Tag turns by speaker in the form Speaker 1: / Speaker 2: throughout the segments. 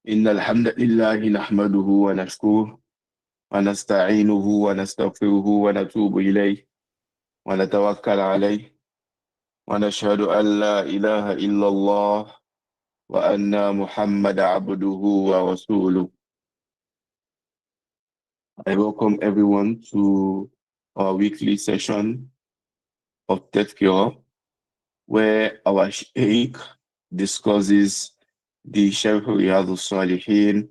Speaker 1: إن الحمد لله نحمده ونشكره ونستعينه ونستغفره ونتوب إليه ونتوكل عليه ونشهد أن لا إله إلا الله وأن محمد عبده ورسوله. I welcome everyone to our weekly session of Tadhkiroh, where our Sheikh discusses the Sharh Riyadh Salihin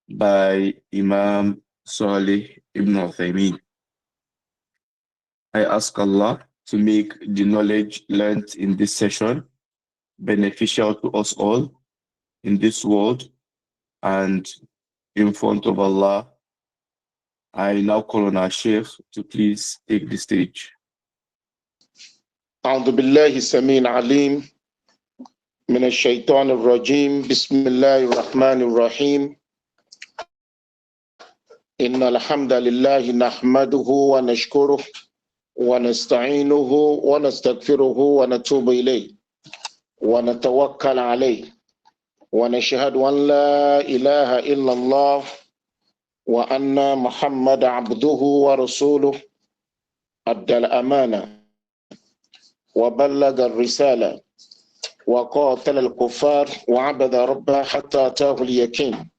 Speaker 1: by Imam Salih ibn Uthaymeen. I ask Allah to make the knowledge learned in this session beneficial to us all in this world and in front of Allah. I now call on our Sheikh to please take the stage.
Speaker 2: أعوذ بالله السميع العليم من الشيطان الرجيم بسم الله الرحمن الرحيم إن الحمد لله نحمده ونشكره ونستعينه ونستغفره ونتوب إليه ونتوكل عليه ونشهد أن لا إله إلا الله وأن محمد عبده ورسوله أدى الأمانة وبلغ الرسالة وقاتل الكفار وعبد ربه حتى أتاه اليقين.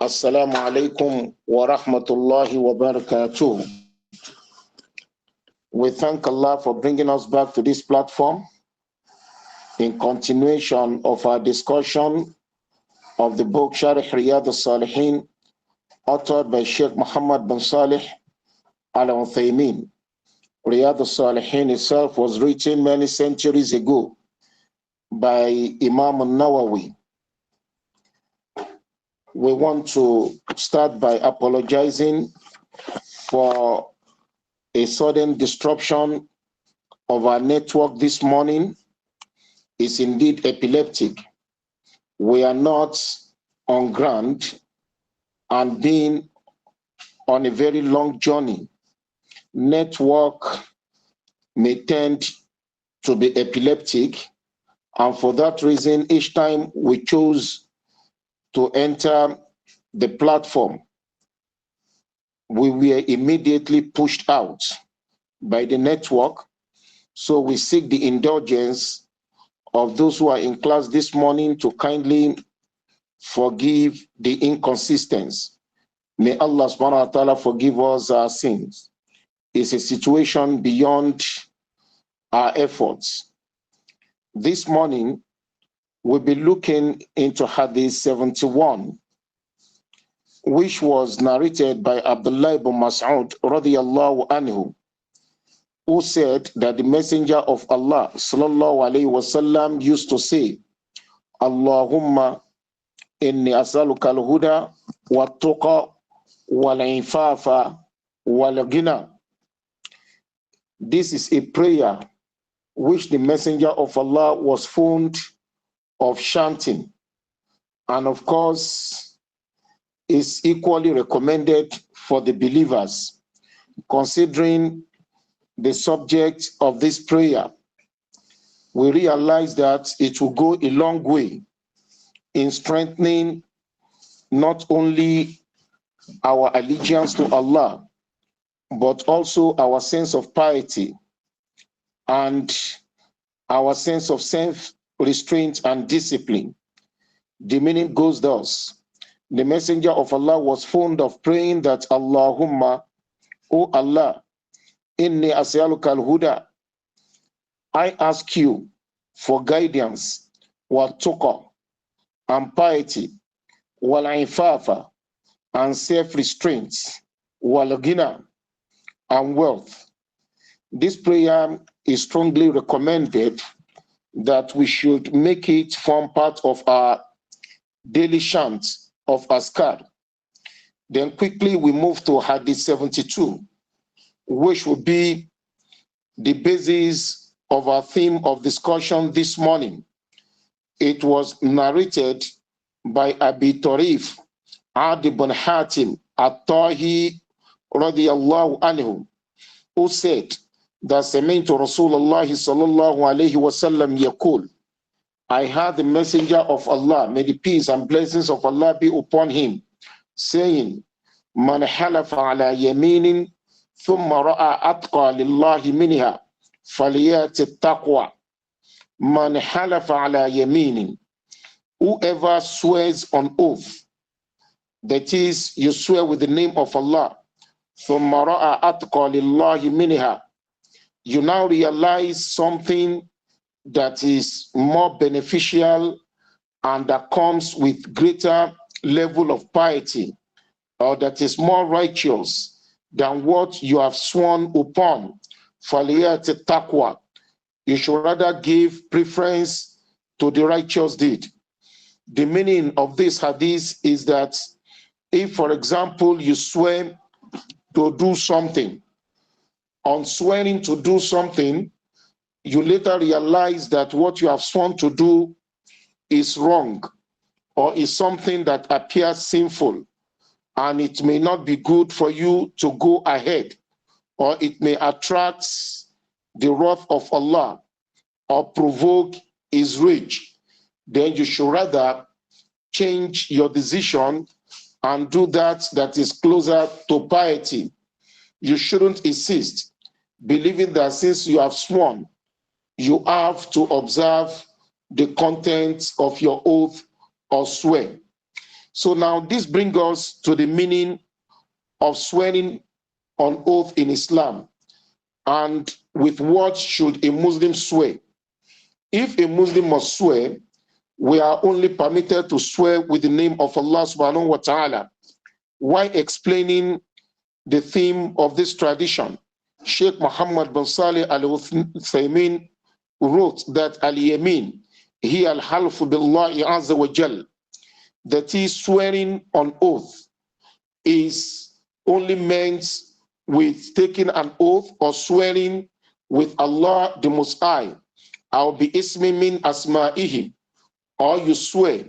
Speaker 2: السلام عليكم ورحمة الله وبركاته. We thank Allah for bringing us back to this platform in continuation of our discussion of the book Sharh Riyadh Salihin, authored by Sheikh Muhammad bin Salih al-Uthaymeen. Riyadh Salihin itself was written many centuries ago by Imam al-Nawawi. We want to start by apologizing for a sudden disruption of our network this morning. It's indeed epileptic. We are not on ground and being on a very long journey. Network may tend to be epileptic, and for that reason, each time we choose to enter the platform, we were immediately pushed out by the network. So we seek the indulgence of those who are in class this morning to kindly forgive the inconsistency. May Allah subhanahu wa ta'ala forgive us our sins. It's a situation beyond our efforts. This morning, we'll be looking into Hadith 71, which was narrated by Abdullah ibn Mas'ud radiyallahu anhu, who said that the Messenger of Allah sallallahu alayhi wasallam used to say, Allahumma inni as'aluka al-huda wa-tuqa wal-ifafa wal-ghina. This is a prayer which the Messenger of Allah was fond of chanting, and of course is equally recommended for the believers, considering the subject of this prayer. We realize that it will go a long way in strengthening not only our allegiance to Allah, but also our sense of piety and our sense of self-restraint and discipline. The meaning goes thus: the Messenger of Allah was fond of praying that Allahumma, O Allah, inni as'aluka al-huda, I ask you for guidance, wa tuqa, and piety, wal ifafa, and self-restraint, wal ghina, and wealth. This prayer is strongly recommended that we should make it form part of our daily chant of Azkar. Then quickly we move to Hadith 72, which will be the basis of our theme of discussion this morning. It was narrated by Abi Tarif Adi ibn Hatim at-Tahi radiyallahu anhu, who said that Sami'tu Rasulullah sallallahu alayhi wa sallam yaqul, I heard the messenger of Allah, may the peace and blessings of Allah be upon him, saying, Man halafa ala yaminin thumma ra'a atqa lillahi minha faliyati taqwa. Man halafa ala yaminin. Whoever swears on oath, that is, you swear with the name of Allah, thumma ra'a atqa lillahi minha. You now realize something that is more beneficial and that comes with greater level of piety, or that is more righteous than what you have sworn upon. Faliyat taqwa. You should rather give preference to the righteous deed. The meaning of this hadith is that if, for example, you swear to do something, on swearing to do something, you later realize that what you have sworn to do is wrong or is something that appears sinful, and it may not be good for you to go ahead, or it may attract the wrath of Allah or provoke his rage, then you should rather change your decision and do that is closer to piety. You shouldn't insist, believing that since you have sworn, you have to observe the contents of your oath or swear. So now this brings us to the meaning of swearing on oath in Islam, and with what should a Muslim swear. If a Muslim must swear, we are only permitted to swear with the name of Allah subhanahu wa ta'ala. While explaining the theme of this tradition, Sheikh Muhammad bin Salih al-Uthaymin wrote that al-yamin hiya al-halfu billahi azza wa jal, that is, swearing on oath is only meant with taking an oath or swearing with Allah the Most High, or bi ismi min asma'ihi, or you swear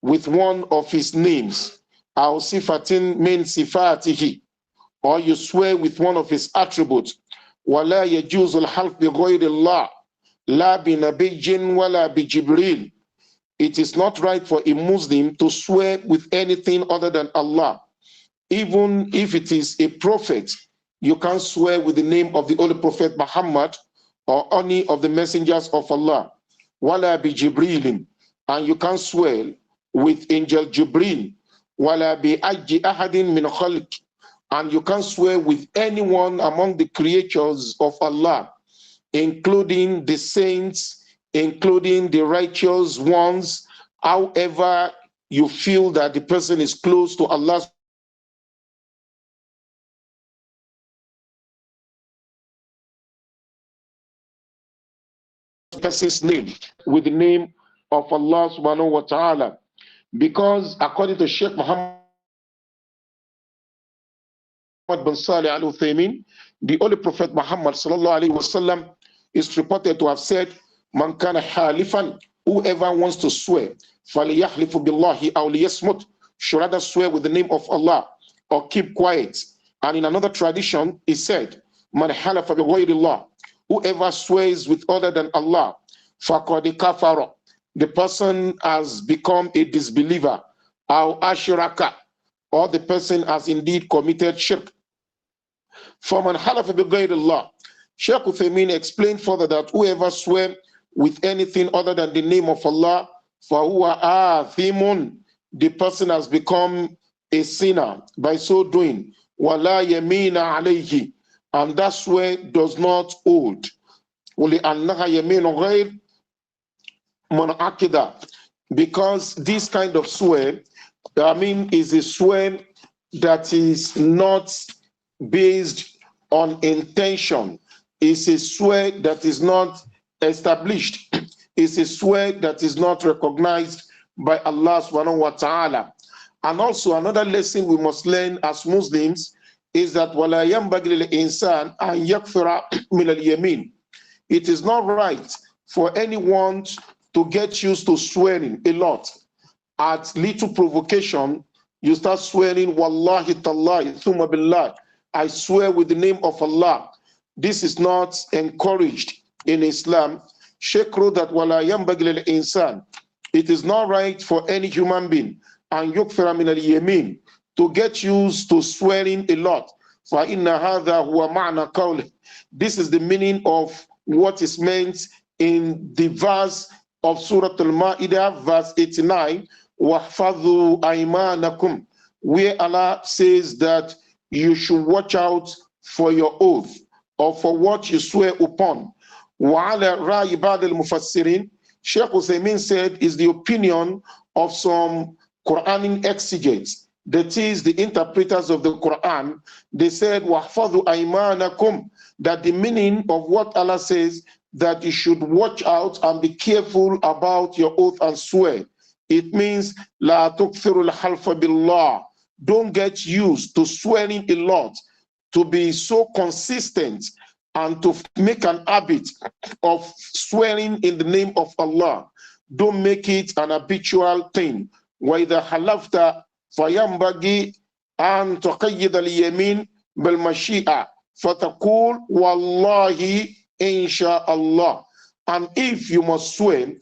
Speaker 2: with one of his names, or sifatin min sifatihi, or you swear with one of his attributes. وَلَا يَجُوزُ الْحَلْفِ بِغَيْرِ اللَّهِ لَا بِنَبِيٍّ وَلَا بِجِبْرِيلٍ. It is not right for a Muslim to swear with anything other than Allah. Even if it is a prophet, you can't swear with the name of the Holy Prophet Muhammad or any of the messengers of Allah. وَلَا بِجِبْرِيلٍ. And you can't swear with Angel Jibreel. وَلَا بِأَيِّ أَحَدٍ مِنْ خَلْقٍ. And you can't swear with anyone among the creatures of Allah, including the saints, including the righteous ones. However you feel that the person is close to Allah, person's name with the name of Allah subhanahu wa ta'ala. Because according to Sheikh Muhammad bin Salih al-Uthaymin, the Holy Prophet Muhammad sallallahu alaihi wasallam is reported to have said, Man kana halifan, whoever wants to swear, فَلْيَحْلِفُ بِاللَّهِ أَوْ لِيَسْمُتْ, should rather swear with the name of Allah or keep quiet. And in another tradition, he said, Man halafa bighayri Allah, whoever swears with other than Allah, فَقَدْ كَفَرَ, the person has become a disbeliever, أَوْ أَشْرَكَ, or the person has indeed committed shirk. فَمَنْ حَلَفَ بِغَيْرِ اللَّهِ, Shaykh Uthaymin explained further that whoever swear with anything other than the name of Allah, فَهُوَ آثِمٌ, the person has become a sinner by so doing. وَلَا يَمِينَ عَلَيْهِ, and that swear does not hold. وَلِأَنَّهَا يَمِينُ غَيْرِ مُنْعَقِدَةٍ, because this kind of swear, is a swear that is not based on intention. It's a swear that is not established. It's a swear that is not recognized by Allah subhanahu wa ta'ala. And also another lesson we must learn as Muslims is that وَلَا يَنْبَغِي لِلْإِنسَانِ أَنْ يَكْفِرَ مِنَ الْيَمِينِ. It is not right for anyone to get used to swearing a lot. At little provocation, you start swearing, Wallahi tallahi, thumma billah, I swear with the name of Allah. This is not encouraged in Islam. Sheikh wrote that wala yanbaghi insan. It is not right for any human being and yukfira min al-yamin to get used to swearing a lot. فَإِنَّ هَذَا هُوَ مَعْنَى قَوْلِهِ. This is the meaning of what is meant in the verse of Surah Al-Ma'idah, verse 89, وَحْفَظُوا أَيْمَانَكُمْ, where Allah says that you should watch out for your oath or for what you swear upon. وَعَلَى رَأْيِ بَعْضِ الْمُفَسِّرِينَ, Sheikh Uthaymeen said is the opinion of some Quranic exegetes, that is the interpreters of the Quran. They said وَحْفَظُوا أَيْمَانَكُمْ, that the meaning of what Allah says, that you should watch out and be careful about your oath and swear. It means لَا تُكْثِرُ الْحَلْفَ بِاللَّهِ, don't get used to swearing a lot, to be so consistent and to make an habit of swearing in the name of Allah. Don't make it an habitual thing. وَإِذَا حَلَفْتَ فَيَنْبَغِي أَنْ تُقَيِّدَ الْيَمِينَ بِالْمَشِيئَةِ فَتَقُولُ وَاللَّهِ إِنْ شَاءَ اللَّهِ. And if you must swear,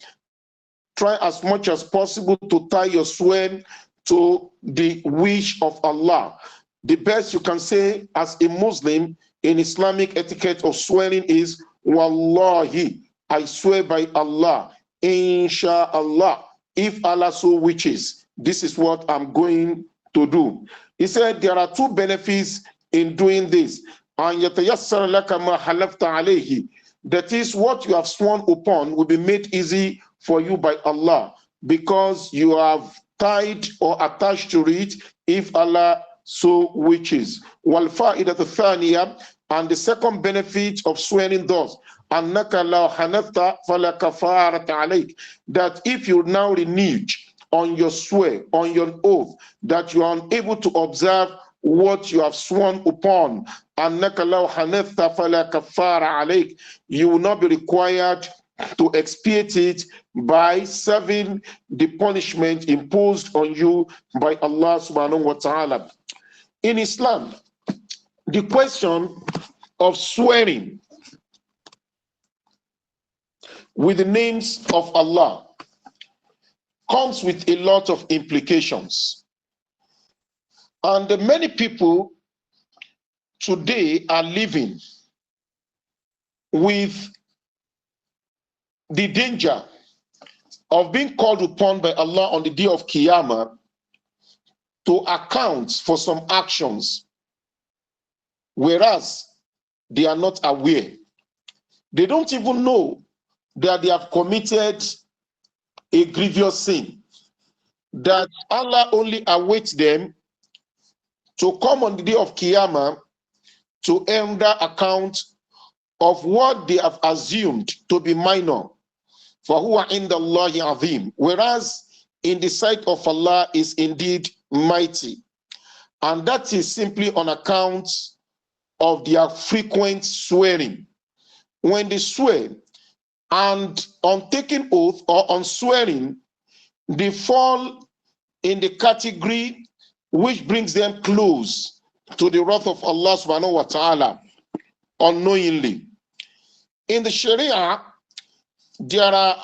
Speaker 2: try as much as possible to tie your swear to the wish of Allah. The best you can say as a Muslim in Islamic etiquette of swearing is Wallahi, I swear by Allah, Insha'Allah, if Allah so wishes, this is what I'm going to do. He said there are two benefits in doing this. And yatayassar laka ma halafta alayhi, that is, what you have sworn upon will be made easy for you by Allah, because you have tied or attached to it if Allah so wishes. Wal fa'idatu thaniya, and the second benefit of swearing thus, annaka law hanafta fala kafarata alayk, that if you now renege on your swear, on your oath, that you are unable to observe what you have sworn upon, annaka law hanafta fala kafara alayk, you will not be required to expiate it by serving the punishment imposed on you by Allah subhanahu wa ta'ala. In Islam, the question of swearing with the names of Allah comes with a lot of implications. And many people today are living with the danger of being called upon by Allah on the day of Qiyamah to account for some actions, whereas they are not aware. They don't even know that they have committed a grievous sin, that Allah only awaits them to come on the day of Qiyamah to render account of what they have assumed to be minor. فَهُوَ عِنْدَ اللَّهِ عَظِيمٌ, whereas in the sight of Allah is indeed mighty. And that is simply on account of their frequent swearing. When they swear, and on taking oath or on swearing, they fall in the category which brings them close to the wrath of Allah subhanahu wa ta'ala unknowingly. In the Sharia, there are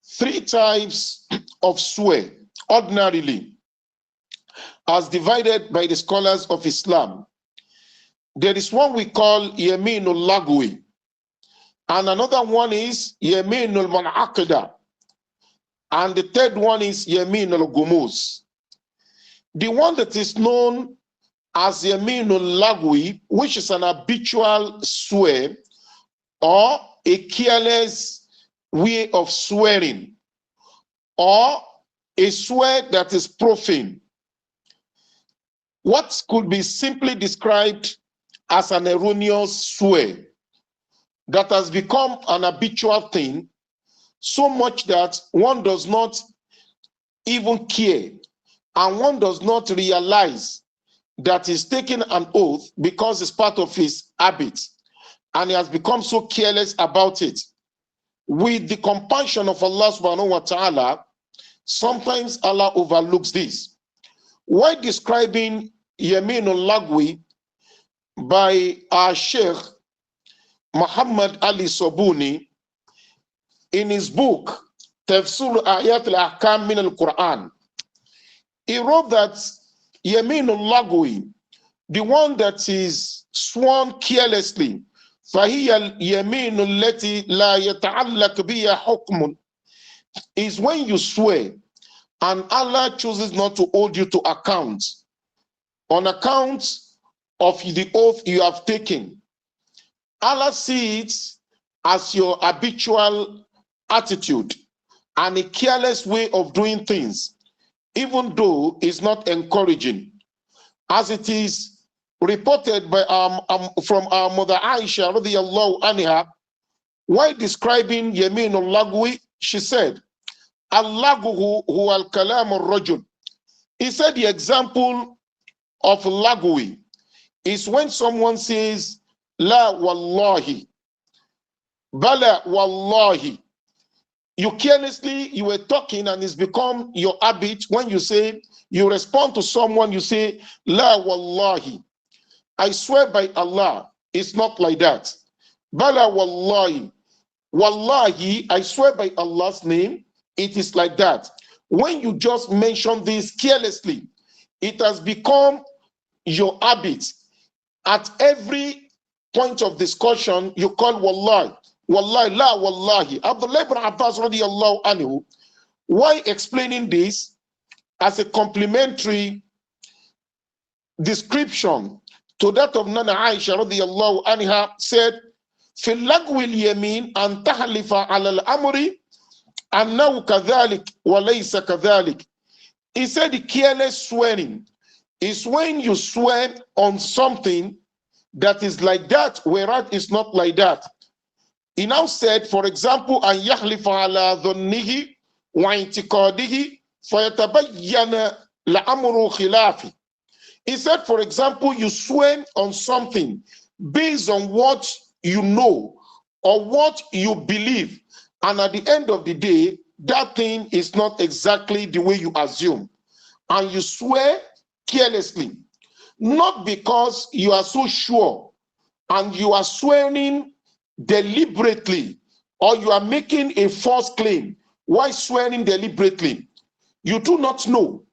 Speaker 2: three types of swear, ordinarily, as divided by the scholars of Islam. There is one we call Yaminul Lagwi, and another one is Yaminul Man'aqida, and the third one is Yaminul Gumus. The one that is known as Yaminul Lagwi, which is an habitual swear or a careless way of swearing, or a swear that is profane, what could be simply described as an erroneous swear that has become an habitual thing, so much that one does not even care and one does not realize that he's taking an oath because it's part of his habit, and he has become so careless about it. With the compassion of Allah subhanahu wa ta'ala, sometimes Allah overlooks this. While describing Yaminul Lagwi by our Sheikh Muhammad Ali Sobuni, in his book, Tafsir Ayat al-Ahkam min al-Quran, he wrote that Yaminul Lagwi, the one that is sworn carelessly, فهي اليمين التي لا يتعلق بها حكم, is when you swear and Allah chooses not to hold you to account on account of the oath you have taken. Allah sees it as your habitual attitude and a careless way of doing things, even though it's not encouraging, as it is reported by from our mother Aisha radiyallahu anha, while describing Yamin al-Lagwi, she said, Al-Lagwu huwa al-kalam al-rajul. He said the example of Lagwi is when someone says, La wallahi, Bala wallahi. You carelessly, you were talking and it's become your habit. When you say, you respond to someone, you say, La wallahi. I swear by Allah, it's not like that. Bala wallahi. Wallahi, I swear by Allah's name, it is like that. When you just mention this carelessly, it has become your habit. At every point of discussion, you call wallahi. Wallahi, la wallahi. Abdullah ibn Abbas radiyallahu anhu, why explaining this as a complementary description to that of Nana Aisha radiyallahu anha, said, في اللغو اليمين أن تحلف على الأمر أنه كذلك وليس كذلك. He said the careless swearing is when you swear on something that is like that, whereas it's not like that. He now said, for example, أن يحلف على ظنه واعتقاده فيتبين الأمر خلافه. He said, for example, you swear on something based on what you know or what you believe, and at the end of the day, that thing is not exactly the way you assume, and you swear carelessly, not because you are so sure, and you are swearing deliberately, or you are making a false claim. Why swearing deliberately? You do not know.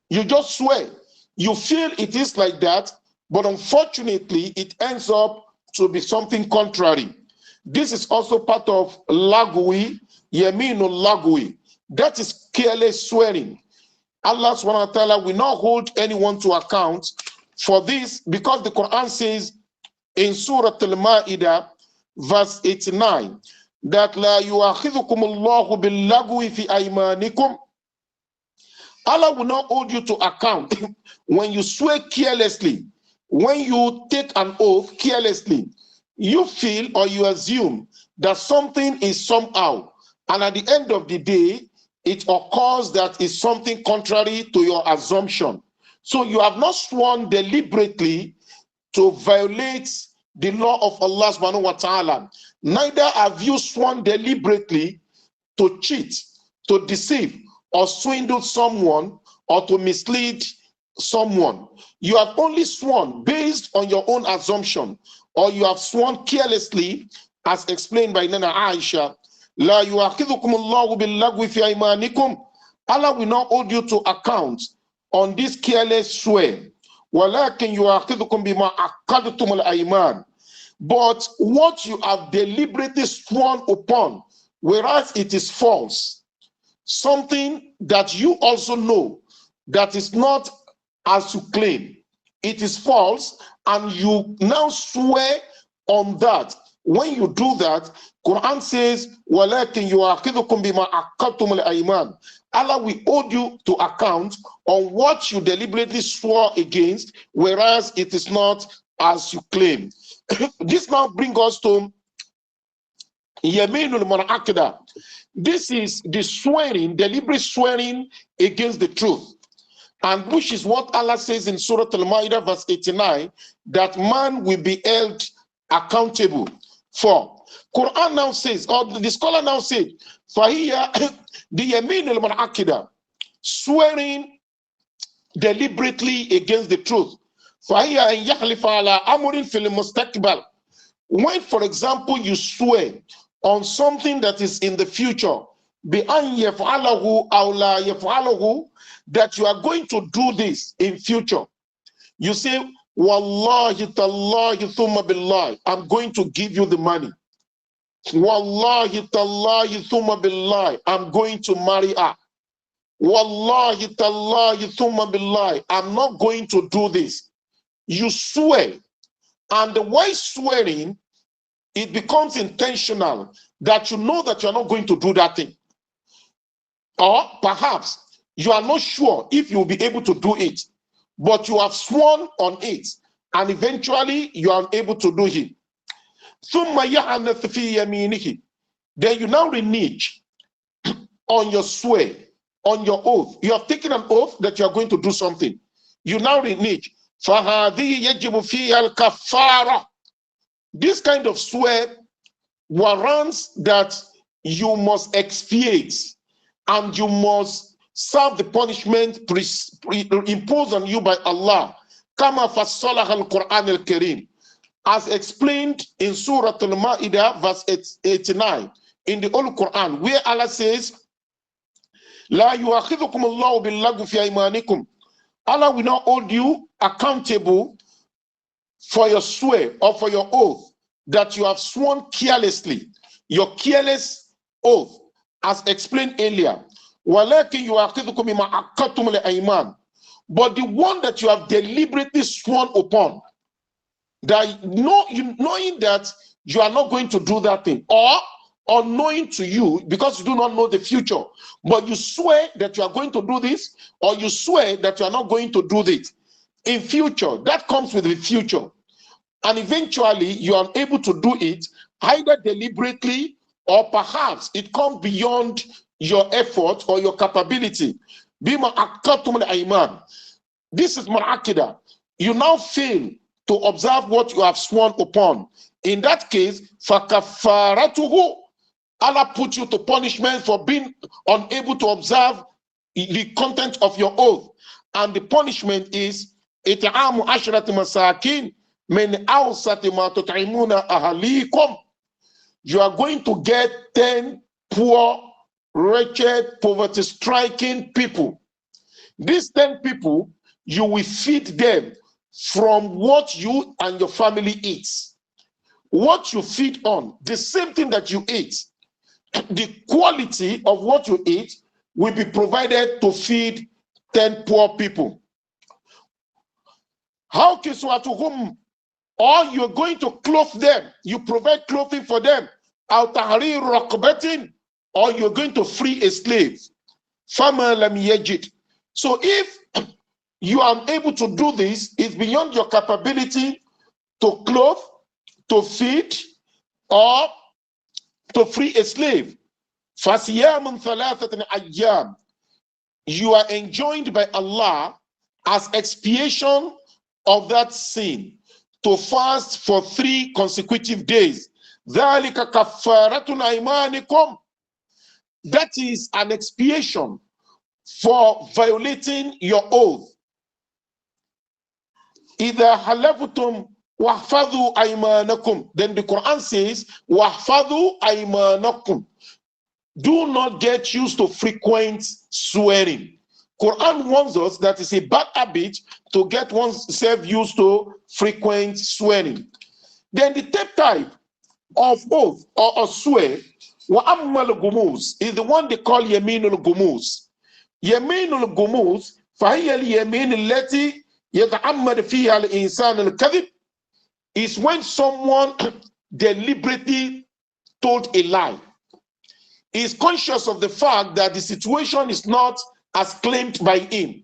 Speaker 2: You just swear. You feel it is like that, but unfortunately, it ends up to be something contrary. This is also part of lagwi, yaminul lagwi. That is careless swearing. Allah subhanahu wa ta'ala will not hold anyone to account for this, because the Quran says in Surah Al-Ma'idah, verse 89, that la yu'akhidhukum Allahu bil lagwi fi aymanikum. Allah will not hold you to account when you swear carelessly, when you take an oath carelessly. You feel or you assume that something is somehow, and at the end of the day, it occurs that is something contrary to your assumption. So you have not sworn deliberately to violate the law of Allah subhanahu wa ta'ala. Neither have you sworn deliberately to cheat, to deceive, or swindle someone, or to mislead someone. You have only sworn based on your own assumption, or you have sworn carelessly, as explained by Nana Aisha. La yu'akhidhukum Allahu bil lagwi fi aymanikum. Allah will not hold you to account on this careless swear. Walakin yu'akhidhukum bima aqadtum al ayman. But what you have deliberately sworn upon, whereas it is false, something that you also know that is not as you claim, it is false, and you now swear on that. When you do that, Quran says, وَلَكِنْ يُؤَاخِذُكُمْ بِمَا عَقَّدتُمُ الْأَيْمَانِ. Allah will hold you to account on what you deliberately swore against, whereas it is not as you claim. This now brings us to Yaminul Munaqida. This is the swearing, deliberate swearing against the truth, and which is what Allah says in Surah Al-Ma'idah verse 89, that man will be held accountable for. Quran now says, or the scholar now said, فَهِيَ the Yamin al-Munaqida, swearing deliberately against the truth. فَهِيَ أَنْ يَحْلِفَ عَلَىٰ أَمْرٍ فِي الْمُسْتَقْبَلِ. When, for example, you swear on something that is in the future, بأن يفعله أو لا يفعله, that you are going to do this in future. You say, Wallahi tallahi thumma billahi, I'm going to give you the money. Wallahi tallahi thumma billahi, I'm going to marry her. Wallahi tallahi thumma billahi, I'm not going to do this. You swear, and the way swearing, it becomes intentional, that you know that you're not going to do that thing. Or perhaps you are not sure if you'll be able to do it, but you have sworn on it, and eventually you are able to do it. Then you now renege on your swear, on your oath. You have taken an oath that you are going to do something. You now renege. This kind of swear warrants that you must expiate and you must serve the punishment imposed on you by Allah. Kama fassalah al-Quran al-Karim, as explained in Surah Al-Ma'idah verse 89 in the Holy Quran, where Allah says, La yu'akhidhukum Allahu bil-lagwi fi aymanikum. Allah will not hold you accountable for your swear or for your oath that you have sworn carelessly, your careless oath, as explained earlier. وَلَكِنْ يُؤَخِذُكُمْ بِمَا عَقَّدتُّمُ الْأَيْمَانِ. But the one that you have deliberately sworn upon, that knowing that you are not going to do that thing, or unknowing to you because you do not know the future, but you swear that you are going to do this, or you swear that you are not going to do this in future. That comes with the future, and eventually you are able to do it either deliberately, or perhaps it comes beyond your effort or your capability. Bima akatum al-ayman. This is mu'akkida. You now fail to observe what you have sworn upon. In that case, fakafaratuhu, Allah put you to punishment for being unable to observe the content of your oath. And the punishment is it'amu ashrati masakin min awsati ma tut'imuna ahalikum. You are going to get 10 poor, wretched, poverty-striking people. These 10 people, you will feed them from what you and your family eat. What you feed on, the same thing that you eat, the quality of what you eat will be provided to feed 10 poor people. How kiswatuhum, or you're going to clothe them, you provide clothing for them, al tahrir raqabatin, or you're going to free a slave. Fama lam yajid. So if you are able to do this, it's beyond your capability to clothe, to feed, or to free a slave. فَصِيَامٌ ثَلَاثَةٍ أَيَّامٍ. You are enjoined by Allah as expiation of that sin to fast for 3 consecutive days. ذَلِكَ كَفَّارَةٌ أَيْمَانِكُمْ. That is an expiation for violating your oath. إِذَا حَلَفْتُمْ وَاحْفَظُوا أَيْمَانَكُمْ. Then the Quran says, وَاحْفَظُوا أَيْمَانَكُمْ. Do not get used to frequent swearing. Quran warns us that it's a bad habit to get oneself used to frequent swearing. Then the third type of oath or swear, وَأَمَّا الْغُمُوسِ, is the one they call يَمِينُ الْغُمُوسِ. يَمِينُ الْغُمُوسِ فَهِيَ الْيَمِينُ الَّتِي يَتَعَمَّدْ فِيهَا الْإِنسَانُ الْكَذِبِ, is when someone deliberately told a lie. He is conscious of the fact that the situation is not as claimed by him.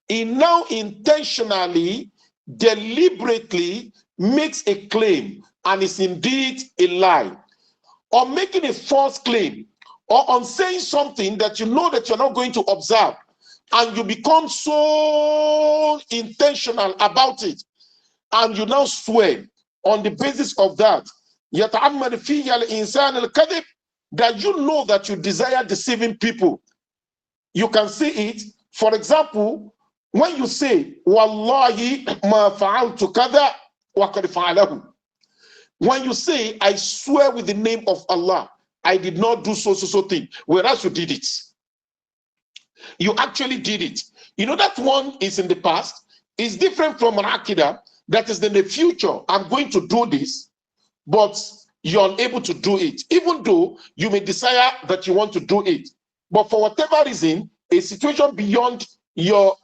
Speaker 2: He now intentionally, deliberately makes a claim and is indeed a lie, or making a false claim, or on saying something that you know that you're not going to observe, and you become so intentional about it, and you now swear on the basis of that. يَتَعَمَّدْ فِيهَا الْإِنسَانُ الْكَذِبِ, that you know that you desire deceiving people. You can see it. For example, when you say, Wallahi ma fa'altu kada wa qad fa'alahu. When you say, I swear with the name of Allah, I did not do so thing, whereas you did it. You actually did it. You know that one is in the past. It's different from an akida that is in the future. I'm going to do this, but you're unable to do it, even though you may desire that you want to do it. But for whatever reason, a situation beyond your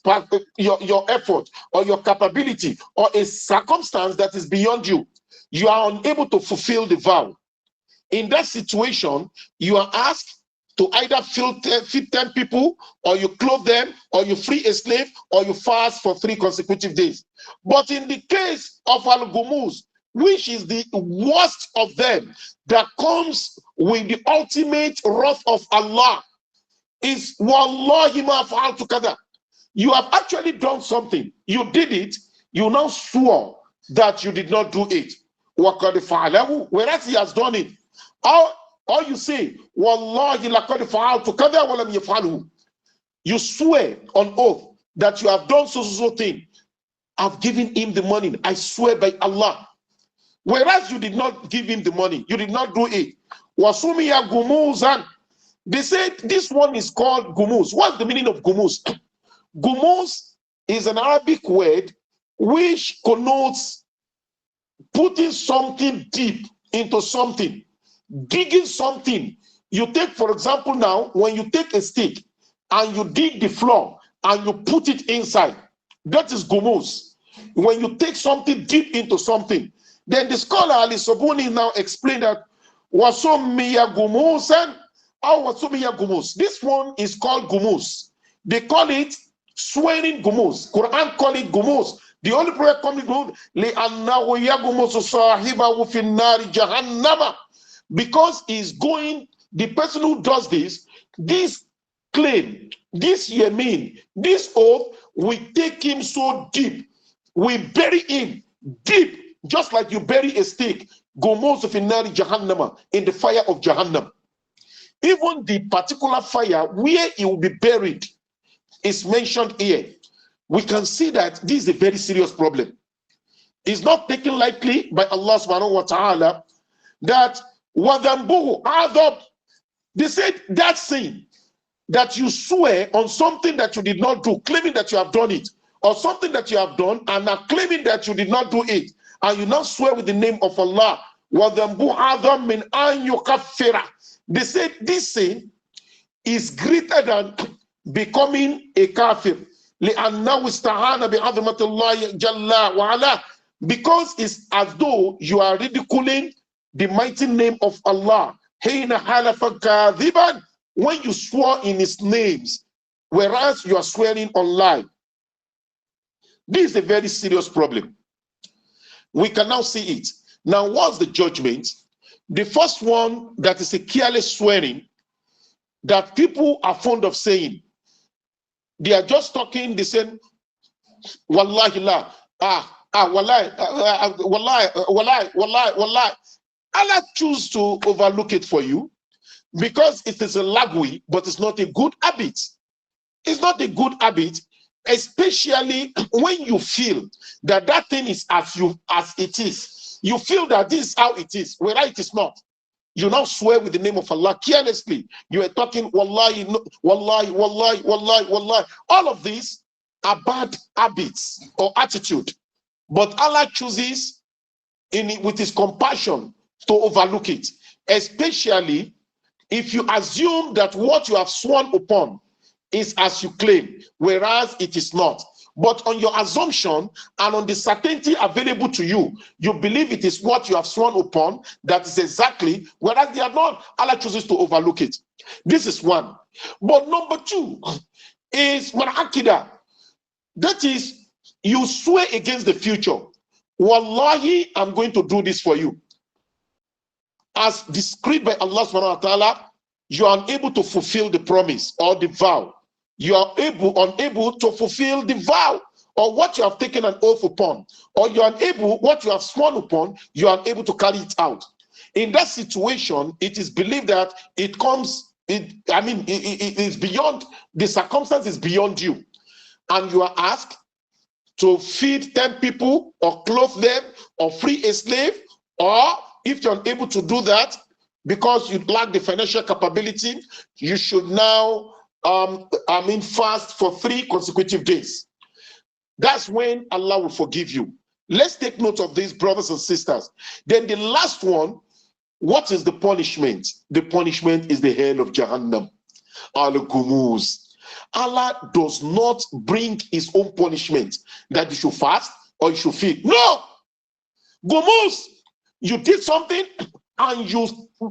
Speaker 2: effort or your capability, or a circumstance that is beyond you, you are unable to fulfill the vow. In that situation, you are asked to either feed 10 people, or you clothe them, or you free a slave, or you fast for 3 consecutive days. But in the case of Al-Gumuz, which is the worst of them, that comes with the ultimate wrath of Allah, is Wallahi ma fa'altu kada. You have actually done something. You did it. You now swore that you did not do it. Whereas he has done it. Or you say, Wallahi laqad fa'altu kada wa lam yaf'alhu. You swear on oath that you have done so thing. I've given him the money. I swear by Allah. Whereas you did not give him the money. You did not do it. Wasumiya gumuzan. They said this one is called gumuz. What's the meaning of gumuz? Gumuz is an Arabic word which connotes putting something deep into something, digging something. You take, for example, now, when you take a stick and you dig the floor and you put it inside, that is gumuz. When you take something deep into something, then the scholar Ali Sobuni now explained that wasummiya gumuzan or wasummiya gumuz. This one is called gumuz. They call it swearing gumuz. Quran call it gumuz. The only prayer coming to li'annahu yagumusu sahibahu fi nari jahannama, because he's going, the person who does this claim, this yamin, this oath, we take him so deep, we bury him deep, just like you bury a stick, gumusu fi nari jahannama, in the fire of Jahannam. Even the particular fire where he will be buried is mentioned here. We can see that this is a very serious problem. It's not taken lightly by Allah subhanahu wa ta'ala that wadambuhu adab. They said that sin that you swear on something that you did not do, claiming that you have done it, or something that you have done and are claiming that you did not do it, and you now swear with the name of Allah, wadambuhu adab min an yukaffira. They said this sin is greater than becoming a kafir. لأنه استعان بعظمة الله جل وعلا, because it's as though you are ridiculing the mighty name of Allah. حين حلف كاذبا, when you swore in his names, whereas you are swearing on lie. This is a very serious problem. We can now see it. Now, what's the judgment? The first one, that is a careless swearing that people are fond of saying. They are just talking, they say, Wallahi la, wallahi, wallahi. Allah choose to overlook it for you because it is a lagui, but it's not a good habit. It's not a good habit, especially when you feel that that thing is as it is. You feel that this is how it is, whereas it is not. You now swear with the name of Allah carelessly. You are talking wallahi, wallahi, wallahi, wallahi, wallahi. All of these are bad habits or attitude. But Allah chooses with his compassion to overlook it. Especially if you assume that what you have sworn upon is as you claim, whereas it is not. But on your assumption and on the certainty available to you, you believe it is what you have sworn upon, that is exactly, whereas they are not. Allah chooses to overlook it. This is one. But number two is manakida. That is, you swear against the future. Wallahi, I'm going to do this for you. As described by Allah subhanahu wa ta'ala, you are unable to fulfill the promise or the vow. You are unable to fulfill the vow or what you have taken an oath upon, or you are unable, what you have sworn upon, you are unable to carry it out. In that situation, it is believed that it is beyond, the circumstance is beyond you. And you are asked to feed 10 people, or clothe them, or free a slave, Or if you're unable to do that because you lack the financial capability, you should now fast for 3 consecutive days. That's when Allah will forgive you. Let's take note of this, brothers and sisters. Then the last one, what is the punishment? The punishment is the hell of Jahannam. Al-Gumuz. Allah does not bring his own punishment that you should fast or you should feed. No! Gumuz, you did something and you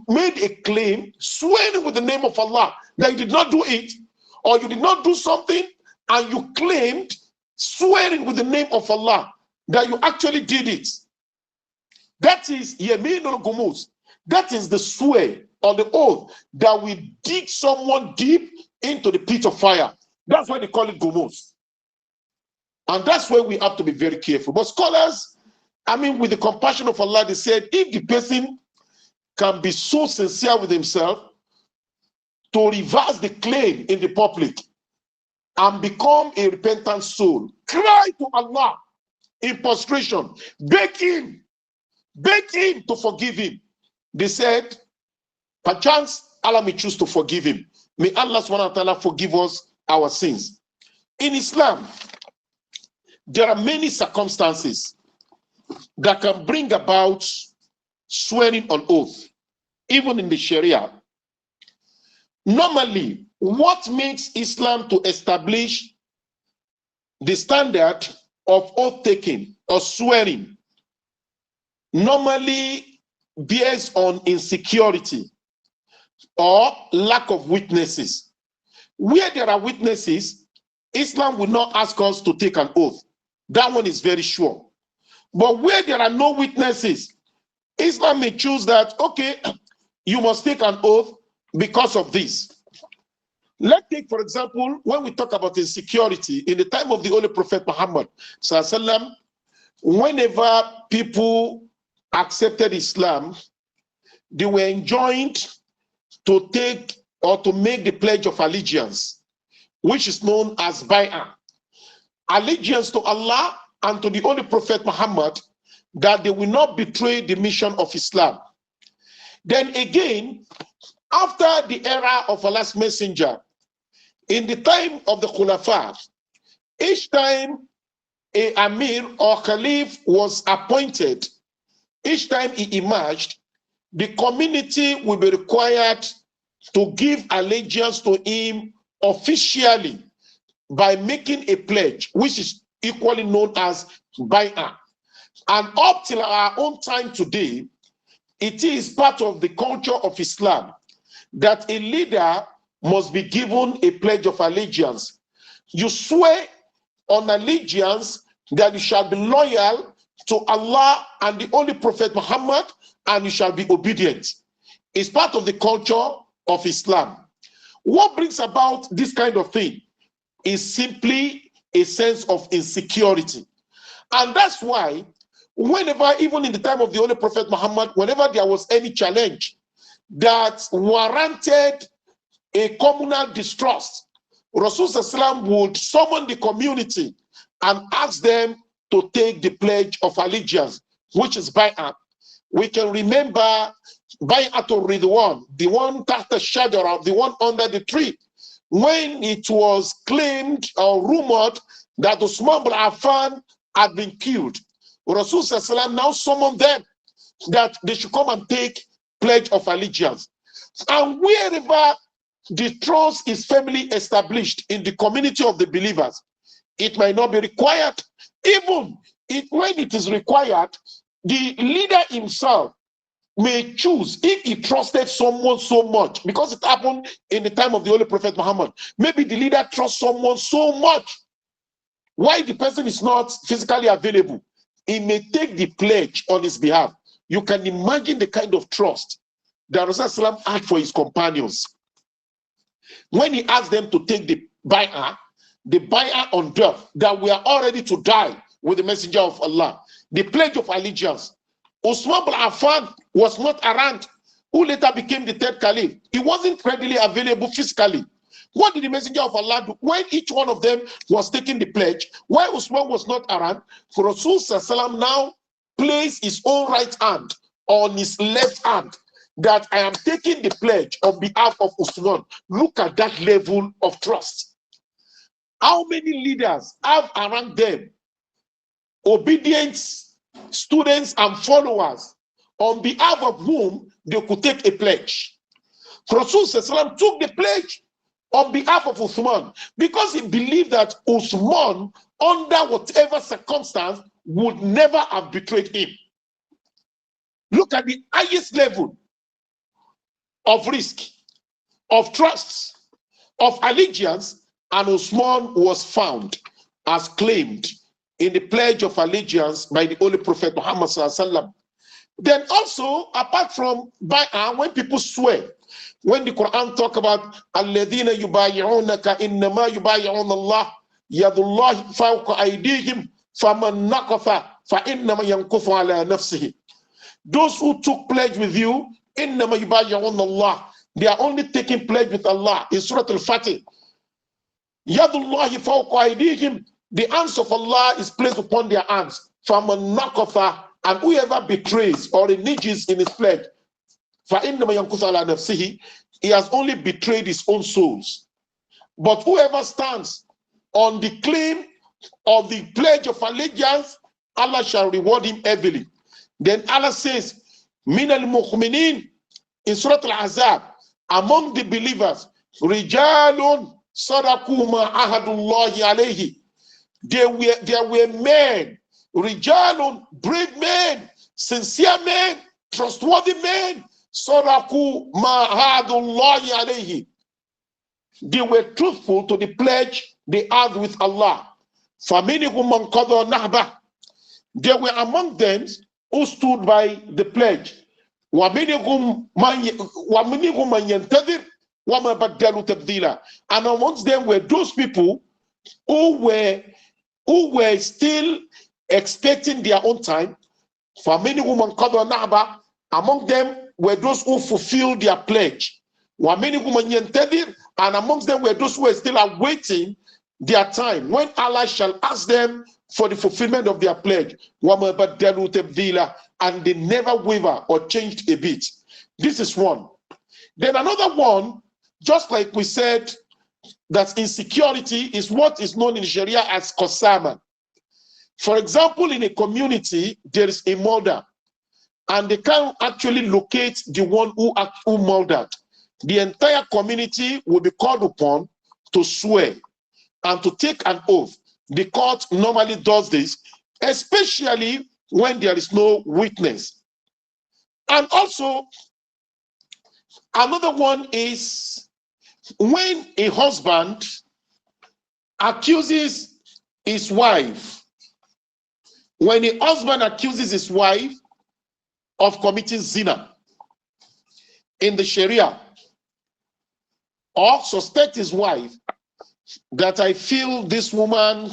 Speaker 2: made a claim, swearing with the name of Allah that you did not do it, or you did not do something and you claimed, swearing with the name of Allah that you actually did it. That is Yaminul Gumuz. That is the swear or the oath that will dig someone deep into the pit of fire. That's why they call it Gumuz. And that's why we have to be very careful. But scholars, with the compassion of Allah, they said if the person can be so sincere with himself to reverse the claim in the public and become a repentant soul, cry to Allah in prostration, beg him to forgive him. They said, perchance Allah may choose to forgive him. May Allah subhanahu wa ta'ala forgive us our sins. In Islam, there are many circumstances that can bring about swearing on oath, even in the Sharia. Normally, what makes Islam to establish the standard of oath taking or swearing normally bears on insecurity or lack of witnesses. Where there are witnesses, Islam will not ask us to take an oath. That one is very sure. But where there are no witnesses, Islam may choose that, okay, you must take an oath because of this. Let's take, for example, when we talk about insecurity, in the time of the Holy Prophet Muhammad, whenever people accepted Islam, they were enjoined to take or to make the pledge of allegiance, which is known as Bay'ah. Allegiance to Allah and to the Holy Prophet Muhammad, that they will not betray the mission of Islam. Then again, after the era of Allah's Messenger, in the time of the Khulafa, each time a Amir or Caliph was appointed, each time he emerged, the community will be required to give allegiance to him officially by making a pledge, which is equally known as Bay'ah. And up till our own time today, it is part of the culture of Islam that a leader must be given a pledge of allegiance. You swear on allegiance that you shall be loyal to Allah and the Holy Prophet Muhammad, and you shall be obedient. It's part of the culture of Islam. What brings about this kind of thing is simply a sense of insecurity. And that's why whenever, even in the time of the Holy Prophet Muhammad, whenever there was any challenge that warranted a communal distrust, Rasulullah would summon the community and ask them to take the pledge of allegiance, which is Bay'ah. We can remember Bay'atul Ridwan, the one tahta shajara, the one under the tree, when it was claimed or rumored that Usman bin Affan had been killed. Rasulullah now summoned them that they should come and take pledge of allegiance. And wherever the trust is firmly established in the community of the believers, it might not be required. Even when it is required, the leader himself may choose, if he trusted someone so much, because it happened in the time of the Holy Prophet Muhammad, maybe the leader trusts someone so much, why the person is not physically available, he may take the pledge on his behalf. You can imagine the kind of trust that Rasulullah had for his companions. When he asked them to take the bay'ah on death, that we are all ready to die with the messenger of Allah, the pledge of allegiance. Usman bin Affan was not around, who later became the third caliph. He wasn't readily available physically. What did the messenger of Allah do? When each one of them was taking the pledge, while Usman was not around, for Rasulullah now placed his own right hand on his left hand that I am taking the pledge on behalf of Usman. Look at that level of trust. How many leaders have around them obedient students and followers on behalf of whom they could take a pledge? Rasul took the pledge on behalf of Uthman because he believed that Uthman, under whatever circumstance, would never have betrayed him. Look at the highest level of risk, of trust, of allegiance, and Uthman was found as claimed in the pledge of allegiance by the Holy Prophet Muhammad sallallahu alaihi wasallam. Then also, apart from when people swear, when the Quran talk about alladhina yubay'unaka innama yubay'una Allah yadullahi fawqa aydihim faman naqatha fa innama yanquthu ala nafsihi. Those who took pledge with you, innama yubay'una Allah, they are only taking pledge with Allah. In Surah Al-Fatih, yadullahi fawqa aydihim, the hands of Allah is placed upon their hands. Faman naqatha, and whoever betrays or reneges in his pledge, he has only betrayed his own souls. But whoever stands on the claim of the pledge of allegiance, Allah shall reward him heavily. Then Allah says, Min al-mu'minin, in Surah Al-Ahzab, among the believers, Rijalun sadaku ma ahadullahi alayhi. There were men, Rijalun, brave men, sincere men, trustworthy men, Sadaku ma ahadullahi alayhi. They were truthful to the pledge they had with Allah. Faminihum man qada nahba. There were among them who stood by the pledge. Waminihum man yantadir wa ma baddalu tabdila. And amongst them were those people who were still expecting their own time. Faminihum man qada nahba. Among them were those who fulfilled their pledge. And amongst them were those who were still awaiting their time, when Allah shall ask them for the fulfillment of their pledge. And they never waver or changed a bit. This is one. Then another one, just like we said, that insecurity is what is known in Sharia as qasama. For example, in a community, there is a murder, and they can't actually locate the one who murdered. The entire community will be called upon to swear and to take an oath. The court normally does this, especially when there is no witness. And also, another one is when a husband accuses his wife. When a husband accuses his wife of committing zina in the Sharia, or suspect his wife that I feel this woman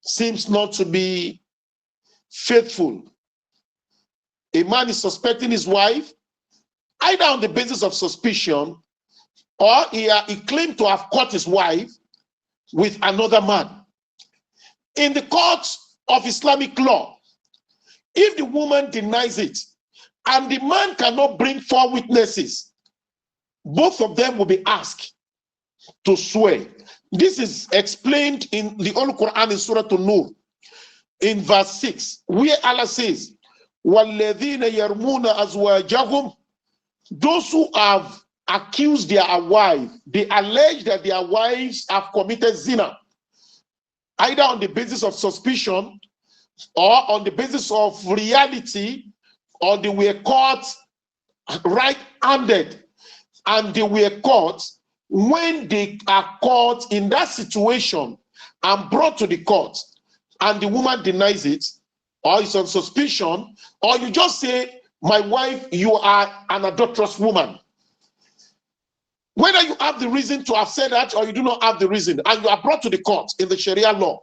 Speaker 2: seems not to be faithful. A man is suspecting his wife either on the basis of suspicion, or he claimed to have caught his wife with another man. In the courts of Islamic law, if the woman denies it and the man cannot bring 4 witnesses, both of them will be asked to swear. This is explained in the Holy Quran in Surah An-Nur, in verse 6, where Allah says, وَالَّذِينَ يَرْمُونَ أَزْوَاجَهُمْ, those who have accused their wife, they allege that their wives have committed zina, either on the basis of suspicion or on the basis of reality, or they were caught right-handed, and they were caught. When they are caught in that situation and brought to the court, and the woman denies it, or is on suspicion, or you just say, my wife, you are an adulterous woman. Whether you have the reason to have said that or you do not have the reason, and you are brought to the court in the Sharia law,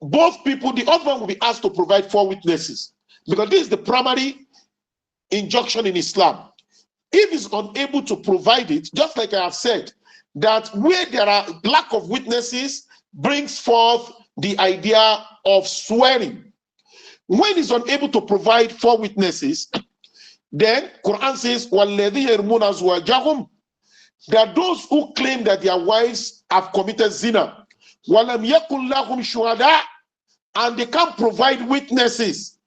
Speaker 2: both people, the husband will be asked to provide 4 witnesses, because this is the primary injunction in Islam. If he's unable to provide it, just like I have said, that where there are lack of witnesses brings forth the idea of swearing. When he's unable to provide 4 witnesses, Then Quran says, وَالَّذِينَ يَرْمُونَ أَزْوَاجَهُمْ, that those who claim that their wives have committed zina, وَلَمْ يَكُنْ لَهُمْ شُهَدَاء, and they can't provide witnesses,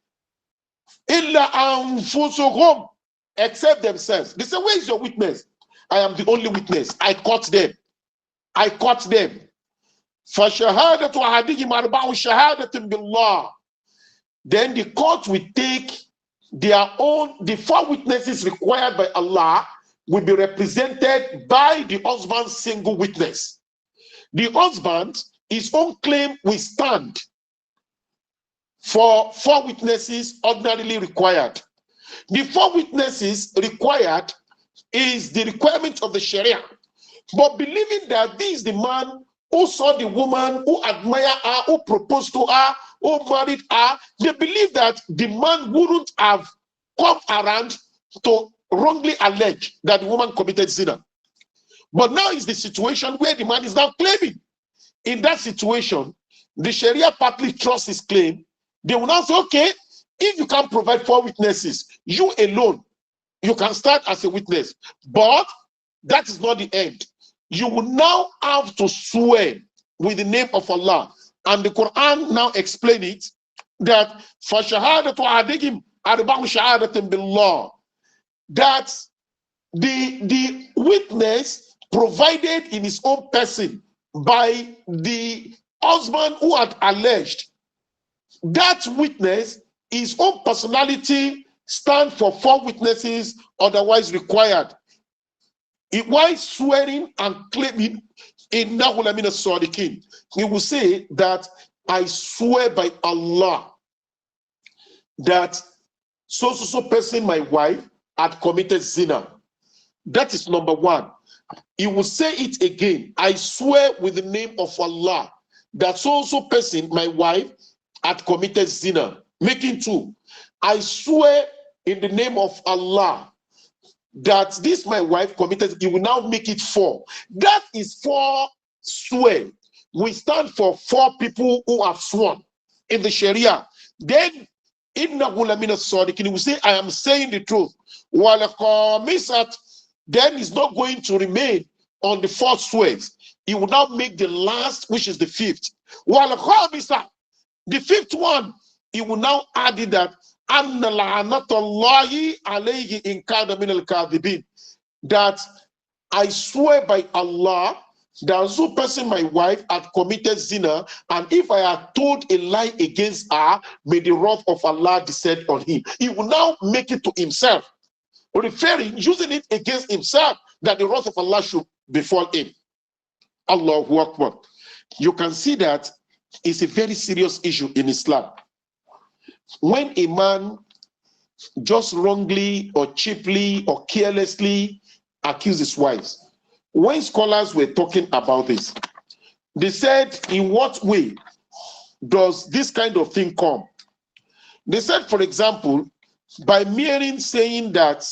Speaker 2: إِلَّا أَنفُسُهُمْ, except themselves. They say, where is your witness? I am the only witness. I caught them. I caught them. فَشَهَادَةُ أَحَدِهِمْ أَرْبَعُ شَهَادَةٍ بِاللَّهِ. Then the court will take their own, the 4 witnesses required by Allah will be represented by the husband's single witness. The husband, his own claim will stand for 4 witnesses ordinarily required. The 4 witnesses required is the requirement of the Sharia. But believing that this is the man who saw the woman, who admired her, who proposed to her, who married her, they believe that the man wouldn't have come around to wrongly allege that the woman committed sin. But now is the situation where the man is now claiming. In that situation, the Sharia partly trusts his claim. They will now say, okay, if you can't provide 4 witnesses, you alone, you can start as a witness. But that is not the end. You will now have to swear with the name of Allah. And the Quran now explain it, that فَشَهَادَةُ أَحَدِهِمْ أَرْبَعُ شَهَادَةٍ بِاللَّهِ, that the witness provided in his own person by the husband who had alleged, that witness, his own personality, stand for 4 witnesses otherwise required. While swearing and claiming, innahu lamina as-sadiqin, he will say that I swear by Allah that so person, my wife, had committed zina. That is number 1. He will say it again. I swear with the name of Allah that so person, my wife, had committed zina. Making 2. I swear in the name of Allah that this my wife committed. He will now make it 4. That is 4 swear. We stand for 4 people who have sworn in the Sharia. Then innahu lamina as-sadiqin, he will say, I am saying the truth. Then he's not going to remain on the 4 swears. He will now make the last, which is the 5th. The 5th one, he will now add it that that I swear by Allah that so person, my wife, had committed zina, and if I had told a lie against her, may the wrath of Allah descend on him. He will now make it to himself, using it against himself, that the wrath of Allah should befall him. Allahu Akbar. You can see that it's a very serious issue in Islam. When a man just wrongly or cheaply or carelessly accuses his wives, when scholars were talking about this, they said, in what way does this kind of thing come? They said, for example, by merely saying that,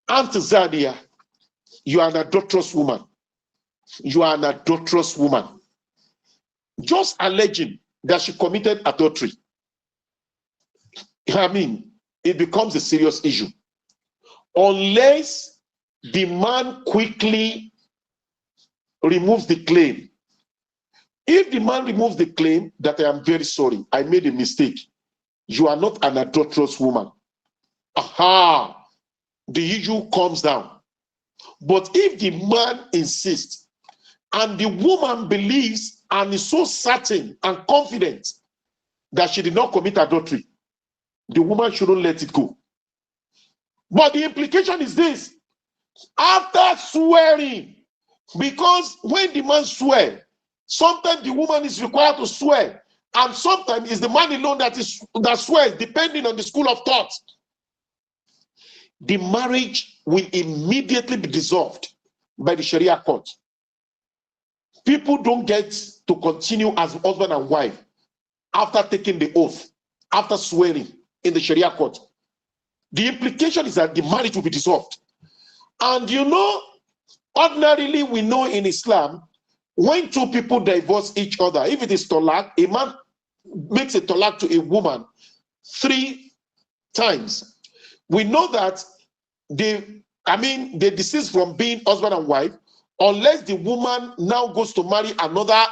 Speaker 2: Aunt Zadia, you are an adulterous woman. You are an adulterous woman. Just alleging that she committed adultery, I mean, it becomes a serious issue. Unless the man quickly removes the claim. If the man removes the claim that I am very sorry, I made a mistake, you are not an adulterous woman, aha, the issue comes down. But if the man insists and the woman believes and is so certain and confident that she did not commit adultery, the woman shouldn't let it go. But the implication is this: after swearing, because when the man swears, sometimes the woman is required to swear, and sometimes it's the man alone that swears, depending on the school of thought. The marriage will immediately be dissolved by the Sharia court. People don't get to continue as husband and wife after taking the oath, after swearing in the Sharia court. The implication is that the marriage will be dissolved. And you know, ordinarily we know in Islam, when 2 people divorce each other, if it is talaq, a man makes a talaq to a woman 3 times, we know that they desist from being husband and wife unless the woman now goes to marry another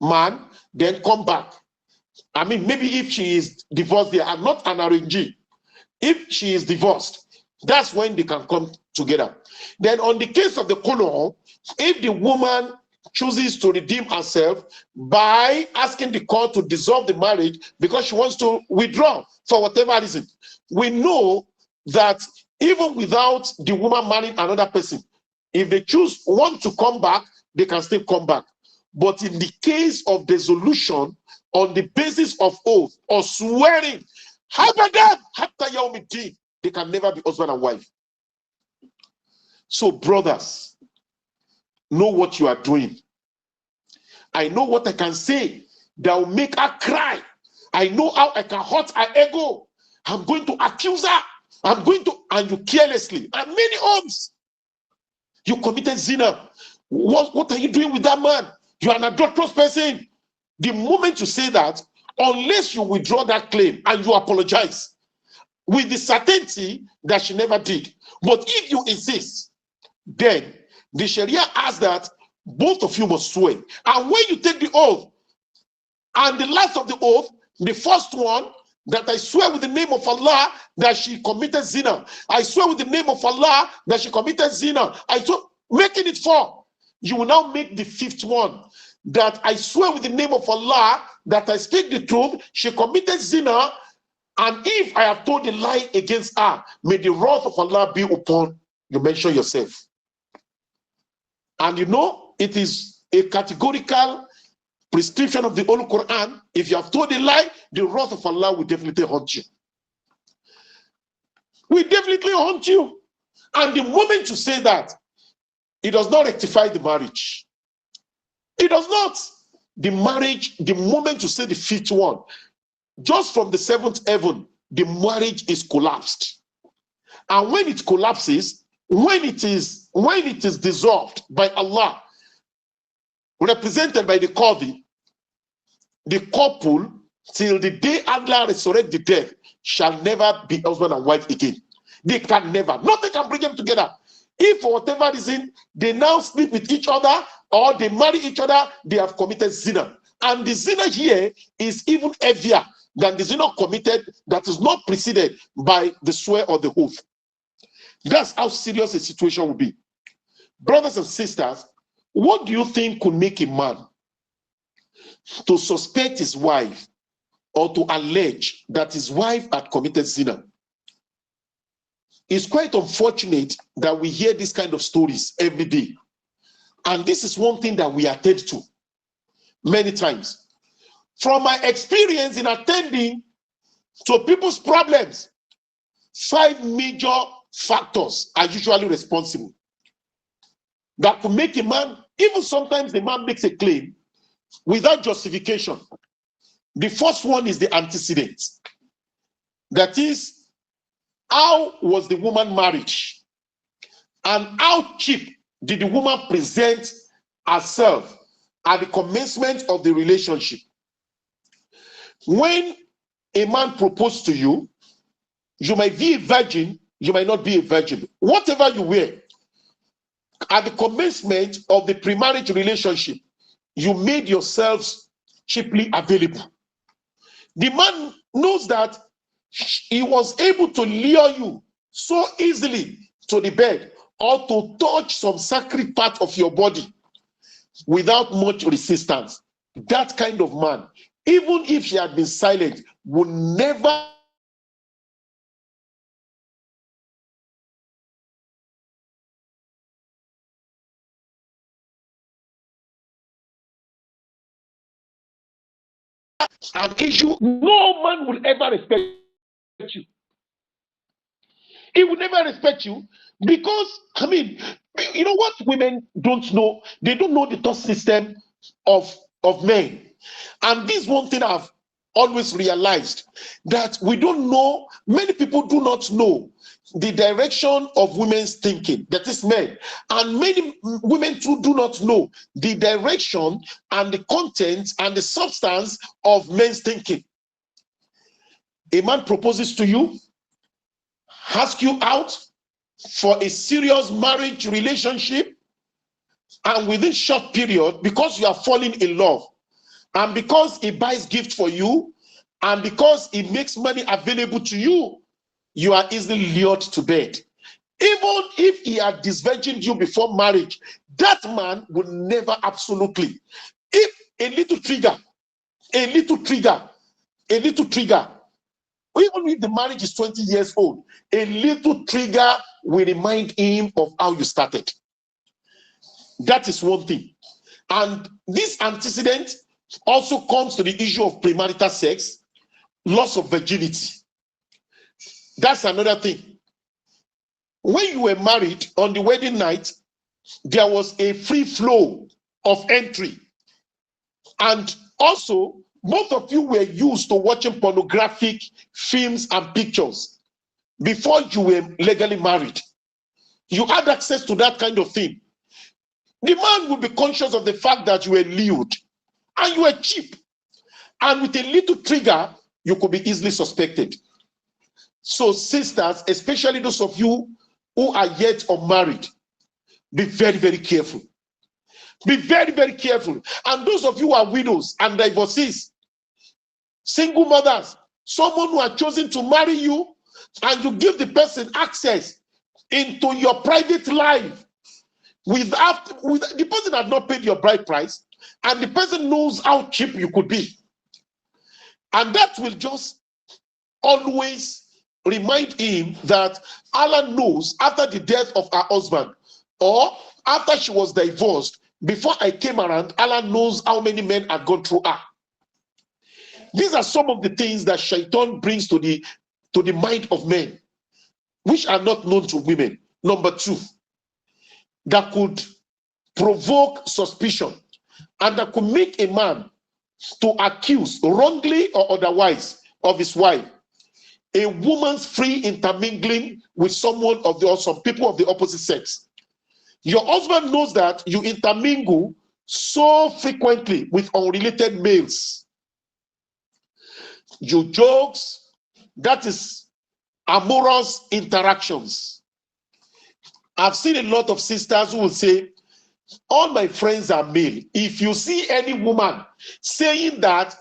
Speaker 2: man, then come back. I mean, maybe if she is divorced, they are not an arrangee. If she is divorced, that's when they can come together. Then on the case of the colon, if the woman chooses to redeem herself by asking the court to dissolve the marriage because she wants to withdraw for whatever reason, we know that even without the woman marrying another person, if they want to come back, they can still come back. But in the case of dissolution on the basis of oath or swearing, they can never be husband and wife. So brothers, know what you are doing. I know what I can say that will make her cry. I know how I can hurt her ego. I'm going to accuse her. And you carelessly, and many homes, you committed zina. What are you doing with that man? You are an adulterous person. The moment you say that, unless you withdraw that claim and you apologize with the certainty that she never did, but if you insist, then the Sharia asks that both of you must swear. And when you take the oath, and the last of the oath, the first one, that I swear with the name of Allah that she committed zina. I swear with the name of Allah that she committed zina. I swear, making it 4. You will now make the 5th one, that I swear with the name of Allah that I speak the truth, she committed zina, and if I have told a lie against her, may the wrath of Allah be upon you. Mention yourself. And you know, it is a categorical prescription of the Holy Quran. If you have told a lie, the wrath of Allah will definitely haunt you. Will definitely haunt you. And the moment you say that, it does not rectify the marriage. It does not. The marriage, the moment you say the 5th one, just from the 7th heaven, the marriage is collapsed. And when it collapses, when it is dissolved by Allah, represented by the Qadi, the couple, till the day Allah resurrect the dead, shall never be husband and wife again. They can never. Nothing can bring them together. If for whatever reason they now sleep with each other or they marry each other, they have committed zina. And the zina here is even heavier than the zina committed that is not preceded by the swear or the oath. That's how serious a situation will be. Brothers and sisters, what do you think could make a man to suspect his wife or to allege that his wife had committed zina? It's quite unfortunate that we hear this kind of stories every day. And this is one thing that we attend to many times. From my experience in attending to people's problems, 5 major factors are usually responsible that could make a man, even sometimes the man makes a claim without justification. The first one is the antecedent. That is, how was the woman married? And how cheap did the woman present herself at the commencement of the relationship? When a man proposes to you, you might be a virgin, you might not be a virgin. Whatever you wear, at the commencement of the pre-marriage relationship, you made yourselves cheaply available. The man knows that he was able to lure you so easily to the bed or to touch some sacred part of your body without much resistance. That kind of man, even if she had been silent, would never an issue. No man will ever respect you. He will never respect you because, I mean, you know what women don't know? They don't know the thought system of men. And this one thing I've always realized, that we don't know, many people do not know the direction of women's thinking, that is men. And many women too do not know the direction and the content and the substance of men's thinking. A man proposes to you, ask you out for a serious marriage relationship, and within short period, because you are falling in love, and because he buys gift for you, and because he makes money available to you, you are easily lured to bed. Even if he had disvirgined you before marriage, that man would never absolutely. If a little trigger, a little trigger, a little trigger, even if the marriage is 20 years old, a little trigger will remind him of how you started. That is one thing. And this antecedent also comes to the issue of premarital sex, loss of virginity. That's another thing. When you were married on the wedding night, there was a free flow of entry. And also, both of you were used to watching pornographic films and pictures before you were legally married. You had access to that kind of thing. The man will be conscious of the fact that you were lewd and you were cheap. And with a little trigger, you could be easily suspected. So sisters, especially those of you who are yet unmarried, be very, very careful. Be very, very careful. And those of you who are widows and divorcees, single mothers, someone who has chosen to marry you, and you give the person access into your private life without the person has not paid your bride price, and the person knows how cheap you could be. And that will just always remind him that Allah knows after the death of her husband, or after she was divorced, before I came around, Allah knows how many men had gone through her. These are some of the things that Shaitan brings to the mind of men, which are not known to women. Number two, that could provoke suspicion and that could make a man to accuse, wrongly or otherwise, of his wife. A woman's free intermingling with someone of the, or some people of the opposite sex. Your husband knows that you intermingle so frequently with unrelated males. You jokes, that is amorous interactions. I've seen a lot of sisters who will say, all my friends are male. If you see any woman saying that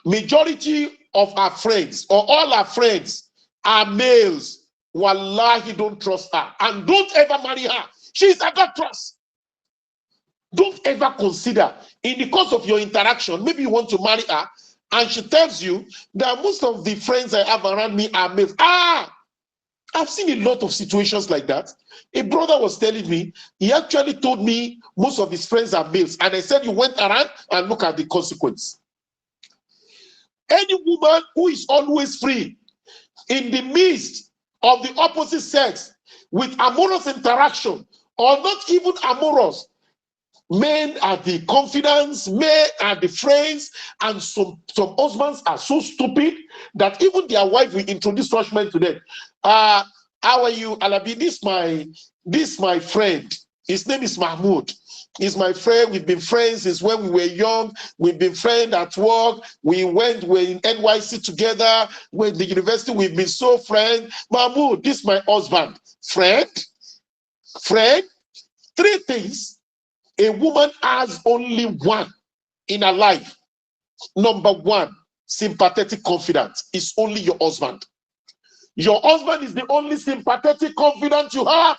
Speaker 2: majority of our friends or all our friends are males, wallahi, don't trust her. And don't ever marry her. She's a god trust. Don't ever consider, in the course of your interaction, maybe you want to marry her, and she tells you that most of the friends I have around me are males. I've seen a lot of situations like that. A brother was telling me, he actually told me most of his friends are males. And I said, you went around and look at the consequence. Any woman who is always free in the midst of the opposite sex with amorous interaction, or not even amorous, men are the confidants, men are the friends, and some husbands are so stupid that even their wife will introduce such men to them. How are you, Alabi? This my friend. His name is Mahmoud. He's my friend. We've been friends since when we were young. We've been friends at work. We're in NYC together. We're in the university. We've been so friends. Mahmoud, this is my husband. Friend. Three things. A woman has only one in her life. Number one, sympathetic confidence is only your husband. Your husband is the only sympathetic confidant you have.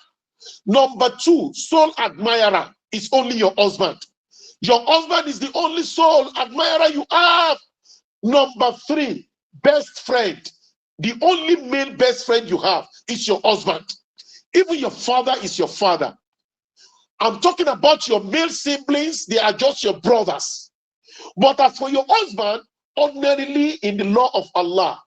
Speaker 2: Number two, soul admirer is only your husband. Your husband is the only soul admirer you have. Number three, best friend. The only male best friend you have is your husband. Even your father is your father. I'm talking about your male siblings, they are just your brothers. But as for your husband, ordinarily in the law of Allah,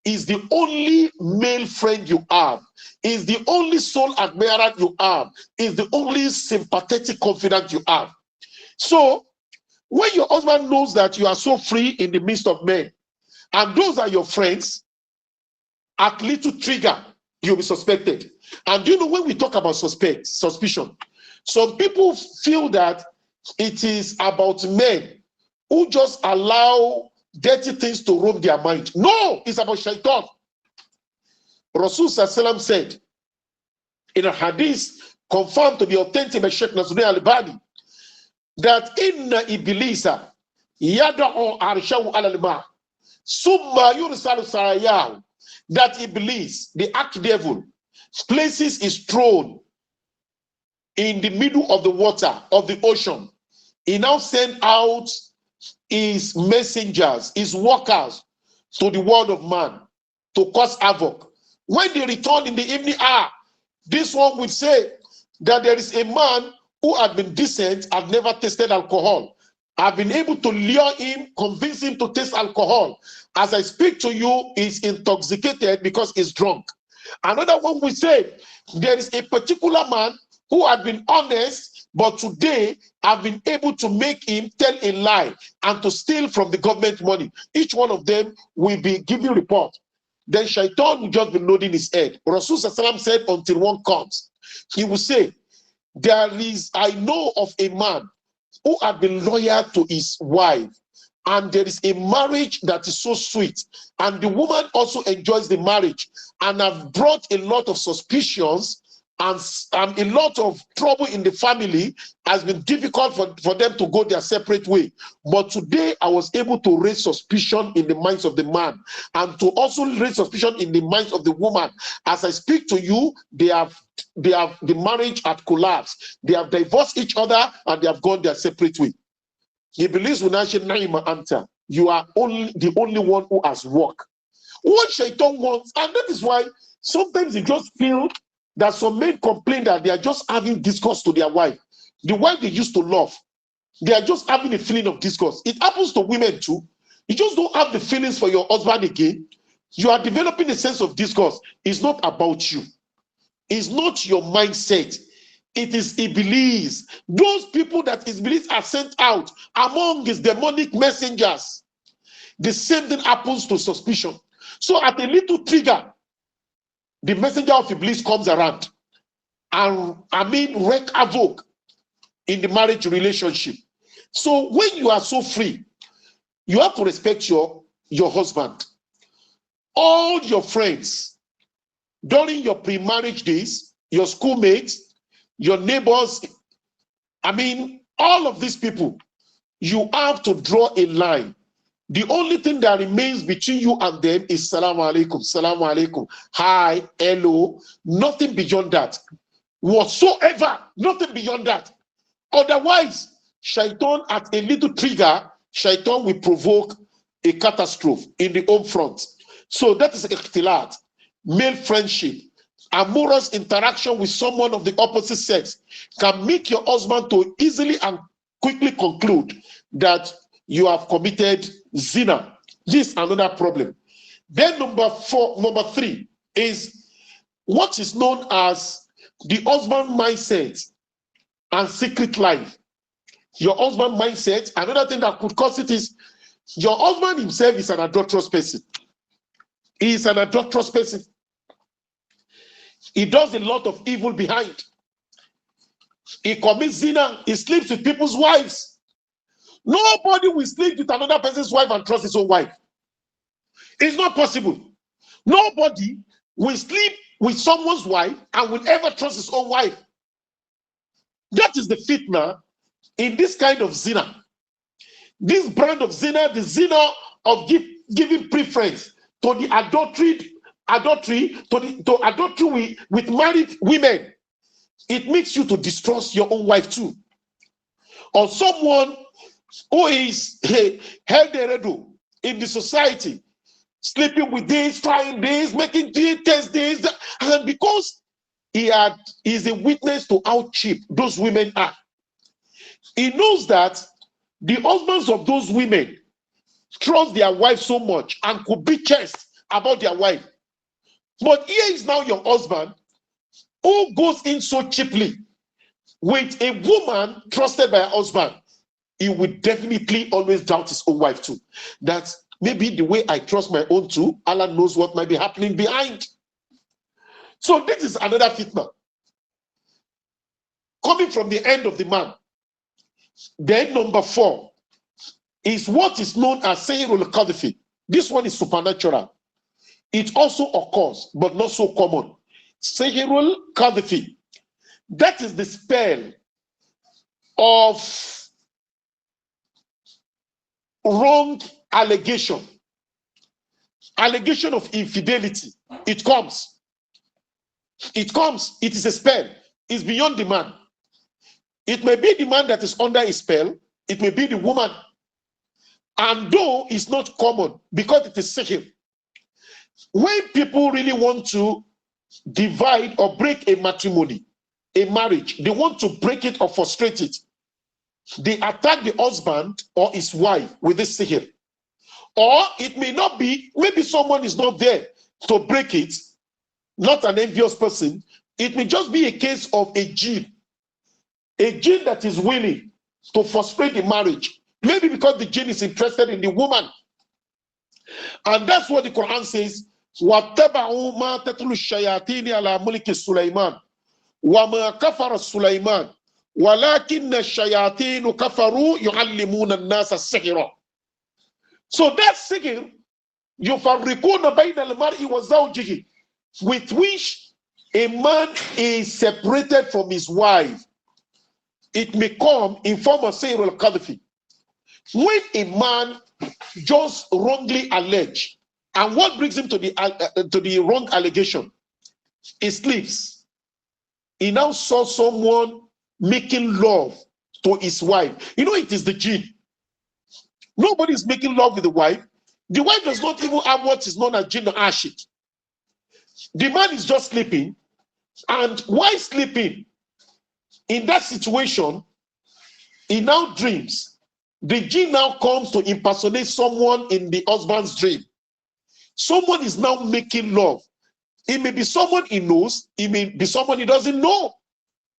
Speaker 2: is the only male friend you have, is the only soul admirer you have, is the only sympathetic confidant you have. So, when your husband knows that you are so free in the midst of men, and those are your friends, at little trigger, you'll be suspected. And you know, when we talk about suspicion, some people feel that it is about men who just allow dirty things to roam their mind. No, it's about shaitan. Rasul Sallam said in a hadith confirmed to be authentic by Sheikh Nasruddin Al-Albani that inna iblisa yada'u arshahu ala al-ma summa yursalu sarayahu, that Iblis, the archdevil, places his throne in the middle of the water of the ocean. He now sends out his messengers, his workers to the world of man to cause havoc. When they return in the evening hour, this one will say that there is a man who had been decent, had never tasted alcohol. I've been able to lure him, convince him to taste alcohol. As I speak to you, he's intoxicated because he's drunk. Another one will say there is a particular man who had been honest, but today I've been able to make him tell a lie and to steal from the government money. Each one of them will be giving report. Then Shaitan will just be nodding his head. Rasul Sallam said, until one comes, he will say, I know of a man who had been loyal to his wife, and there is a marriage that is so sweet, and the woman also enjoys the marriage, and have brought a lot of suspicions and a lot of trouble in the family. Has been difficult for them to go their separate way. But today I was able to raise suspicion in the minds of the man, and to also raise suspicion in the minds of the woman. As I speak to you, the marriage had collapsed. They have divorced each other and they have gone their separate way. He believes you are the only one who has work. What Shaitan wants, and that is why sometimes you just feel that some men complain that they are just having discourse to their wife. The wife they used to love, they are just having a feeling of discourse. It happens to women too. You just don't have the feelings for your husband again. You are developing a sense of discourse. It's not about you. It's not your mindset. It is Iblis. Those people that Iblis are sent out among his demonic messengers. The same thing happens to suspicion. So at a little trigger, the messenger of Iblis comes around and wreak havoc in the marriage relationship. So when you are so free, you have to respect your husband. All your friends, during your pre-marriage days, your schoolmates, your neighbors, all of these people, you have to draw a line. The only thing that remains between you and them is salamu alaikum, hi, hello, nothing beyond that. Whatsoever, nothing beyond that. Otherwise, Shaitan at a little trigger, Shaitan will provoke a catastrophe in the home front. So that is ikhtilat, male friendship. Amorous interaction with someone of the opposite sex can make your husband to easily and quickly conclude that you have committed zina. This is another problem. Then number 3 is what is known as the husband mindset and secret life. Your husband mindset, another thing that could cause it is your husband himself is an adulterous person. He is an adulterous person. He does a lot of evil behind. He commits zina. He sleeps with people's wives. Nobody will sleep with another person's wife and trust his own wife. It's not possible. Nobody will sleep with someone's wife and will ever trust his own wife. That is the fitna in this kind of zina. This brand of zina, the zina of giving preference to the adultery with married women. It makes you to distrust your own wife too. Or someone who is held in the society, sleeping with this, trying this, making this, test this, and because he is a witness to how cheap those women are. He knows that the husbands of those women trust their wife so much and could be chaste about their wife. But here is now your husband who goes in so cheaply with a woman trusted by her husband. He would definitely always doubt his own wife too. That maybe the way I trust my own too, Allah knows what might be happening behind. So this is another fitna coming from the end of the man. Then number 4 is what is known as Sayyirul Qadfi. This one is supernatural. It also occurs, but not so common. Sihrul Qadfi. That is the spell of wrong allegation. Allegation of infidelity. It comes. It comes. It is a spell. It's beyond the man. It may be the man that is under a spell. It may be the woman. And though it's not common because it is sihr. When people really want to divide or break a matrimony, a marriage, they want to break it or frustrate it, they attack the husband or his wife with this sihr. Or it may not be, maybe someone is not there to break it, not an envious person. It may just be a case of a jinn that is willing to frustrate the marriage. Maybe because the jinn is interested in the woman. And that's what the Quran says, وَاتَّبَعُوا مَا تَتْلُو الشَّيَاطِينِ عَلَى مُلْكِ سُلَيْمَانَ وَمَا كَفَرَ سُلَيْمَانَ وَلَكِنَّ الشَّيَاطِينُ كَفَرُوا يُعَلِّمُونَ النَّاسَ السِّحْرَ. So that sihr, يُفَرِّقُونَ بَيْنَ الْمَرْءِ وَزَوْجِهِ, with which a man is separated from his wife. It may come in form of sihr al-qadfi. When a man just wrongly allege, and what brings him to the wrong allegation? He sleeps. He now saw someone making love to his wife. You know, it is the jinn. Nobody is making love with the wife. The wife does not even have what is known as jinn or ashik. The man is just sleeping, and while sleeping, in that situation, he now dreams. The jinn now comes to impersonate someone in the husband's dream. Someone is now making love. It may be someone he knows, it may be someone he doesn't know.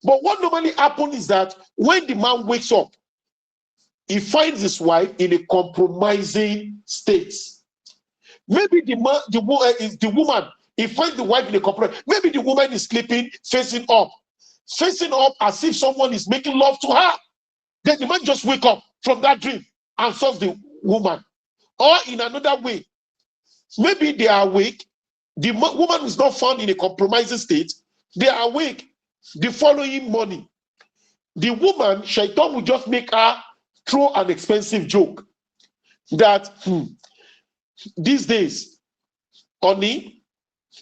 Speaker 2: But what normally happens is that when the man wakes up, he finds his wife in a compromising state. Maybe the woman, he finds the wife in a compromise. Maybe the woman is sleeping, facing up as if someone is making love to her. Then the man just wake up from that dream and serves the woman. Or in another way, maybe they are awake. The woman is not found in a compromising state. They are awake the following morning. The woman, Shaitan will just make her throw an expensive joke that these days, honey,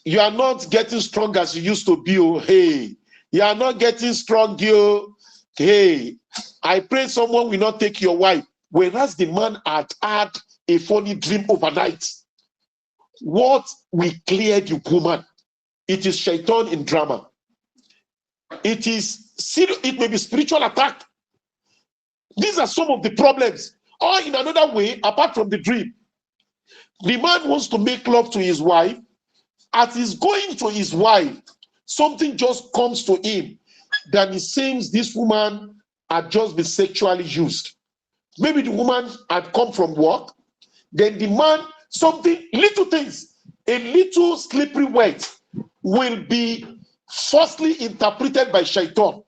Speaker 2: you are not getting strong as you used to be. Oh, hey, you are not getting strong, you. Hey, I pray someone will not take your wife. Whereas the man had had a funny dream overnight. What will clear the woman? It is Shaitan in drama. It may be spiritual attack. These are some of the problems. Or in another way, apart from the dream, the man wants to make love to his wife. As he's going to his wife, something just comes to him that it seems this woman had just been sexually used. Maybe the woman had come from work, then the man, something, little things, a little slippery word will be falsely interpreted by Shaitan.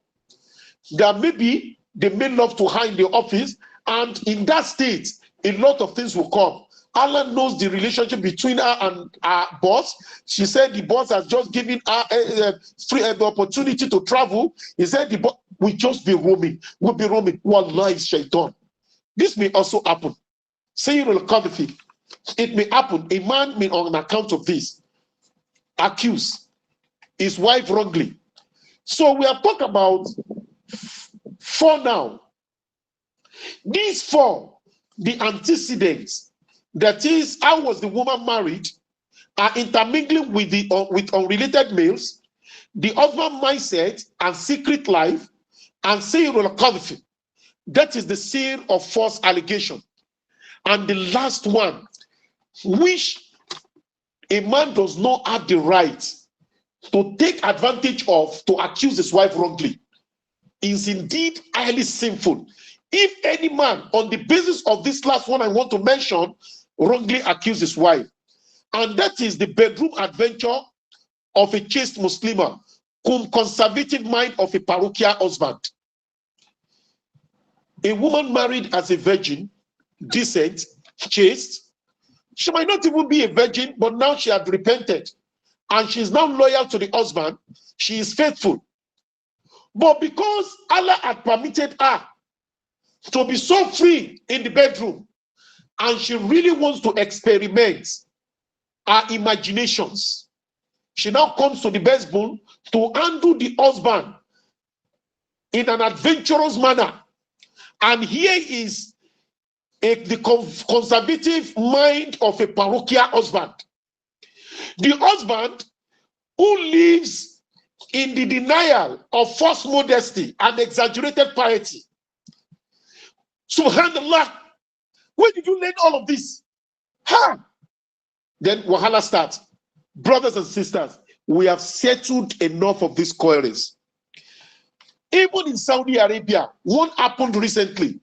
Speaker 2: That maybe they made love to her in the office, and in that state, a lot of things will come. Allah knows the relationship between her and her boss. She said the boss has just given her the opportunity to travel. He said the boss will just be roaming. We'll be roaming. Wallah is Shaitan. This may also happen. Sayyid al-Qadfi. It may happen. A man may, on account of this, accuse his wife wrongly. So we have talked about 4 now. These 4, the antecedents, that is, how was the woman married, are intermingling with with unrelated males, the husband mindset and secret life, and Sayyid al-Qadfi. That is the seer of false allegation. And the last one, which a man does not have the right to take advantage of to accuse his wife wrongly, is indeed highly sinful. If any man, on the basis of this last one I want to mention, wrongly accuse his wife, and that is the bedroom adventure of a chaste Muslimah, conservative mind of a parochial husband. A woman married as a virgin, decent, chaste, She might not even be a virgin, but now she had repented. And she's now loyal to the husband. She is faithful. But because Allah had permitted her to be so free in the bedroom, and she really wants to experiment her imaginations, she now comes to the bedroom to handle the husband in an adventurous manner. And here is the conservative mind of a parochial husband. The husband who lives in the denial of false modesty and exaggerated piety. Subhanallah, where did you learn all of this? Ha! Then Wahala starts. Brothers and sisters, we have settled enough of these quarrels. Even in Saudi Arabia, one happened recently.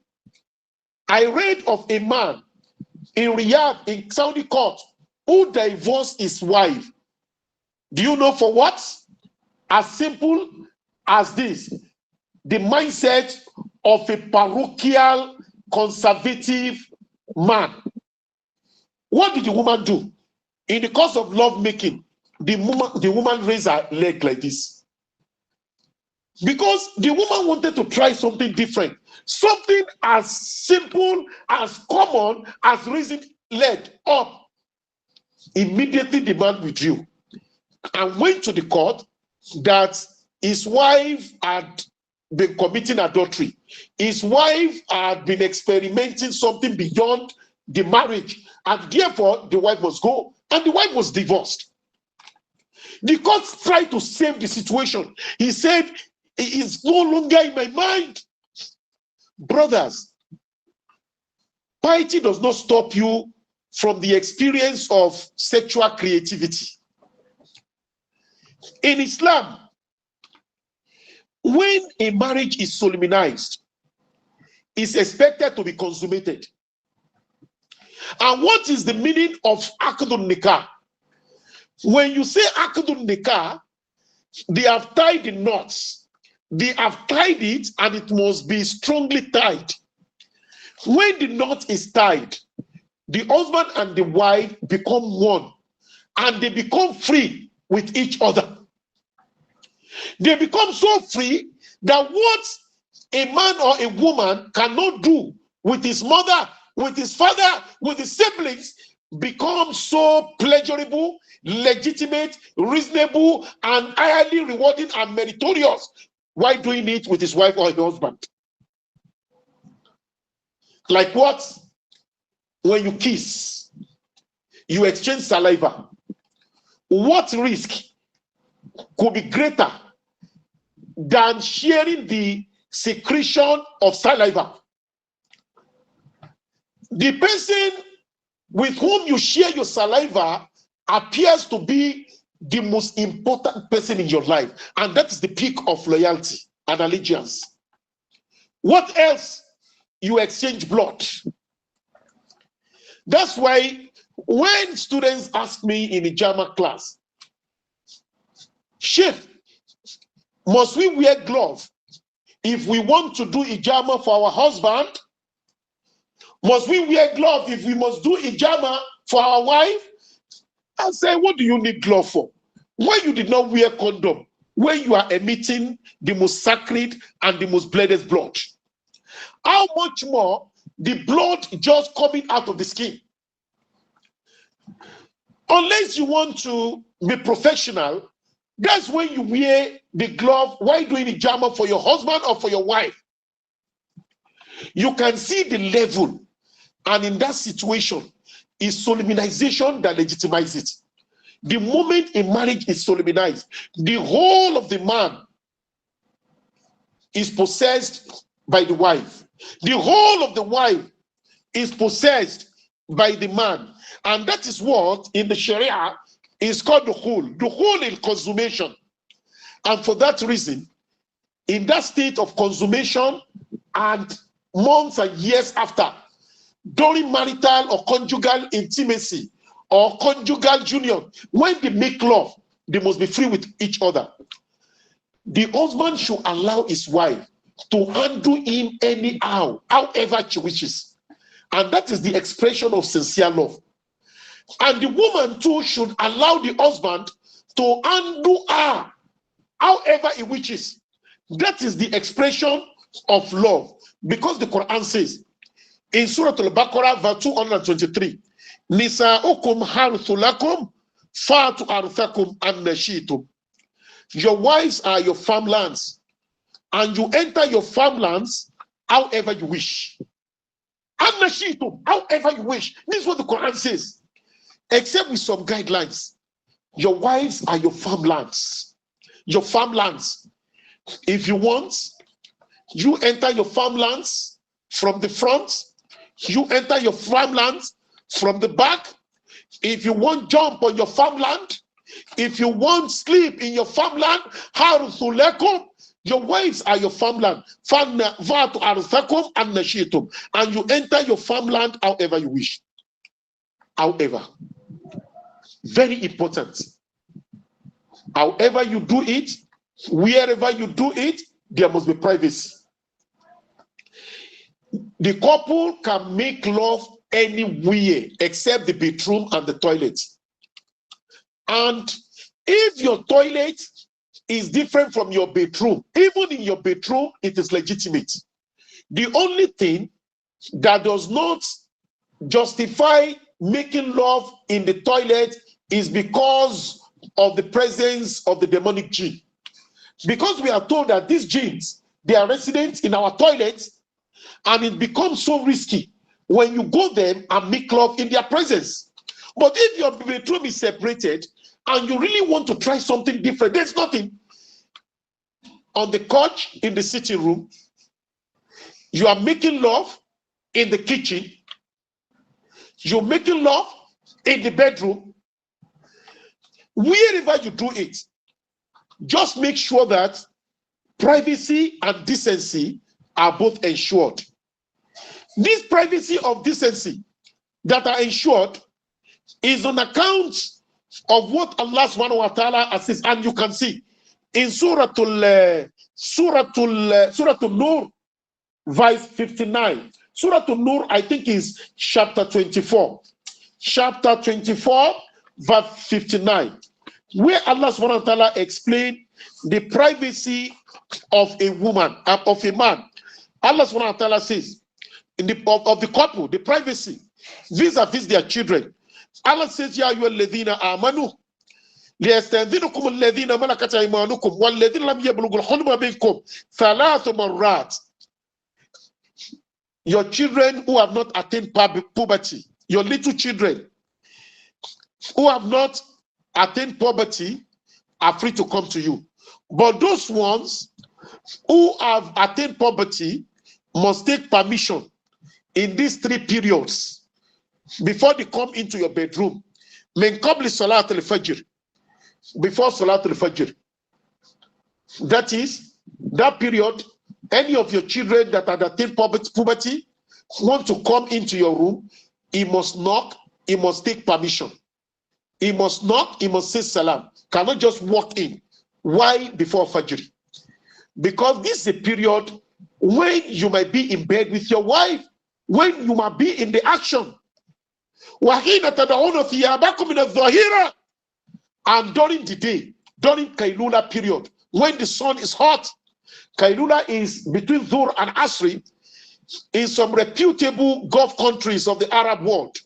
Speaker 2: I read of a man in Riyadh, in Saudi court, who divorced his wife. Do you know for what? As simple as this: the mindset of a parochial, conservative man. What did the woman do? In the course of love making, the woman raised her leg like this. Because the woman wanted to try something different. Something as simple, as common as raising leg up. Immediately the man withdrew and went to the court that his wife had been committing adultery. His wife had been experimenting something beyond the marriage, and therefore the wife must go, and the wife was divorced. The court tried to save the situation. He said, it is no longer in my mind. Brothers, piety does not stop you from the experience of sexual creativity. In Islam, when a marriage is solemnized, it's expected to be consummated. And what is the meaning of Aqdun Nikah? When you say Aqdun Nikah, they have tied the knots. They have tied it, and it must be strongly tied. When the knot is tied, the husband and the wife become one, and they become free with each other. They become so free that what a man or a woman cannot do with his mother, with his father, with his siblings, becomes so pleasurable, legitimate, reasonable, and highly rewarding and meritorious while doing it with his wife or his husband. Like what? When you kiss, you exchange saliva. What risk could be greater than sharing the secretion of saliva? The person with whom you share your saliva appears to be the most important person in your life, and that is the peak of loyalty and allegiance. What else? You exchange blood. That's why when students ask me in the German class, Sheikh, must we wear gloves if we want to do hijama for our husband? Must we wear gloves if we must do hijama for our wife? I say, what do you need glove for? Why you did not wear condom when you are emitting the most sacred and the most blooded blood? How much more the blood just coming out of the skin? Unless you want to be professional, that's when you wear the glove while doing hijama for your husband or for your wife. You can see the level, and in that situation, is solemnization that legitimizes it. The moment a marriage is solemnized, the whole of the man is possessed by the wife. The whole of the wife is possessed by the man. And that is what in the Sharia is called the whole. The whole is consummation. And for that reason, in that state of consummation and months and years after, during marital or conjugal intimacy or conjugal union, when they make love, they must be free with each other. The husband should allow his wife to handle him anyhow, however she wishes. And that is the expression of sincere love. And the woman too should allow the husband to undo her however he wishes. That is the expression of love. Because the Quran says in Surah Al-Baqarah verse 223, Nisa'ukum harthulakum fatu arthakum annashitum. Your wives are your farmlands, and you enter your farmlands however you wish. Annashitum, however you wish. This is what the Quran says, except with some guidelines. Your wives are your farmlands. Your farmlands. If you want, you enter your farmlands from the front. You enter your farmlands from the back. If you want, jump on your farmland. If you want, sleep in your farmland. Harthulakum. Your wives are your farmland. And you enter your farmland however you wish. However, very important. However you do it, wherever you do it, there must be privacy. The couple can make love anywhere except the bedroom and the toilet. And if your toilet is different from your bedroom, even in your bedroom, it is legitimate. The only thing that does not justify making love in the toilet is because of the presence of the demonic jinn. Because we are told that these jinns, they are resident in our toilets, and it becomes so risky when you go there and make love in their presence. But if your bedroom is separated and you really want to try something different, there's nothing. On the couch in the sitting room, you are making love in the kitchen, you're making love in the bedroom. Wherever you do it, just make sure that privacy and decency are both ensured. This privacy of decency that are ensured is on account of what Allah subhanahu wa ta'ala says, and you can see in Surah Nur, verse 59. Surah Nur, I think, is chapter 24. Chapter 24, verse 59, where Allah subhanahu wa ta'ala explained the privacy of a woman, of a man. Allah subhanahu wa ta'ala says, of the couple, the privacy vis-a-vis their children. Allah says, Ya ayyuha alladhina amanu liyastadhinukum alladhina malakat aymanukum walladhina lam yablughu al-hulma minkum thalathu marrat. Your children who have not attained puberty, your little children who have not attained puberty are free to come to you. But those ones who have attained puberty must take permission in these 3 periods before they come into your bedroom. Min qabli salat al-fajr, before salat al-fajr. That is, that period, any of your children that have attained puberty want to come into your room, he must knock, he must take permission. He must knock, he must say salam. Cannot just walk in. Why before Fajr? Because this is a period when you might be in bed with your wife, when you might be in the action. And during the day, during Kailula period, when the sun is hot, Kailula is between Dhur and Asri, in some reputable Gulf countries of the Arab world.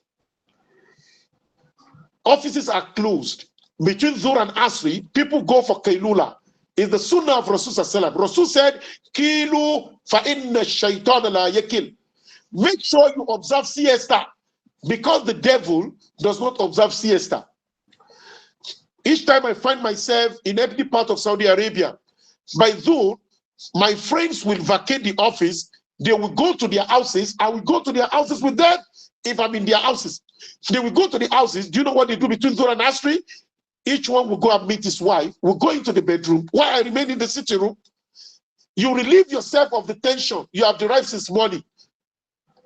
Speaker 2: Offices are closed. Between Dhur and Asri, people go for Kailula. It's the sunnah of Rasul Sallallahu. Rasul said, Kilu fa inna shaitan la yakil. Make sure you observe siesta, because the devil does not observe siesta. Each time I find myself in any part of Saudi Arabia, by Dhur, my friends will vacate the office. They will go to their houses. I will go to their houses with them if I'm in their houses. They will go to the houses. Do you know what they do between Dhur and Asri? Each one will go and meet his wife, will go into the bedroom, while I remain in the sitting room. You relieve yourself of the tension you have derived since morning.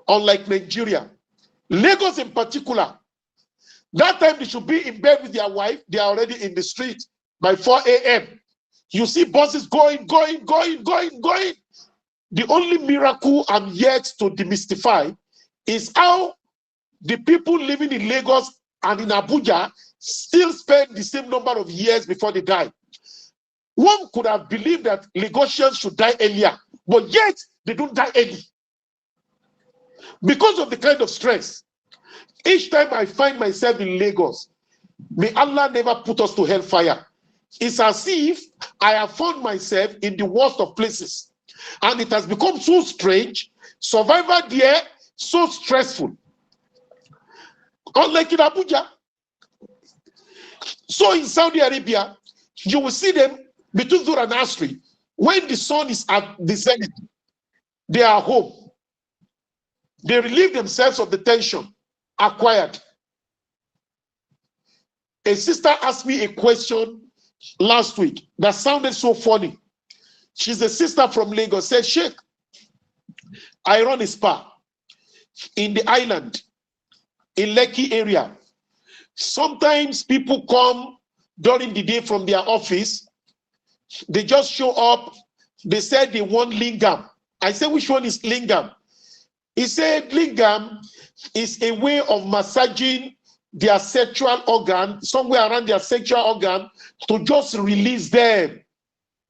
Speaker 2: Unlike Nigeria, Lagos in particular, that time they should be in bed with their wife, they are already in the street by 4 a.m. You see buses going. The only miracle I'm yet to demystify is how the people living in Lagos and in Abuja still spend the same number of years before they die. One could have believed that Lagosians should die earlier, but yet they don't die early because of the kind of stress. Each time I find myself in Lagos, may Allah never put us to hellfire. It's as if I have found myself in the worst of places, and it has become so strange. Survival there, so stressful. Unlike in Abuja. So in Saudi Arabia, you will see them between Dhuhr and Asri. When the sun is at the zenith, they are home. They relieve themselves of the tension acquired. A sister asked me a question last week that sounded so funny. She's a sister from Lagos. Said, Sheikh, I run a spa in the island, in Lekki area. Sometimes people come during the day from their office. They just show up. They said they want lingam. I said, which one is lingam? He said, lingam is a way of massaging their sexual organ, somewhere around their sexual organ, to just release them.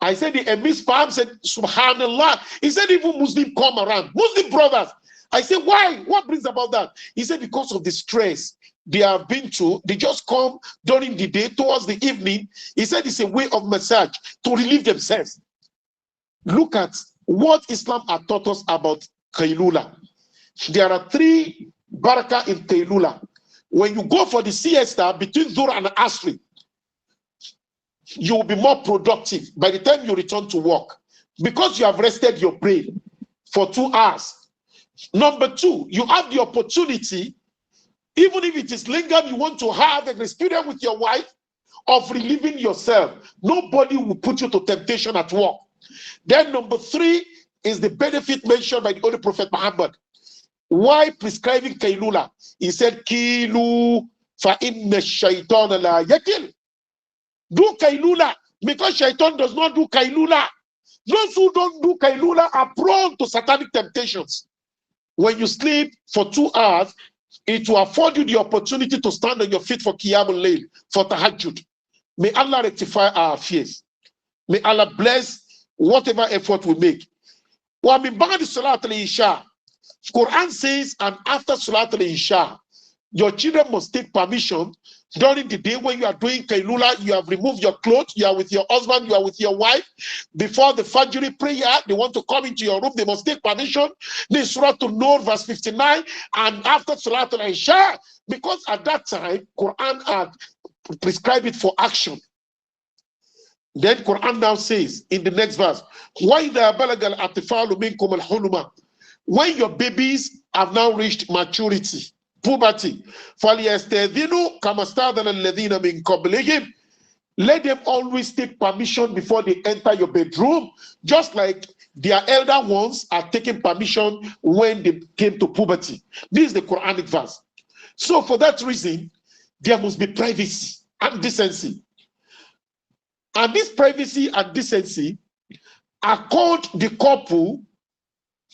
Speaker 2: I said, the Emis Pam said, Subhanallah. He said, even Muslim come around, Muslim brothers. I said, why? What brings about that? He said, because of the stress they have been through, they just come during the day, towards the evening. He said it's a way of massage to relieve themselves. Look at what Islam has taught us about Kailula. There are 3 barakah in Kailula. When you go for the siesta between Dhuhr and Asri, you will be more productive by the time you return to work because you have rested your brain for 2 hours. Number 2, you have the opportunity, even if it is lingam, you want to have an experience with your wife of relieving yourself. Nobody will put you to temptation at work. Then number 3 is the benefit mentioned by the Holy Prophet Muhammad. Why prescribing Kailula? He said, Kilu fa inna shaitan la yakil. Do Kailula, because shaitan does not do Kailula. Those who don't do Kailula are prone to satanic temptations. When you sleep for 2 hours, it will afford you the opportunity to stand on your feet for Qiyamul Layl, for Tahajjud. May Allah rectify our fears. May Allah bless whatever effort we make. Wa min ba'di salat al-isha. Quran says, and after salat al-isha, your children must take permission during the day when you are doing Kailula. You have removed your clothes, you are with your husband, you are with your wife. Before the Fajr prayer, they want to come into your room, they must take permission. This Surah An-Nur, verse 59, and after Salat al-Isha, because at that time, Quran had prescribed it for action. Then Quran now says in the next verse, وَإِذَا بَلَغَ الْأَطْفَالُ مِنْكُمُ الْحُلُمَ. When your babies have now reached maturity, puberty, فَلْيَسْتَأْذِنُوا كَمَا اسْتَأْذَنَ الَّذِينَ مِنْ قَبْلِهِمْ. Let them always take permission before they enter your bedroom, just like their elder ones are taking permission when they came to puberty. This is the Quranic verse. So for that reason, there must be privacy and decency. And this privacy and decency accord the couple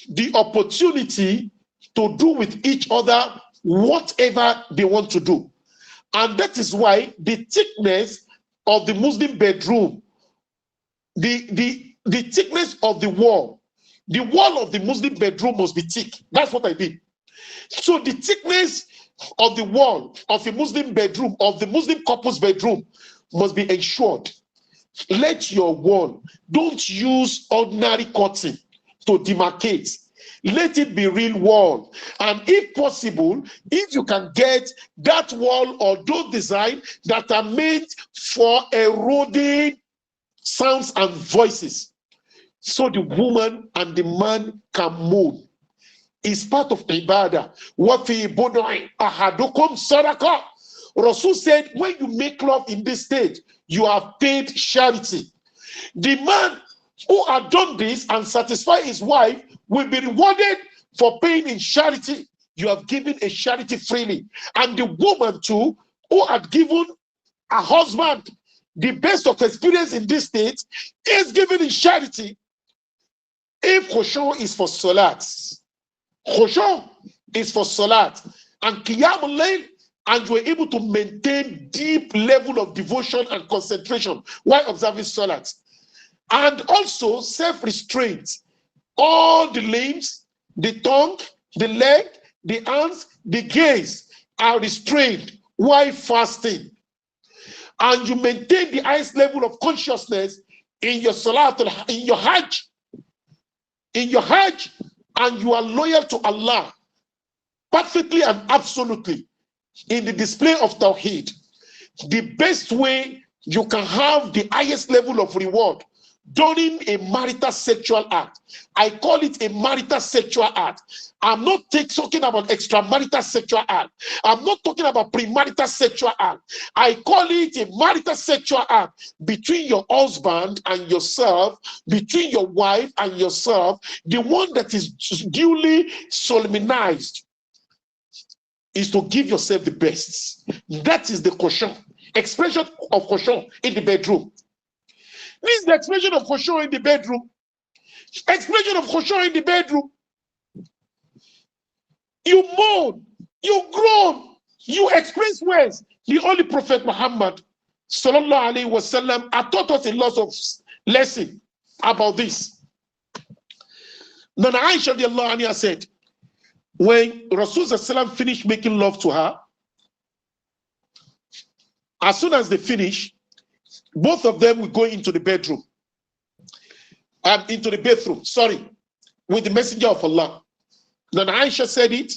Speaker 2: the opportunity to do with each other whatever they want to do. And that is why the thickness of the Muslim bedroom, the thickness of the wall of the Muslim bedroom must be thick. That's what I mean. So the thickness of the wall of a Muslim bedroom, of the Muslim couple's bedroom, must be ensured. Let your wall, don't use ordinary curtain to demarcate. Let it be real wall. And if possible, if you can get that wall or those design that are meant for eroding sounds and voices, so the woman and the man can move. It's part of ibadah. وَفِي بُدْعِ أَحَدُكُمْ صَدَقَةٌ. Rasul said, when you make love in this state, you have paid charity. The man who had done this and satisfy his wife will be rewarded for paying in charity. You have given a charity freely. And the woman too, who had given a husband the best of experience in this state, is given in charity. If khushu is for salat, khushu is for salat, and qiyamul layl and you are able to maintain deep level of devotion and concentration while observing salat. And also self-restraint. All the limbs, the tongue, the leg, the hands, the gaze are restrained while fasting. And you maintain the highest level of consciousness in your salat, in your hajj, and you are loyal to Allah perfectly and absolutely in the display of Tawheed. The best way you can have the highest level of reward during a marital sexual act. I call it a marital sexual act. I'm not talking about extramarital sexual act. I'm not talking about premarital sexual act. I call it a marital sexual act between your husband and yourself, between your wife and yourself, the one that is duly solemnized is to give yourself the best. That is the khushu, expression of khushu in the bedroom. This is the expression of khushu in the bedroom. Expression of khushu in the bedroom. You moan, you groan, you express words. The Holy Prophet Muhammad sallallahu alaihi wasallam had taught us a lot of lesson about this. Nana Aisha radiallahu anha said, when Rasul sallam finished making love to her, as soon as they finish, both of them will go into the bedroom. Into the bathroom, sorry, with the messenger of Allah. Then Aisha said it,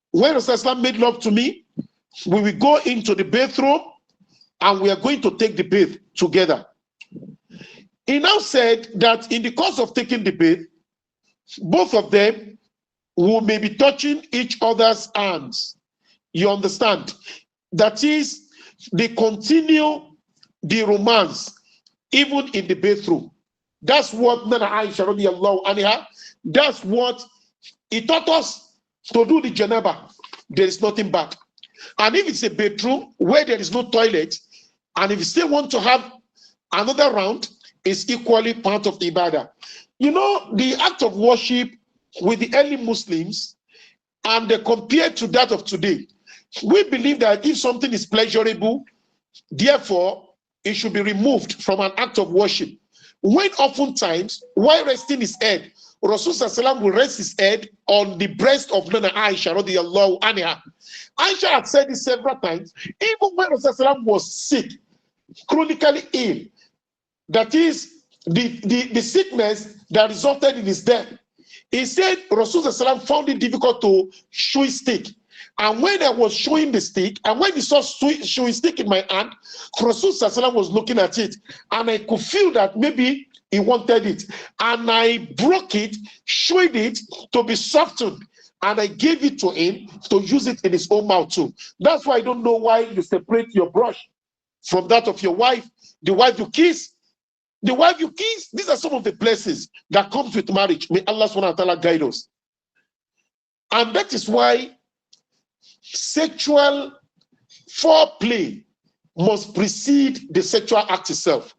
Speaker 2: when Rasulullah made love to me, we will go into the bathroom and we are going to take the bath together. He now said that in the course of taking the bath, both of them will maybe touching each other's hands. You understand? That is, they continue the romance even in the bathroom. That's what Nana Aisha radiallahu anha, that's what he taught us to do the janaba. There is nothing bad. And if it's a bedroom where there is no toilet, and if you still want to have another round, it's equally part of the ibadah. You know, the act of worship with the early Muslims, and compared to that of today, we believe that if something is pleasurable, therefore, it should be removed from an act of worship. When oftentimes, while resting his head, Rasulullah will rest his head on the breast of Nana Aisha radiallahu anha. Aisha had said this several times, even when Rasulullah was sick, chronically ill, that is, the sickness that resulted in his death. He said Rasulullah found it difficult to chew his stick. And when I was showing the stick, and when he saw showing stick in my hand, Rasulullah was looking at it, and I could feel that maybe he wanted it. And I broke it, showed it to be softened, and I gave it to him to use it in his own mouth too. That's why I don't know why you separate your brush from that of your wife. The wife you kiss, these are some of the places that comes with marriage. May Allah subhanahu wa ta'ala guide us. And that is why sexual foreplay must precede the sexual act itself.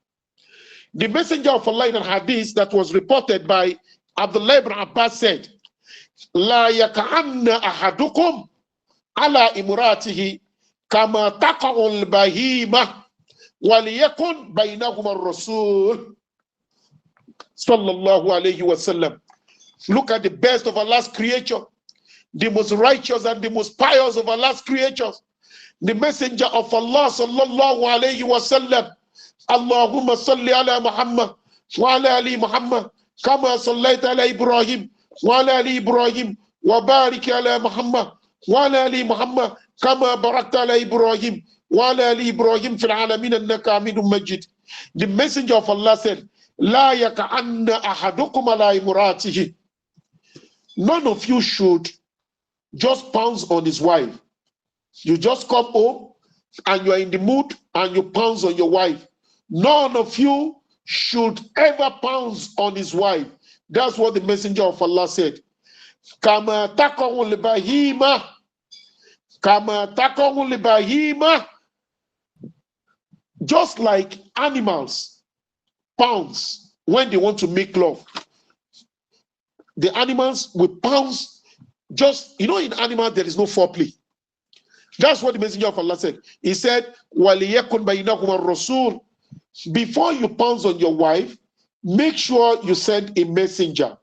Speaker 2: The messenger of Allah in a hadith that was reported by Abdullah ibn Abbas said, La yaka'anna ahadukum ala imratihi kama taqa'ul bahima waliyakun bainahuma ar-rasul sallallahu alayhi wa sallam. Look at the best of Allah's creature, the most righteous and the most pious of Allah's creatures, the messenger of Allah sallallahu alayhi wa sallam. Allahumma salli ala Muhammad wa ala ali Muhammad kama sallaita ala Ibrahim wa ala ali Ibrahim wa barik ala Muhammad wa ala ali Muhammad kama barakta ala Ibrahim wa ala ali Ibrahim fil alamin innaka Hamidum Majid. The messenger of Allah said, La yaka'anna ahadukum ala imratihi. None of you should just pounce on his wife. You just come home and you are in the mood and you pounce on your wife. None of you should ever pounce on his wife. That's what the messenger of Allah said. Kama taqawul bahima. Kama taqawul bahima. Just like animals pounce when they want to make love. The animals will pounce. Just, you know, in animals there is no foreplay. That's what the Messenger of Allah said. He said, وَلِيَكُنْ بَيْنَكُمَ الرَّسُولُ. Before you pounce on your wife, make sure you send a messenger.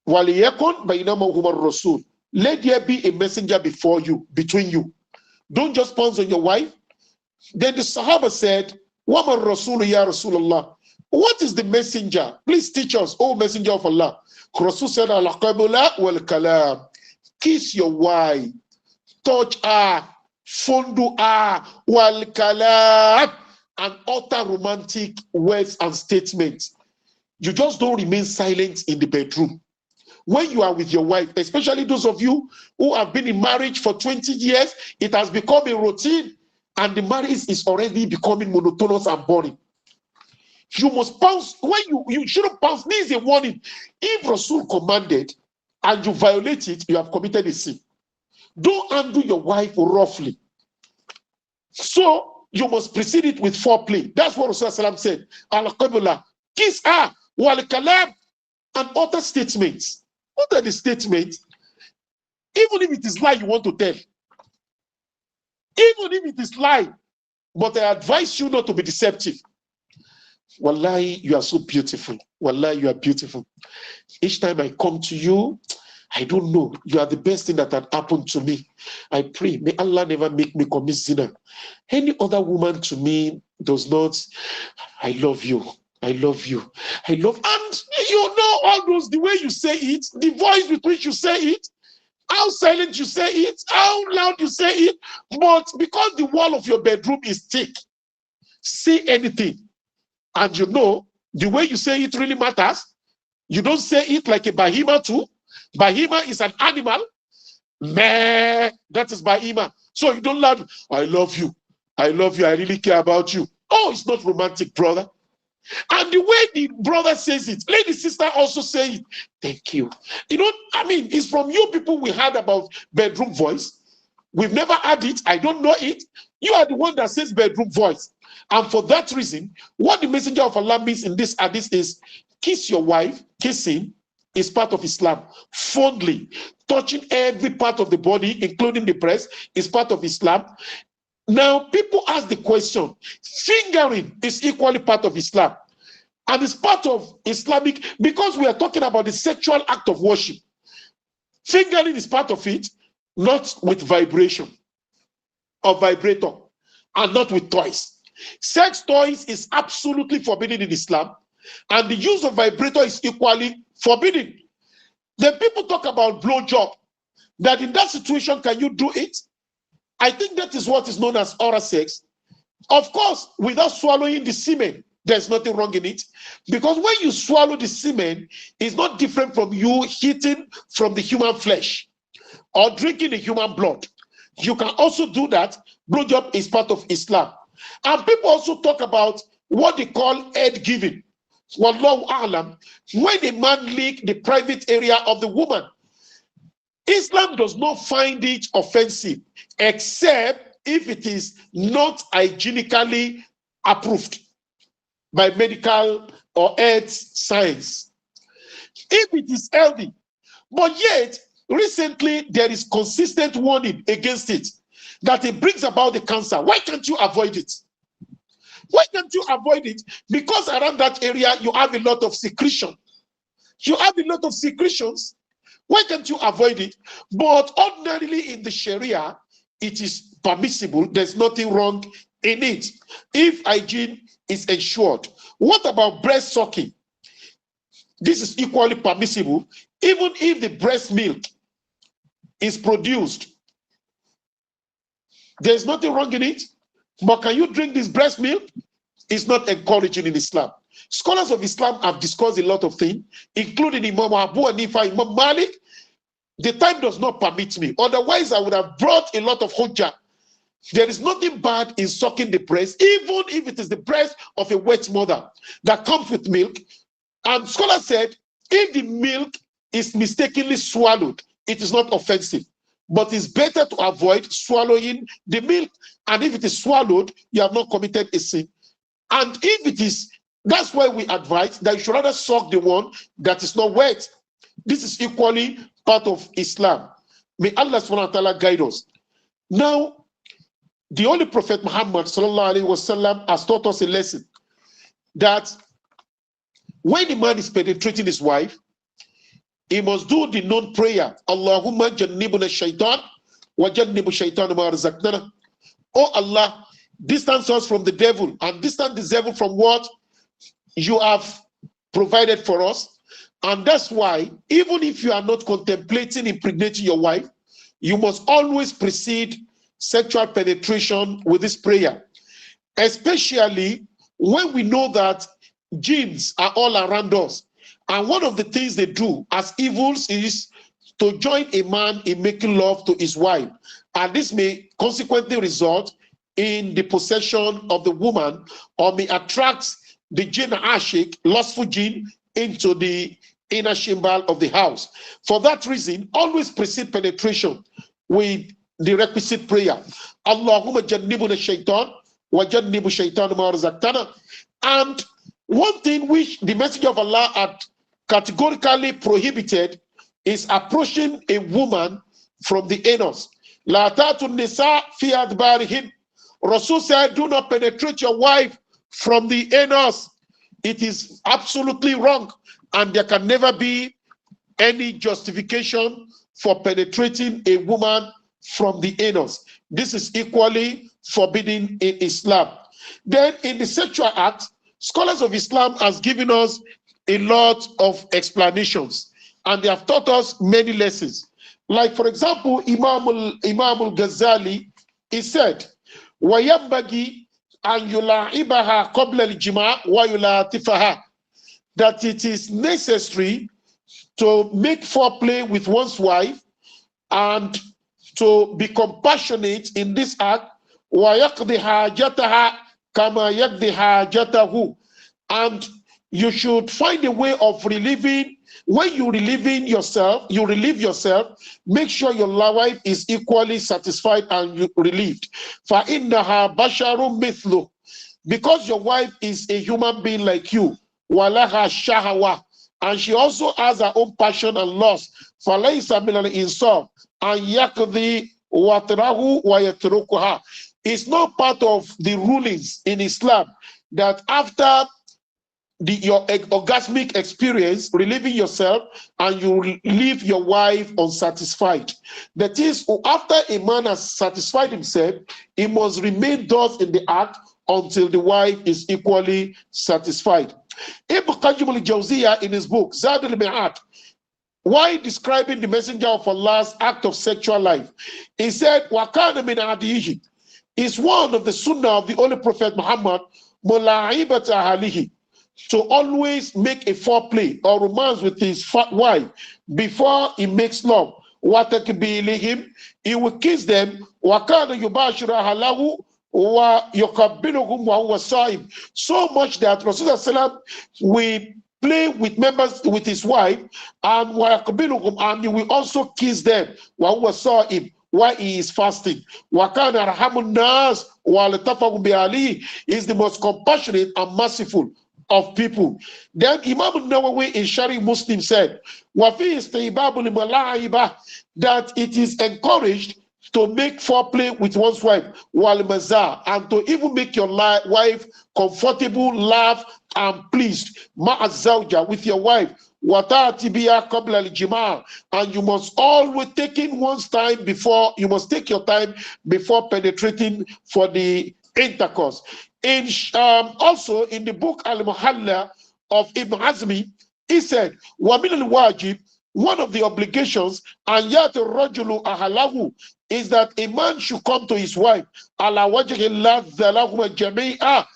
Speaker 2: وَلِيَكُنْ بَيْنَكُمَ الرَّسُولُ. Let there be a messenger before you, between you. Don't just pounce on your wife. Then the Sahaba said, وَمَا الرَّسُولُ يَا رَسُولَ اللَّهِ. What is the messenger? Please teach us, O Messenger of Allah. Rasul said, al-qabla wal-kalam. Kiss your wife, touch her, fondle her, wal-kalam, and utter romantic words and statements. You just don't remain silent in the bedroom. When you are with your wife, especially those of you who have been in marriage for 20 years, it has become a routine, and the marriage is already becoming monotonous and boring. You must pounce. When you shouldn't pounce. This is a warning. If Rasul commanded and you violate it, you have committed a sin. Don't handle your wife roughly. So you must precede it with foreplay. That's what Rasul said. Al-Qabla, kiss her, wal-kalam, and other statements. What are the statements? Even if it is lie you want to tell. Even if it is lie, but I advise you not to be deceptive. Wallahi, you are so beautiful. Wallahi, you are beautiful. Each time I come to you, I don't know. You are the best thing that had happened to me. I pray, may Allah never make me commit zina. Any other woman to me does not. I love you. I love you. I love. And you know all those, the way you say it, the voice with which you say it, how silent you say it, how loud you say it. But because the wall of your bedroom is thick, say anything. And you know, the way you say it really matters. You don't say it like a behemoth too. Behemoth is an animal. Meh, that is behemoth. So you don't love, I love you. I love you. I really care about you. Oh, it's not romantic, brother. And the way the brother says it, lady sister also say it. Thank you. You know, I mean, it's from you people we heard about bedroom voice. We've never had it. I don't know it. You are the one that says bedroom voice. And for that reason, what the Messenger of Allah means in this hadith is, kiss your wife. Kissing is part of Islam. Fondly, touching every part of the body, including the breast, is part of Islam. Now, people ask the question, fingering is equally part of Islam. And it's part of Islamic, because we are talking about the sexual act of worship. Fingering is part of it, not with vibration or vibrator, and not with toys. Sex toys is absolutely forbidden in Islam, and the use of vibrator is equally forbidden. Then people talk about blowjob, that in that situation, can you do it? I think that is what is known as oral sex. Of course, without swallowing the semen, there's nothing wrong in it. Because when you swallow the semen, it's not different from you eating from the human flesh or drinking the human blood. You can also do that. Blowjob is part of Islam. And people also talk about what they call head giving. Wallahu a'lam, when a man lick the private area of the woman. Islam does not find it offensive, except if it is not hygienically approved by medical or health science. If it is healthy, but yet recently there is consistent warning against it, that it brings about the cancer. Why can't you avoid it? Why can't you avoid it? Because around that area you have a lot of secretion. You have a lot of secretions. Why can't you avoid it? But ordinarily in the Sharia, it is permissible. There's nothing wrong in it if hygiene is ensured. What about breast sucking? This is equally permissible, even if the breast milk is produced. There's nothing wrong in it. But can you drink this breast milk? It's not encouraging in Islam. Scholars of Islam have discussed a lot of things, including Imam Abu Hanifa, Imam Malik. The time does not permit me. Otherwise, I would have brought a lot of hujjah. There is nothing bad in sucking the breast, even if it is the breast of a wet mother that comes with milk. And scholars said, if the milk is mistakenly swallowed, it is not offensive. But it's better to avoid swallowing the milk. And if it is swallowed, you have not committed a sin. And if it is, that's why we advise that you should rather suck the one that is not wet. This is equally part of Islam. May Allah subhanahu wa ta'ala guide us. Now, the Holy Prophet Muhammad sallallahu alaihi wasallam has taught us a lesson that when a man is penetrating his wife, he must do the known prayer. Allahumma jannibuna shaitan wa jannibu shaitan ma razaqtana. Oh Allah, distance us from the devil and distance the devil from what you have provided for us. And that's why, even if you are not contemplating impregnating your wife, you must always precede sexual penetration with this prayer, especially when we know that genes are all around us. And one of the things they do as evils is to join a man in making love to his wife. And this may consequently result in the possession of the woman, or may attract the jinn ashik, lustful jinn, into the inner chamber of the house. For that reason, always precede penetration with the requisite prayer. Allahumma jannibuna shaitan wa jannibu shaitan ma razaqtana. And one thing which the Messenger of Allah had categorically prohibited is approaching a woman from the anus. La ta'tu nisa fi adbarihin. Rasul said, do not penetrate your wife from the anus. It is absolutely wrong, and there can never be any justification for penetrating a woman from the anus. This is equally forbidden in Islam. Then in the sexual act, scholars of Islam has given us a lot of explanations, and they have taught us many lessons. Like, for example, Imam al-Ghazali, he said, وَيَنْبَغِي أَنْ يُلَاعِبَهَا قَبْلَ الْجِمَاعِ وَيُلَاطِفَهَا, that it is necessary to make foreplay with one's wife and to be compassionate in this act, وَيَقْضِ حَاجَتَهَا كَمَا يَقْضِ حَاجَتَهُ, and you should find a way of relieving. When you relieve yourself, make sure your wife is equally satisfied and relieved. فَإِنَّهَا بَشَرٌ مِثْلُهُ, because your wife is a human being like you. وَلَهَا شَهَوَةٌ, and she also has her own passion and lust. فَلَيْسَ مِنَ الْإِنصَافِ أَنْ يَقْضِي وَتْرَهُ وَيَتْرُكُهَا. It's not part of the rulings in Islam that after your orgasmic experience, relieving yourself, and you leave your wife unsatisfied. That is, after a man has satisfied himself, he must remain thus in the act until the wife is equally satisfied. Ibn Qayyim al-Jawziyah, in his book Zad al-Mi'at, while describing the Messenger of Allah's act of sexual life, he said, وَكَانَ مِنْ عَدِيهِ, is one of the sunnah of the Holy Prophet Muhammad, مُلَاعِبَةَ أَهْلِهِ, to always make a foreplay or romance with his wife before he makes love. وَتَكْبِيلِهِمْ, he will kiss them. وَكَانَ يُبَاشِرُ أَهْلَهُ وَيُقَبِّلُهُمْ وَهُوَ صَائِمٌ, so much that Rasulullah will play with members with his wife, and وَيَقْبِلُهُمْ, and he will also kiss them وَهُوَ صَائِمٌ, while he is fasting. وَكَانَ أَرْحَمُ النَّاسِ وَلَتَفَهُ بِعَلِيهِ, is the most compassionate and merciful of people. Then Imam al-Nawawi in Sharih Muslim said, وَفِي إِسْتِحْبَابُ الْمَلَاعِبَةِ, that it is encouraged to make foreplay with one's wife, وَالْمَزَاء, and to even make your wife comfortable, laugh, and pleased, مَعَ الزَّوْجَةِ, with your wife, وَتَأْتِ بِهَا قَبْلَ الْجِمَاعِ, and you must always take in one's time before, you must take your time before penetrating for the intercourse. In also in the book Al-Muhalla of Ibn Azmi, he said, وَمِنَ الْوَاجِبِ, one of the obligations, and yat rajulu ahalahu, is that a man should come to his wife ala wajhi ladhalahuma jami'a,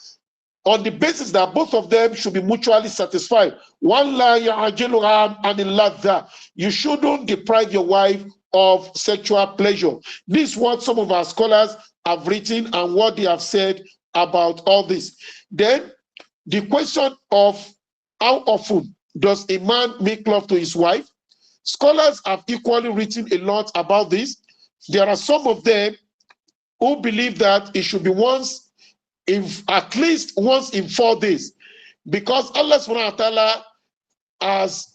Speaker 2: on the basis that both of them should be mutually satisfied. One la ya'jiluha anil ladha, you shouldn't deprive your wife of sexual pleasure. This is what some of our scholars have written and what they have said about all this. Then the question of how often does a man make love to his wife? Scholars have equally written a lot about this. There are some of them who believe that it should be at least once in 4 days, because Allah subhanahu wa ta'ala has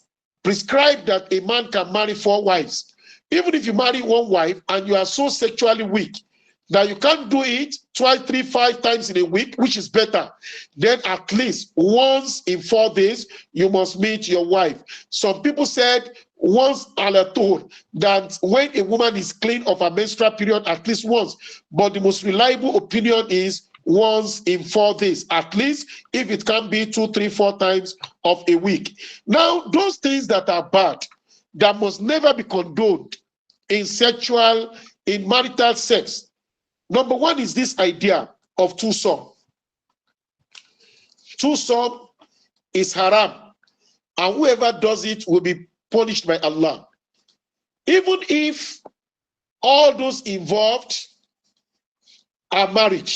Speaker 2: prescribed that a man can marry 4 wives. Even if you marry one wife and you are so sexually weak that you can't do it twice, 3, 5 times in a week, which is better, then at least once in 4 days, you must meet your wife. Some people said once Allah told that when a woman is clean of her menstrual period, at least once. But the most reliable opinion is once in 4 days, at least, if it can be 2, 3, 4 times of a week. Now, those things that are bad, that must never be condoned in marital sex. Number one is this idea of twosome. Twosome is haram, and whoever does it will be punished by Allah. Even if all those involved are married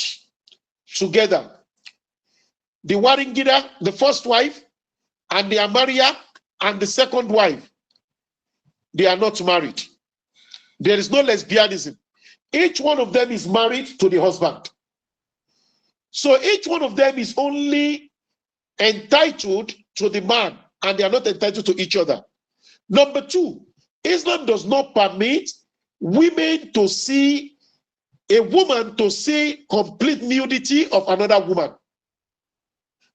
Speaker 2: together. The Waringida, the first wife, and the Amaria, and the second wife, they are not married. There is no lesbianism. Each one of them is married to the husband. So each one of them is only entitled to the man, and they are not entitled to each other. Number two, Islam does not permit women to see a woman to see complete nudity of another woman.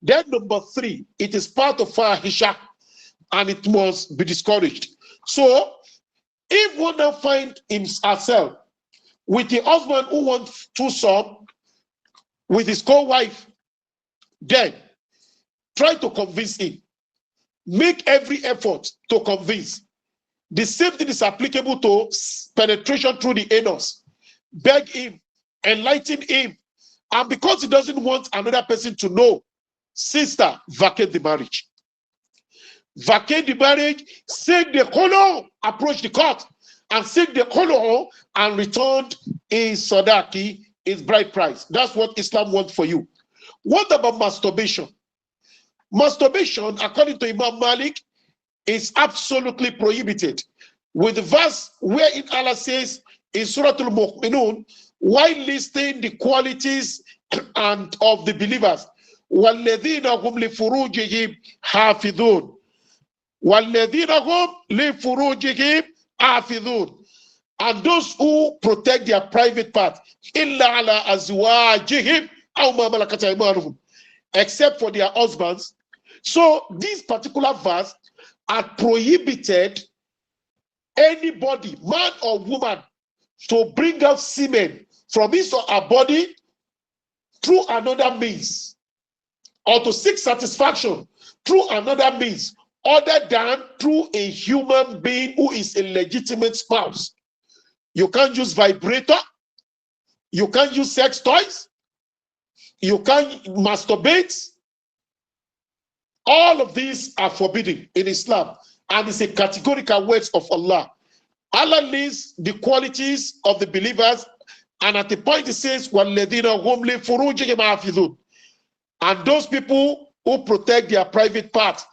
Speaker 2: Then number three, it is part of fahisha, and it must be discouraged. So if one now finds herself with the husband who wants twosome with his co-wife, then try to convince him. Make every effort to convince. The same thing is applicable to penetration through the anus. Beg him, enlighten him, and because he doesn't want another person to know, sister, vacate the marriage. Vacate the marriage, seek the khulu, approach the court, and seek the khulu and return his sadaqi, his bride price. That's what Islam wants for you. What about masturbation? Masturbation, according to Imam Malik, is absolutely prohibited. With the verse wherein Allah says in Surah Al-Mu'minun, while listing the qualities and of the believers, وَالَّذِينَ هُمْ لِفُرُوجِهِمْ حَافِظُونَ وَالَّذِينَ هُمْ لِفُرُوجِهِمْ حَافِظُونَ, and those who protect their private part, إِلَّا عَلَىٰ أَزْوَاجِهِمْ أَوْ مَا مَلَكَتْ أَيْمَانُهُمْ, except for their husbands. So this particular verse had prohibited anybody, man or woman, to bring out semen from his or her body through another means, or to seek satisfaction through another means other than through a human being who is a legitimate spouse. You can't use vibrator, you can't use sex toys, you can't masturbate. All of these are forbidden in Islam, and it's a categorical words of Allah. Allah lists the qualities of the believers, and at the point it says, وَالَّذِينَ هُمْ لِفُرُوجِهِمْ حَافِظُونَ, and those people who protect their private part,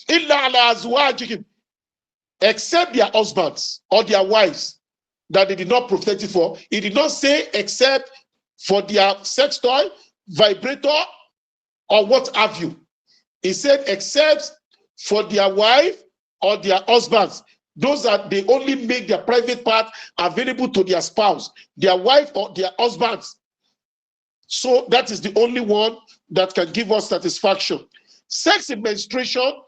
Speaker 2: إِلَّا عَلَىٰ أَزْوَاجِهِمْ, except their husbands or their wives that they did not protect it for. He did not say except for their sex toy, vibrator, or what have you. He said except for their wife or their husbands. Those are, they only make their private part available to their spouse, their wife or their husbands. So that is the only one that can give us satisfaction. Sex in menstruation,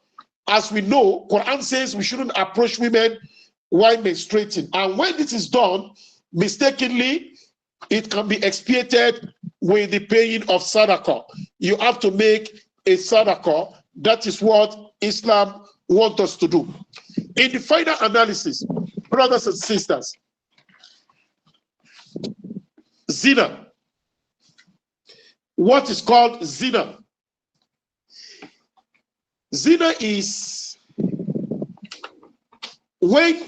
Speaker 2: as we know, Quran says we shouldn't approach women while menstruating. And when this is done, mistakenly, it can be expiated with the paying of sadaqah. You have to make a sadaqah. That is what Islam wants us to do. In the final analysis, brothers and sisters, zina. What is called zina? Zina is when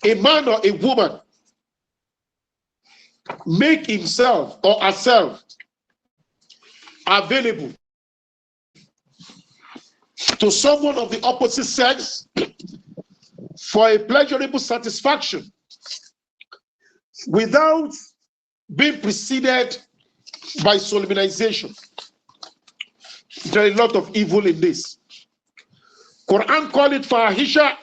Speaker 2: a man or a woman make himself or herself available to someone of the opposite sex for a pleasurable satisfaction without being preceded by solemnization. There is a lot of evil in this. Quran call it fahisha.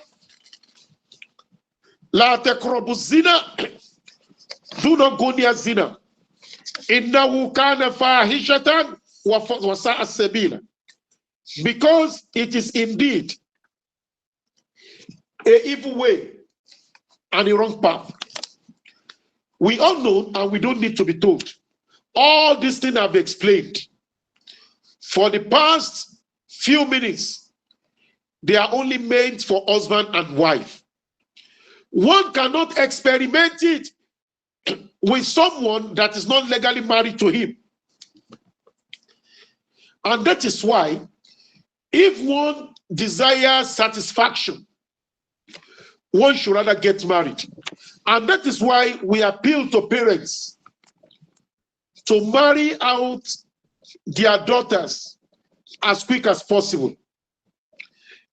Speaker 2: La taqrabu zina. Do not go near zina. Innahu kana fahishatan wa sa'a sabila. Because it is indeed an evil way and a wrong path. We all know, and we don't need to be told. All these things I've explained. For the past few minutes, they are only meant for husband and wife. One cannot experiment it with someone that is not legally married to him. And that is why, if one desires satisfaction, one should rather get married. And that is why we appeal to parents to marry out their daughters as quick as possible.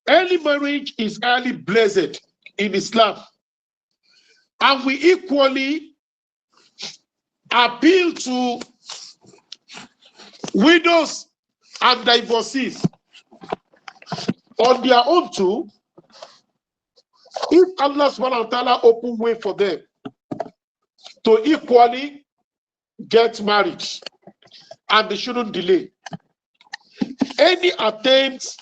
Speaker 2: Early marriage is highly blessed in Islam. And we equally appeal to widows and divorcees on their own too. If Allah subhanahu wa ta'ala open way for them to equally get married, and they shouldn't delay. Any attempts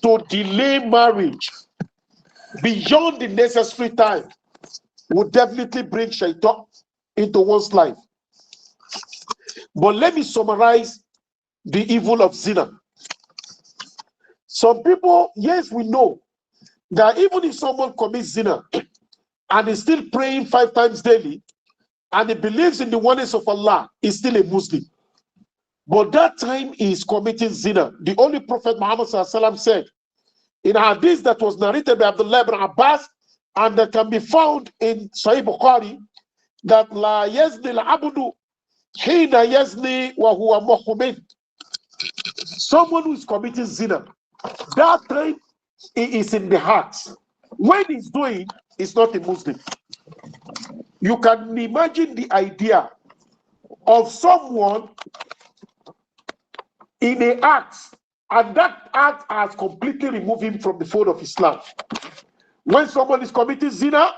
Speaker 2: to delay marriage beyond the necessary time would definitely bring shaitan into one's life. But let me summarize the evil of zina. Some people, yes, we know that even if someone commits zina and is still praying 5 times daily and he believes in the oneness of Allah, is still a Muslim. But that time he is committing zina. The only Prophet Muhammad said in a hadith that was narrated by Abdullah ibn Abbas and that can be found in Sahih Bukhari, that la yazni al-abdu hina yazni wa huwa muhmin. Someone who is committing zina, that time he is in the heart. When he's doing, he's not a Muslim. You can imagine the idea of someone in an act, and that act has completely removed him from the fold of Islam. When someone is committing zina,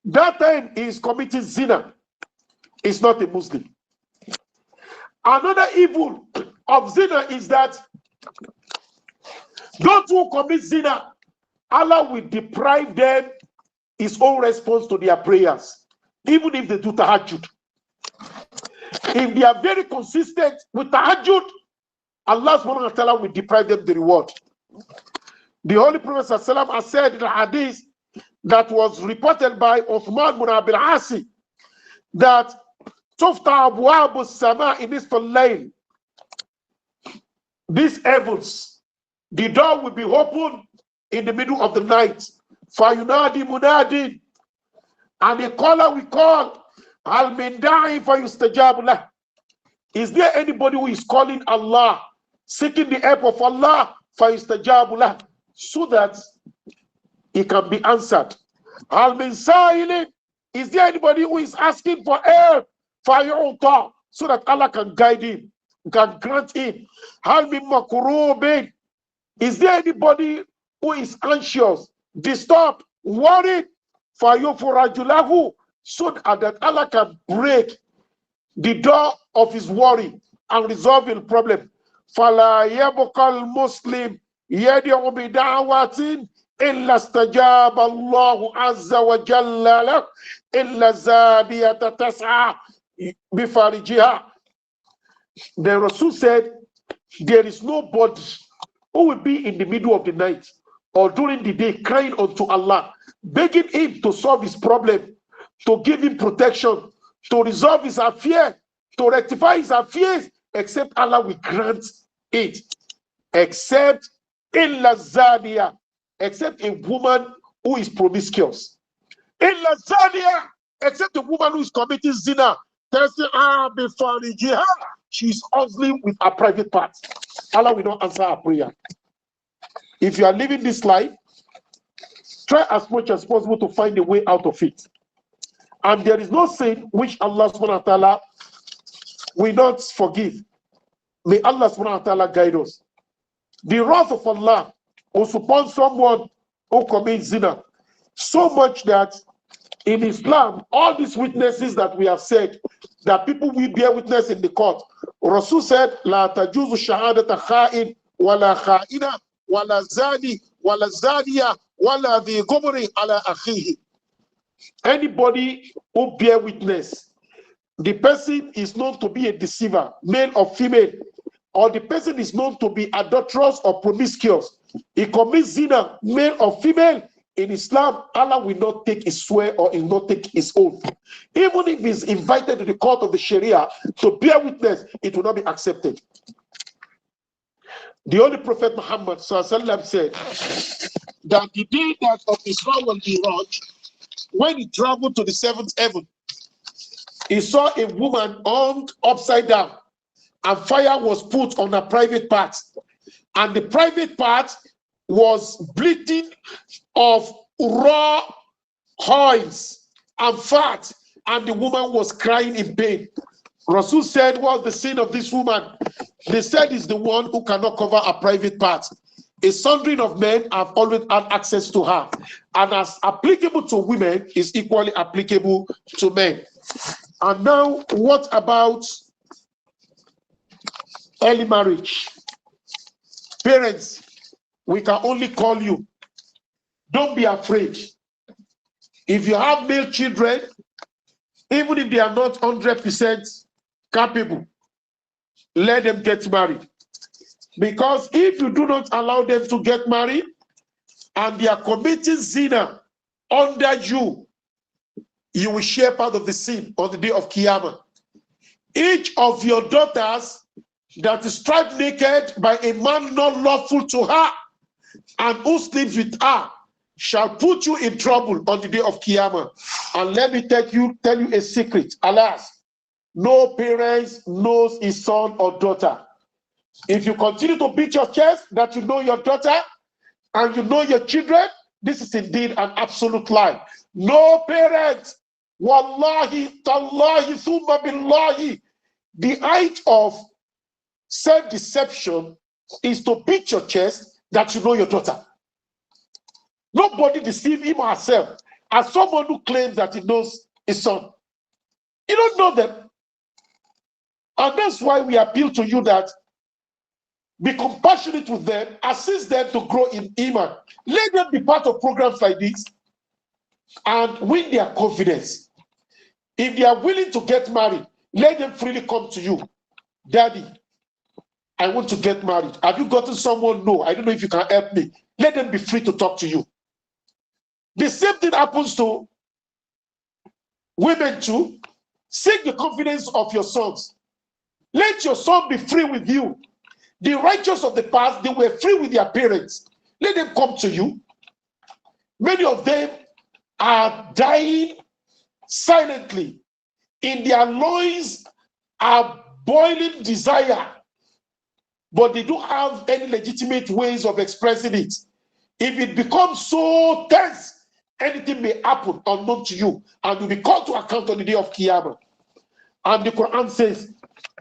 Speaker 2: that time he is committing zina, is not a Muslim. Another evil of zina is that those who commit zina, Allah will deprive them his own response to their prayers, even if they do tahajjud. If they are very consistent with tahajjud, Allah subhanahu wa ta'ala will deprive them the reward. The Holy Prophet ﷺ has said in a hadith that was reported by Uthman ibn Abil Asi that Tufta abwabu sama in this layl, these heavens, the door will be open in the middle of the night. Fayunadi munadin, and a caller will call, Al min da'i fayustajab lah. Is there anybody who is calling Allah, seeking the help of Allah, fayustajab lah, so that it can be answered? Al min sa'ilin, is there anybody who is asking for help, fayu'ta, so that Allah can guide him, can grant him? Al min makurubin, is there anybody who is anxious, disturbed, worried, fayufurajulahu, so that Allah can break the door of his worry and resolve his problem? Fala yabqal Muslim yad'u bi da'watin illa istajaba Allahu azza wa jalla lak illa zabiyata tas'a bi farijiha. The Rasul said, there is nobody who will be in the middle of the night or during the day crying unto Allah, begging him to solve his problem, to give him protection, to resolve his affairs, to rectify his affairs, except Allah will grant it. Except illa zaniya, except a woman who is promiscuous. Illa zaniya, except a woman who is committing zina. She is hustling with her private parts. Allah will not answer her prayer. If you are living this life, try as much as possible to find a way out of it. And there is no sin which Allah subhanahu wa ta'ala will not forgive. May Allah subhanahu wa ta'ala guide us. The wrath of Allah was upon someone who commits zina, so much that In Islam, all these witnesses that we have said, that people will bear witness in the court. Rasul said, La tajuzu shahadata kha'in, wala kha'ina, wala zani, wala zaniya, wala dhi gumri ala akhihi. Anybody who bear witness, the person is known to be a deceiver, male or female, or the person is known to be adulterous or promiscuous, he commits zina, male or female. In Islam, Allah will not take his swear or he will not take his oath. Even if he's invited to the court of the Sharia to bear witness, it will not be accepted. The Holy Prophet Muhammad sallallahu said that the day that of Isra wal Miraj, when he traveled to the seventh heaven, he saw a woman armed upside down, and fire was put on her private part, and the private part was bleeding of raw oils and fat, and the woman was crying in pain. Rasul said, what's the sin of this woman? They said, is the one who cannot cover a private part. A sundering of men have always had access to her, and as applicable to women is equally applicable to men. And now, what about early marriage? Parents, we can only call you. Don't be afraid. If you have male children, even if they are not 100% capable, let them get married. Because if you do not allow them to get married and they are committing zina under you, you will share part of the sin on the day of Qiyamah. Each of your daughters that is stripped naked by a man not lawful to her and who sleeps with her shall put you in trouble on the day of Qiyamah. And let me tell you a secret. Alas, no parent knows his son or daughter. If you continue to beat your chest that you know your daughter and you know your children, this is indeed an absolute lie. No parent, wallahi, tallahi, thumma billahi, the height of self-deception is to beat your chest that you know your daughter. Nobody deceive him or herself as someone who claims that he knows his son. You don't know them. And that's why we appeal to you that be compassionate with them, assist them to grow in Iman. Let them be part of programs like this and win their confidence. If they are willing to get married, let them freely come to you. Daddy, I want to get married. Have you gotten someone? No, I don't know if you can help me. Let them be free to talk to you. The same thing happens to women too. Seek the confidence of your sons. Let your son be free with you. The righteous of the past, they were free with their parents. Let them come to you. Many of them are dying silently. In their loins are boiling desire, but they don't have any legitimate ways of expressing it. If it becomes so tense, anything may happen unknown to you, and you'll be called to account on the day of Qiyamah. And the Quran says,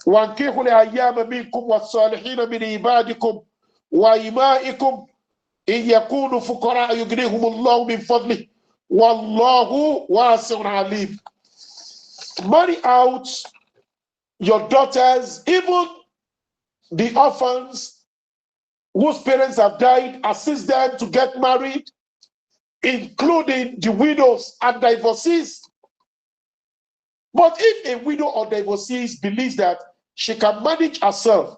Speaker 2: وَانْكِحُوا الْأَيَّامَ مِنْكُمْ وَالصَّالِحِينَ مِنْ عِبَادِكُمْ وَإِمَائِكُمْ إِنْ يَكُونُوا فُقَرَاءَ يُغْنِيهِمُ اللَّهُ مِنْ فَضْلِهِ وَاللَّهُ وَاسِعٌ عَلِيمٌ. Marry out your daughters, even the orphans whose parents have died, assist them to get married, including the widows and divorcees. But if a widow or divorcee believes that she can manage herself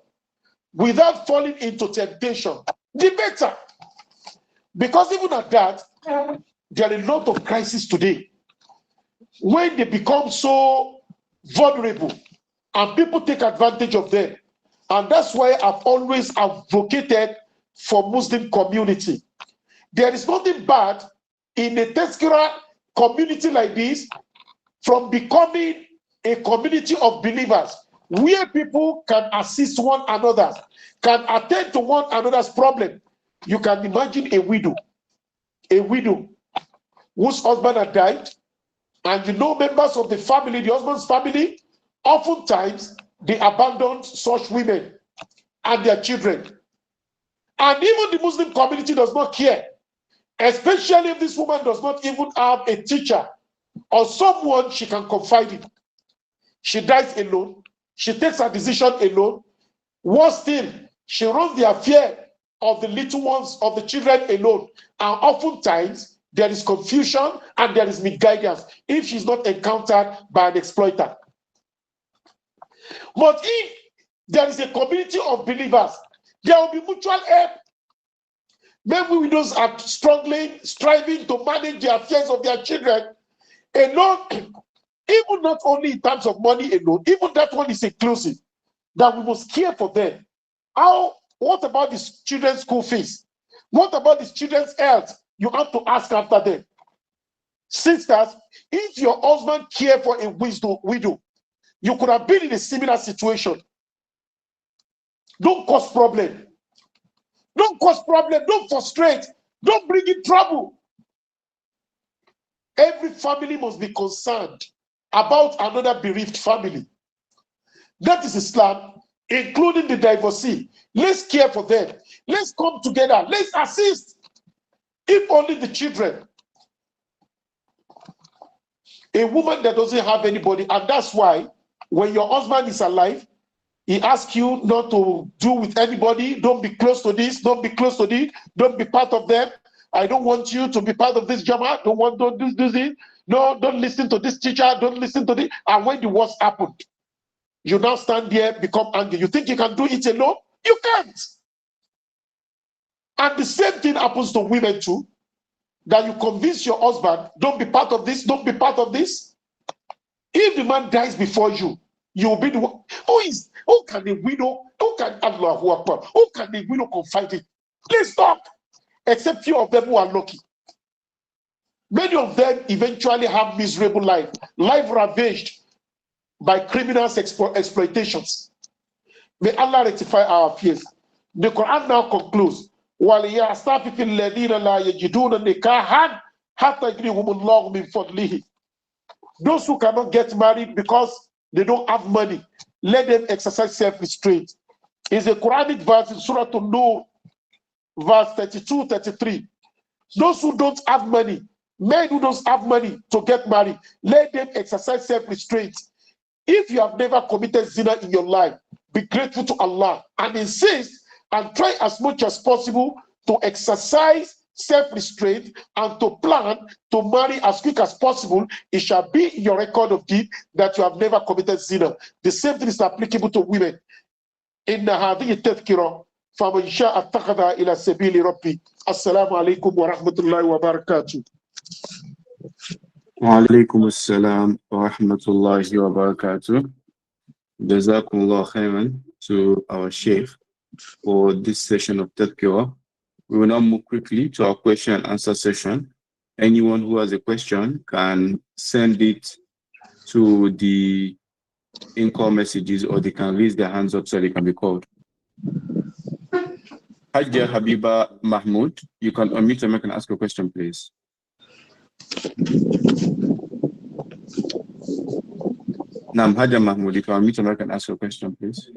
Speaker 2: without falling into temptation, the better. Because even at that, there are a lot of crises today. When they become so vulnerable and people take advantage of them. And that's why I've always advocated for Muslim community. There is nothing bad in a Tadhkiroh community like this from becoming a community of believers where people can assist one another, can attend to one another's problem. You can imagine a widow whose husband had died, and you know members of the family, the husband's family, oftentimes they abandon such women and their children. And even the Muslim community does not care, especially if this woman does not even have a teacher or someone she can confide in. She dies alone. She takes her decision alone. Worse still, she runs the affair of the little ones, of the children alone. And oftentimes, there is confusion and there is misguidance if she's not encountered by an exploiter. But if there is a community of believers, there will be mutual help. Maybe widows are struggling, striving to manage the affairs of their children alone, even not only in terms of money alone, even that one is inclusive, that we must care for them. What about these children's school fees? What about these children's health? You have to ask after them. Sisters, if your husband cared for a widow, you could have been in a similar situation. Don't cause problem. Don't cause problem. Don't frustrate. Don't bring in trouble. Every family must be concerned about another bereaved family. That is Islam, including the divorcee. Let's care for them. Let's come together. Let's assist. If only the children. A woman that doesn't have anybody, and that's why when your husband is alive, he asks you not to do with anybody. Don't be close to this. Don't be close to this. Don't be part of them. I don't want you to be part of this Jama. Don't do this. No, don't listen to this teacher. Don't listen to this. And when the worst happened, you now stand there, become angry. You think you can do it alone? You can't. And the same thing happens to women too. That you convince your husband, don't be part of this, don't be part of this. If the man dies before you, you will be the one. Who can the widow, who can the widow confide in? Please stop. Except few of them who are lucky. Many of them eventually have miserable life ravaged by criminals' exploitations. May Allah rectify our affairs. The Quran now concludes, وَلِيَعْسْتَعْفِفِ الَّذِينَ لَا يَجِدُونَ نِكَاحًا حَتَّى يُغْنِيهُمُ اللَّهُ مِنْ فَضْلِهِ. Those who cannot get married because they don't have money, let them exercise self-restraint. It's a Quranic verse in Surah An-Nur, verse 32, 33. Those who don't have money, men who don't have money to get married, let them exercise self-restraint. If you have never committed zina in your life, be grateful to Allah and insist and try as much as possible to exercise self-restraint and to plan to marry as quick as possible. It shall be in your record of deed that you have never committed zina. The same thing is applicable to women. إن هذه التذكرة فمن شاء اتخذ إلى سبيل ربي. السلام عليكم ورحمة الله وبركاته.
Speaker 1: وعليكم السلام ورحمة الله وبركاته. Jazakumullah khairan to our Sheikh for this session of Tadhkiroh. We will now move quickly to our question and answer session. Anyone who has a question can send it to the in-call messages, or they can raise their hands up so they can be called. Hajja Habiba Mahmoud, you can unmute your mic and ask a question, please. Naam, Hajja Mahmoud, you can unmute your mic and ask a question, please.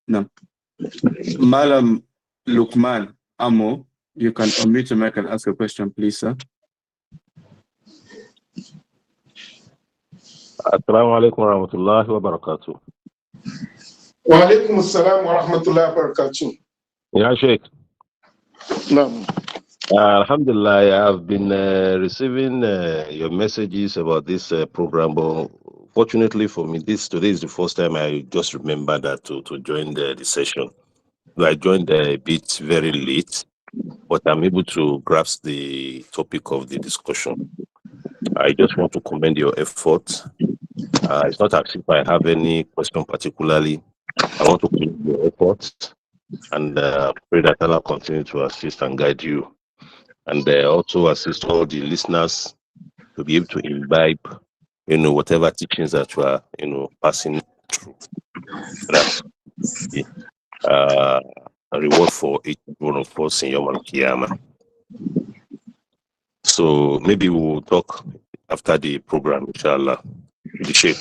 Speaker 1: No. Malam Lukman Amo, you can unmute your mic and ask a question, please, sir.
Speaker 3: Assalamu alaikum wa rahmatullahi wa barakatuh.
Speaker 2: Wa alaikum assalam wa rahmatullahi wa barakatuh.
Speaker 3: Yeah, Sheikh.
Speaker 2: No.
Speaker 3: Alhamdulillah, I have been receiving your messages about this program, but fortunately for me, today is the first time I just remember that to join the session. I joined a bit very late, but I'm able to grasp the topic of the discussion. I just want to commend your effort. It's not as if I have any question particularly. I want to commend your effort and pray that Allah continue to assist and guide you, and also assist all the listeners to be able to imbibe, whatever teachings that you are, passing through. That's a reward for each one of us in Yom Al-Qiyamah. So maybe we'll talk after the program, inshallah. The Sheikh.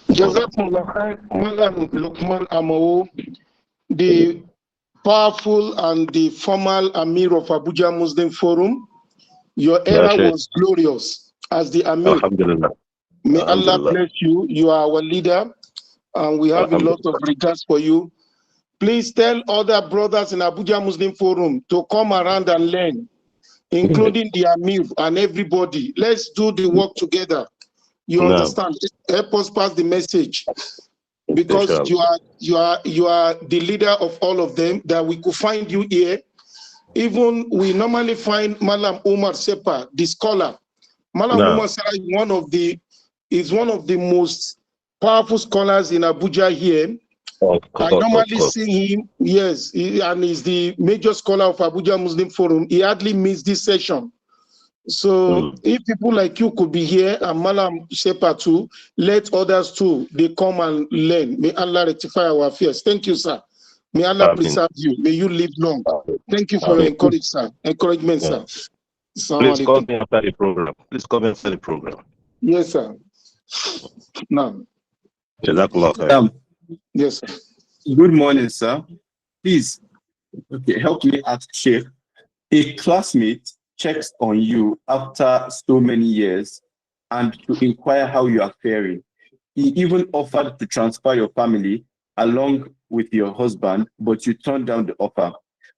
Speaker 2: Jazakumullah khair, Malam Lukman Amo. The powerful and the formal Amir of Abuja Muslim Forum. Your
Speaker 3: Yeah,
Speaker 2: era
Speaker 3: Sheikh.
Speaker 2: was glorious as the Amir.
Speaker 3: Alhamdulillah.
Speaker 2: May Allah
Speaker 3: Alhamdulillah.
Speaker 2: bless you. You are our leader, and we have a lot of regards for you. Please tell other brothers in Abuja Muslim Forum to come around and learn, including the Amir and everybody. Let's do the work together. You
Speaker 3: No.
Speaker 2: understand? Help us pass the message, because
Speaker 3: Inshallah.
Speaker 2: you are the leader of all of them. That we could find you here. Even we normally find Malam Umar Sepa, the scholar. Malam
Speaker 3: No.
Speaker 2: Umar Sepa is one of the most powerful scholars in Abuja here. I normally see him, yes, and he's the major scholar of Abuja Muslim Forum. He hardly missed this session. So if people like you could be here, and Malam Shepa too, let others too, they come and learn. May Allah rectify our affairs. Thank you, sir. May Allah preserve you. May you live long. Thank you for your encouragement, sir.
Speaker 3: Please call me after the program. Please come after the program.
Speaker 2: Yes, sir. No. Yes, sir.
Speaker 1: Good morning, sir. Please, help me ask Sheikh. A classmate checks on you after so many years and to inquire how you are faring. He even offered to transfer your family along with your husband, but you turned down the offer.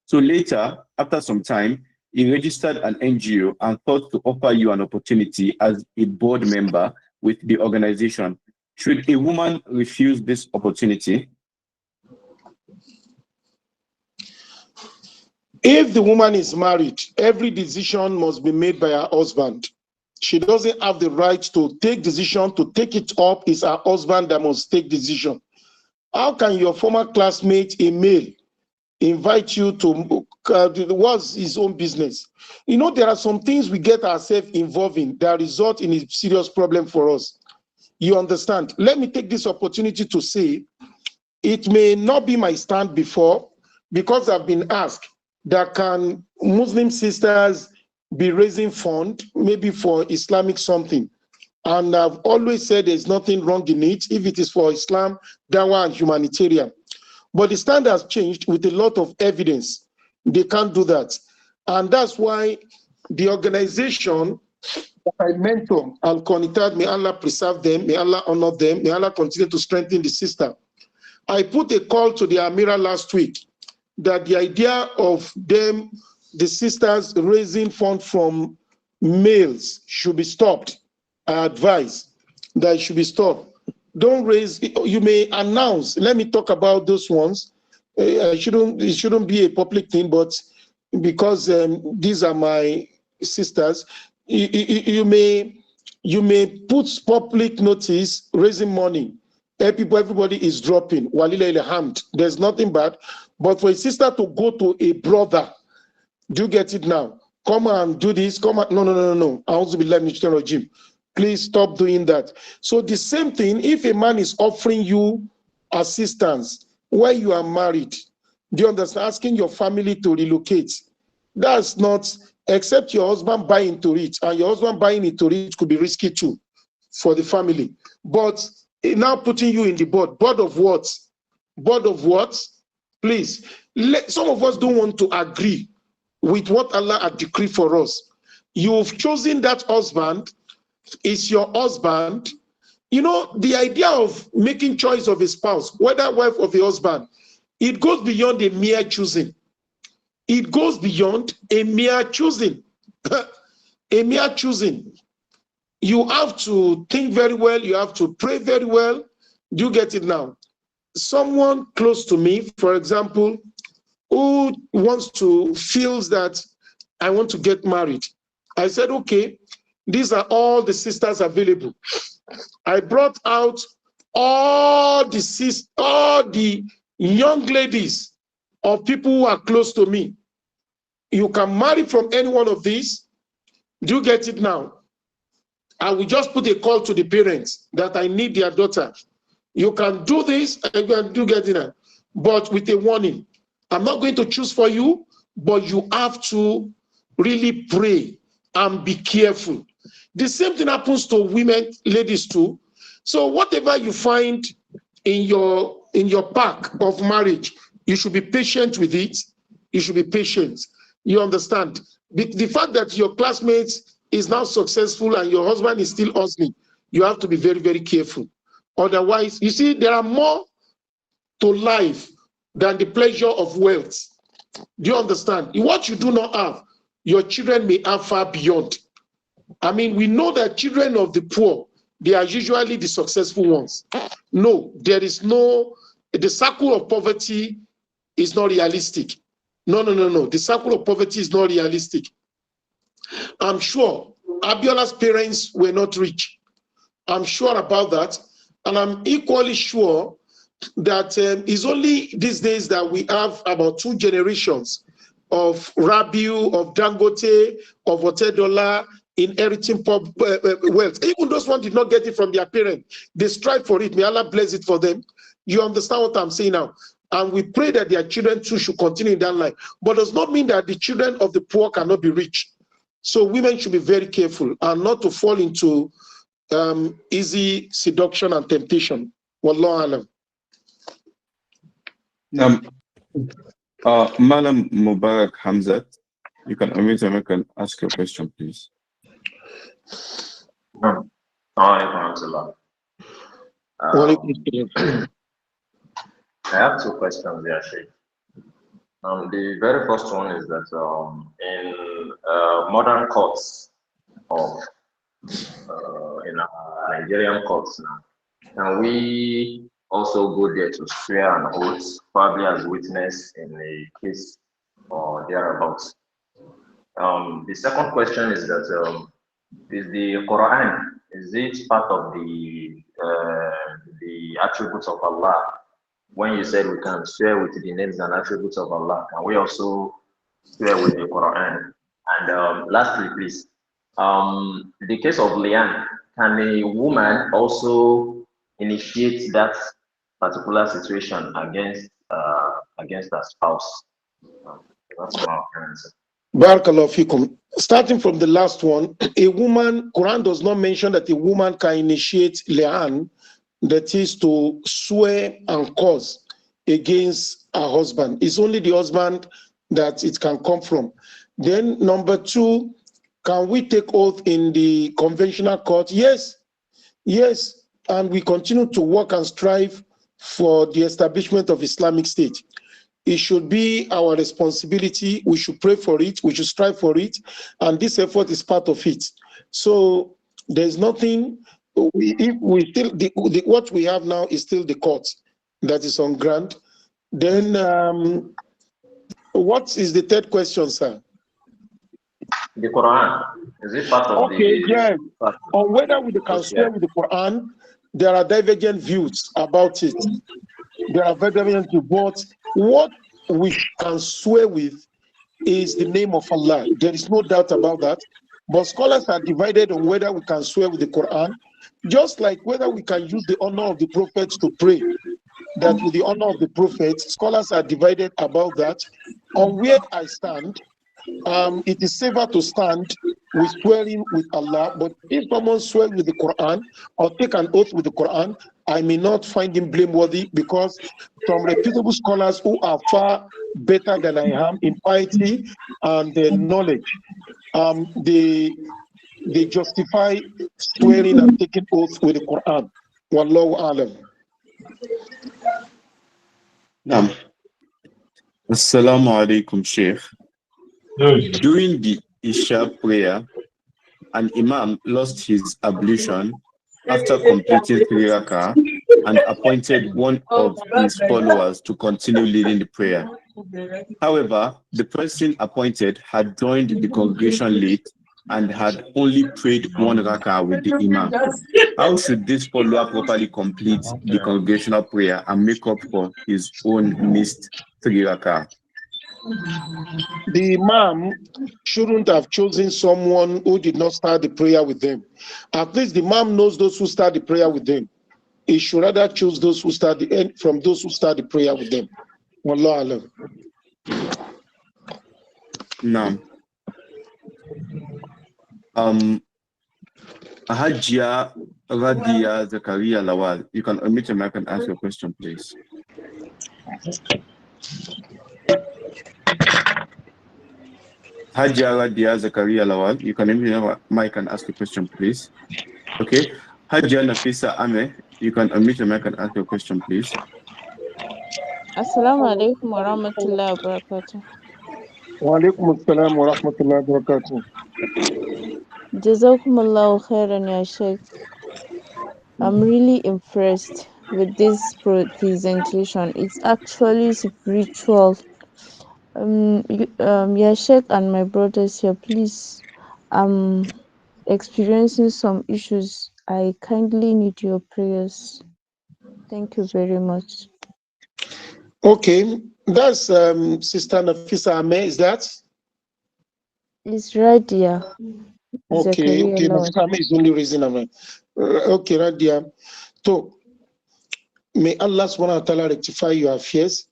Speaker 1: So later, after some time, he registered an NGO and thought to offer you an opportunity as a board member with the organization. Should a woman refuse this opportunity?
Speaker 2: If the woman is married, every decision must be made by her husband. She doesn't have the right to take decision, to take it up. It's her husband that must take decision. How can your former classmate, a male, invite you to what's his own business? You know, there are some things we get ourselves involved in that result in a serious problem for us. You understand? Let me take this opportunity to say, it may not be my stand before, because I've been asked that can Muslim sisters be raising fund, maybe for Islamic something. And I've always said there's nothing wrong in it if it is for Islam, dawah, and humanitarian. But the stand has changed with a lot of evidence. They can't do that. And that's why the organization that I mentor, Al-Qanitat, may Allah preserve them, may Allah honor them, may Allah continue to strengthen the system. I put a call to the Amira last week that the idea of them, the sisters raising funds from males should be stopped. I advise that it should be stopped. Don't raise, you may announce, let me talk about those ones. It shouldn't be a public thing, but because these are my sisters, you may put public notice raising money. Everybody is dropping. Walila ilhamd. There's nothing bad. But for a sister to go to a brother, do you get it now? Come and do this. Come on. No. I want to be like please stop doing that. So the same thing, if a man is offering you assistance when you are married, do you understand? Asking your family to relocate. That's not, except your husband buying into it. And your husband buying into it could be risky too for the family. But now putting you in the board of what? Board of what? Please, some of us don't want to agree with what Allah had decreed for us. You've chosen that husband, it's your husband. You know, the idea of making choice of a spouse, whether wife of a husband, it goes beyond a mere choosing. It goes beyond a mere choosing. A mere choosing. You have to think very well. You have to pray very well. Do you get it now? Someone close to me, for example, who feels that I want to get married. I said, okay, these are all the sisters available. I brought out all the young ladies of people who are close to me. You can marry from any one of these. Do you get it now? I will just put a call to the parents that I need their daughter. You can do this, and you can do get it, but with a warning. I'm not going to choose for you, but you have to really pray and be careful. The same thing happens to women, ladies too. So whatever you find in your pack of marriage, You should be patient with it. You should be patient. You understand? The fact that your classmate is now successful and your husband is still hustling, you have to be very, very careful. Otherwise, you see, there are more to life than the pleasure of wealth. Do you understand? What you do not have, your children may have far beyond. I mean, we know that children of the poor, they are usually the successful ones. No, there is no, the circle of poverty is not realistic. No. The circle of poverty is not realistic. I'm sure Abiola's parents were not rich. I'm sure about that. And I'm equally sure that it's only these days that we have about 2 generations of Rabiu, of Dangote, of Otedola inheriting wealth. Even those ones did not get it from their parents. They strive for it. May Allah bless it for them. You understand what I'm saying now? And we pray that their children too should continue in that line. But does not mean that the children of the poor cannot be rich. So women should be very careful and not to fall into easy seduction and temptation. Wallahu alam.
Speaker 1: Madam Mubarak Hamzat, you can unmute your mic and ask your question, please.
Speaker 4: I have 2 questions there, Sheikh. The very first one is that in modern courts of in Nigerian courts now, can we also go there to swear an oath, probably as witness in a case or thereabouts? The second question is that is the Quran, is it part of the attributes of Allah? When you said we can swear with the names and attributes of Allah, can we also swear with the Quran? And lastly, please, the case of Lian, can a woman also initiate that particular situation against her spouse? That's my answer.
Speaker 2: Barakallahu fikum. Starting from the last one, a woman, Quran does not mention that a woman can initiate li'an, that is to swear and curse against her husband. It's only the husband that it can come from. Then number 2, can we take oath in the conventional court? Yes. And we continue to work and strive for the establishment of Islamic State. It should be our responsibility. We should pray for it. We should strive for it. And this effort is part of it. So there's nothing, what we have now is still the court that is on ground. Then what is the third question, sir?
Speaker 4: The Quran, is it part of
Speaker 2: yes. On whether we can swear with the Quran, there are divergent views about it. There are divergent views, but what we can swear with is the name of Allah. There is no doubt about that. But scholars are divided on whether we can swear with the Quran, just like whether we can use the honor of the prophets to pray. That with the honor of the prophets, scholars are divided about that. On where I stand, it is safer to stand with swearing with Allah, but if someone swears with the Quran or take an oath with the Quran, I may not find him blameworthy, because some reputable scholars who are far better than I am in piety and knowledge, they justify swearing and taking oath with the Quran. Wallahu alam.
Speaker 1: Assalamu alaikum, Sheikh. During the Isha prayer, an imam lost his ablution after completing 3 rakah and appointed one of his followers to continue leading the prayer. However, the person appointed had joined the congregation late and had only prayed 1 rakah with the imam. How should this follower properly complete the congregational prayer and make up for his own missed 3 rakah?
Speaker 2: The imam shouldn't have chosen someone who did not start the prayer with them. At least the imam knows those who start the prayer with them. He should rather choose those who start the end from those who start the prayer with them. Wallahu alam.
Speaker 1: Now, Hajia Radia Zakaria Lawal, you can unmute your mic and ask your question, please. Hajjara Dia Zakaria Lawal, you can unmute your mic and ask a question, please. Okay. Hajja Nafisa Ame, you can unmute your mic and ask your question, please.
Speaker 5: Assalamu alaikum wa rahmatullahi wa barakatuh.
Speaker 2: Wa alaikum assalam wa rahmatullahi wa barakatuh.
Speaker 5: Jazakumullahu khairan ya Sheikh. I'm really impressed with this presentation. It's actually spiritual. Ya Sheikh and my brothers here, please. I'm experiencing some issues. I kindly need your prayers. Thank you very much.
Speaker 2: Okay, that's Sister Nafisa Ame, is that?
Speaker 5: It's Radia
Speaker 2: Okay,
Speaker 5: Zakaria
Speaker 2: okay,
Speaker 5: Lawal.
Speaker 2: Nafisa Ame is the only reason I'm okay, Radia. So, may Allah subhanahu wa ta'ala rectify your affairs.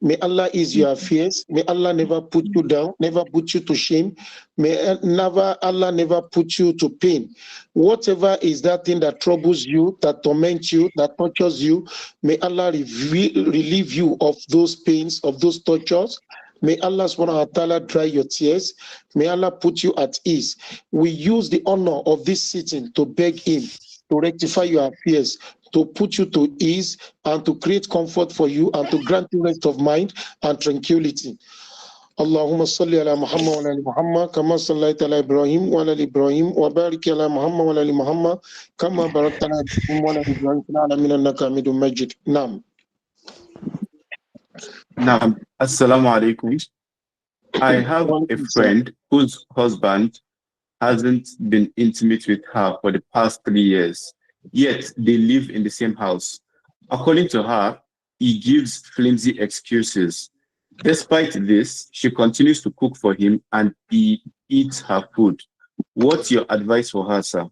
Speaker 2: May Allah ease your affairs. May Allah never put you down, never put you to shame. May Allah never put you to pain. Whatever is that thing that troubles you, that torments you, that tortures you, may Allah relieve you of those pains, of those tortures. May Allah subhanahu wa ta'ala dry your tears. May Allah put you at ease. We use the honor of this sitting to beg Him to rectify your affairs, to put you to ease, and to create comfort for you, and to grant you rest of mind and tranquility. Allahumma salli ala Muhammad wa ala Muhammad kama sallaita ala Ibrahim wa ala Ibrahim wa barik ala Muhammad wa ala Muhammad kama barakta ala Ibrahim wa ala Ibrahim fil alamin innaka Hamidum Majid. Naam.
Speaker 1: Now, Assalamu alaikum. I have a friend whose husband hasn't been intimate with her for the past 3 years, yet they live in the same house. According to her, he gives flimsy excuses. Despite this, she continues to cook for him and he eats her food. What's your advice for her, sir?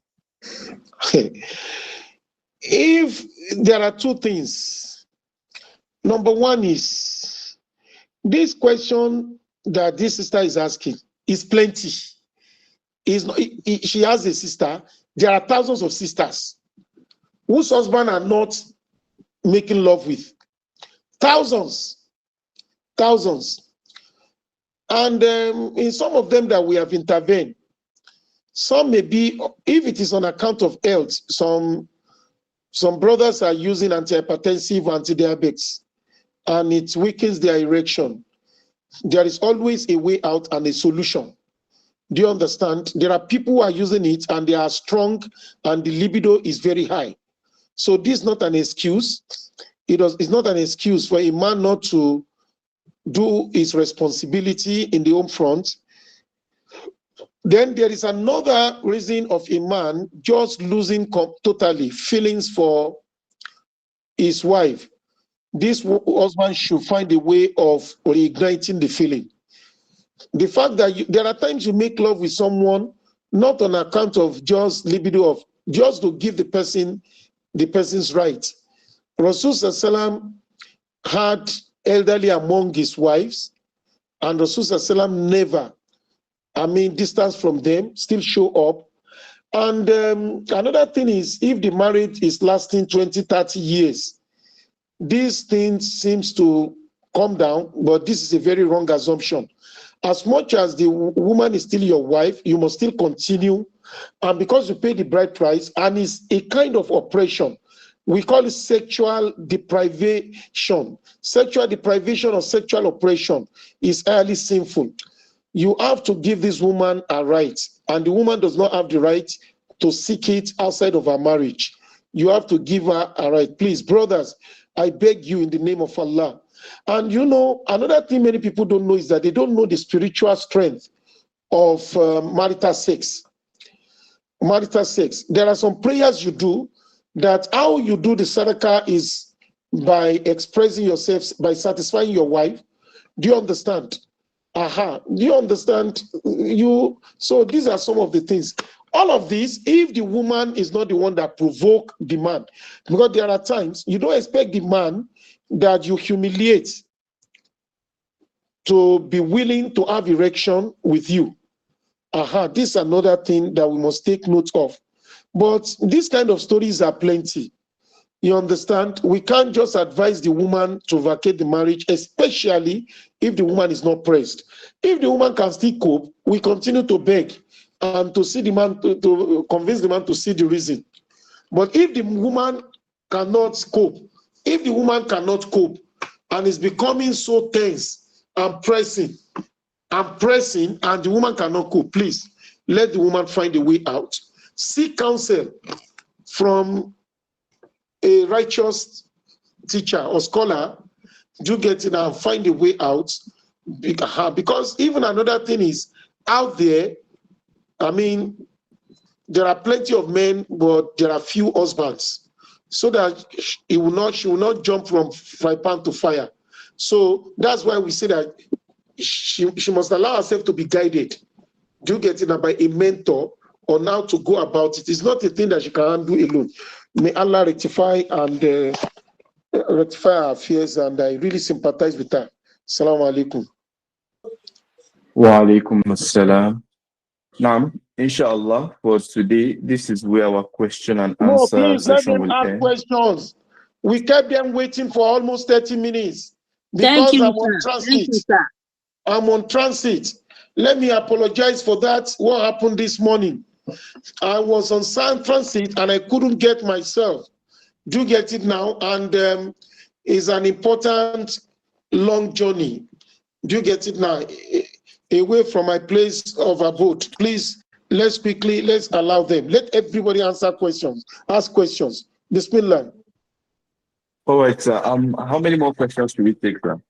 Speaker 2: If there are two things, number one is this question that this sister is asking is plenty. She has a sister. There are thousands of sisters whose husband are not making love with. Thousands. And in some of them that we have intervened, some may be, if it is on account of health, some brothers are using antihypertensive, antidiabetics, and it weakens their erection. There is always a way out and a solution. Do you understand? There are people who are using it and they are strong and the libido is very high. So this is not an excuse. It's not an excuse for a man not to do his responsibility in the home front. Then there is another reason of a man just losing totally feelings for his wife. This husband should find a way of reigniting the feeling. The fact that there are times you make love with someone, not on account of just libido, of just to give the person's right. Rasul Sallam had elderly among his wives, and Rasul Sallam never, distance from them, still show up. And another thing is, if the marriage is lasting 20, 30 years, this thing seems to come down, but this is a very wrong assumption. As much as the woman is still your wife, you must still continue. And because you pay the bride price, and it's a kind of oppression, we call it sexual deprivation. Sexual deprivation or sexual oppression is highly sinful. You have to give this woman a right, and the woman does not have the right to seek it outside of her marriage. You have to give her a right. Please, brothers, I beg you in the name of Allah. And you know, another thing many people don't know is that they don't know the spiritual strength of marital sex. Marital sex. There are some prayers you do that how you do the sadaqah is by expressing yourself, by satisfying your wife. Do you understand? Do you understand? So these are some of the things. All of this, if the woman is not the one that provoke the man, because there are times you don't expect the man that you humiliate to be willing to have erection with you. This is another thing that we must take note of. But these kind of stories are plenty. You understand? We can't just advise the woman to vacate the marriage, especially if the woman is not pressed. If the woman can still cope, we continue to beg and to see the man, to convince the man to see the reason. But if the woman cannot cope, if the woman cannot cope and is becoming so tense and pressing, and the woman cannot cope, please let the woman find a way out. Seek counsel from a righteous teacher or scholar. Do get it and find a way out. Because even another thing is out there, I mean, there are plenty of men, but there are few husbands. So that she will not jump from fry pan to fire. So that's why we say that she must allow herself to be guided. Do get it by a mentor on how to go about it. It's not a thing that she can do alone. May Allah rectify her affairs, and I really sympathize with her. Assalamu alaikum.
Speaker 1: Wa alaikum assalam. Now, inshallah, for today, this is where our question and
Speaker 2: No,
Speaker 1: answer
Speaker 2: please let
Speaker 1: session
Speaker 2: them
Speaker 1: will
Speaker 2: ask
Speaker 1: end.
Speaker 2: questions. We kept them waiting for almost 30 minutes
Speaker 6: Thank
Speaker 2: because
Speaker 6: you,
Speaker 2: I'm on
Speaker 6: sir. Thank you,
Speaker 2: transit.
Speaker 6: sir.
Speaker 2: I'm on transit. Let me apologize for that. What happened this morning? I was on transit and I couldn't get myself. Do you get it now? And it's an important long journey. Do you get it now? Away from my place of abode. Please, let's allow them. Let everybody answer questions. Ask questions. Bismillah.
Speaker 1: All right, sir. How many more questions should we take, sir?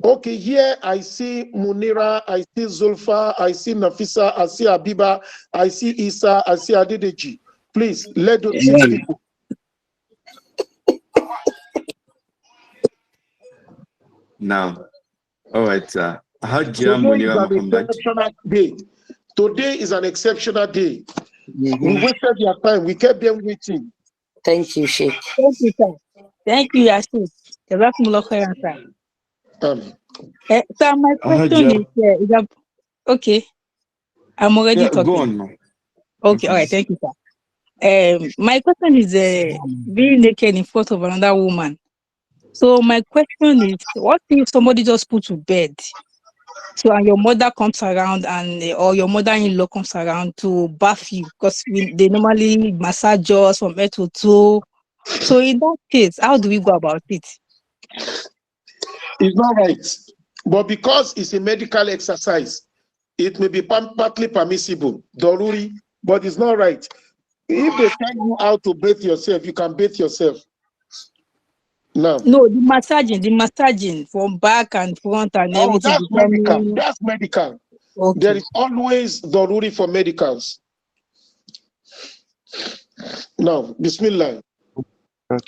Speaker 2: Okay, here I see Munira, I see Zulfa, I see Nafisa, I see Abiba, I see Isa, I see Adedeji. Please, let those 6 people.
Speaker 1: Now, all right, sir.
Speaker 2: Today is an exceptional day. Today is an exceptional day. We wasted their time. We kept them waiting.
Speaker 6: Thank you, Sheikh. Thank you, sir. Thank you, Yasir. Jazakumullah khairan, sir. Sir, my question is okay. I'm already talking.
Speaker 1: Go on, ma'am.
Speaker 6: Okay, all right. Thank you, sir. My question is being naked in front of another woman. So my question is, what if somebody just put to bed? So and your mother comes around or your mother-in-law comes around to bath you because they normally massage us from head to toe. So in that case, how do we go about it?
Speaker 2: It's not right. But because it's a medical exercise, it may be partly permissible, Doruri, but it's not right. If they tell you how to bathe yourself, you can bathe yourself. No,
Speaker 6: the massaging from back and front and everything.
Speaker 2: That's medical. That's medical.
Speaker 6: Okay.
Speaker 2: There is always Doruri for medicals. Now, Bismillah.
Speaker 1: I'm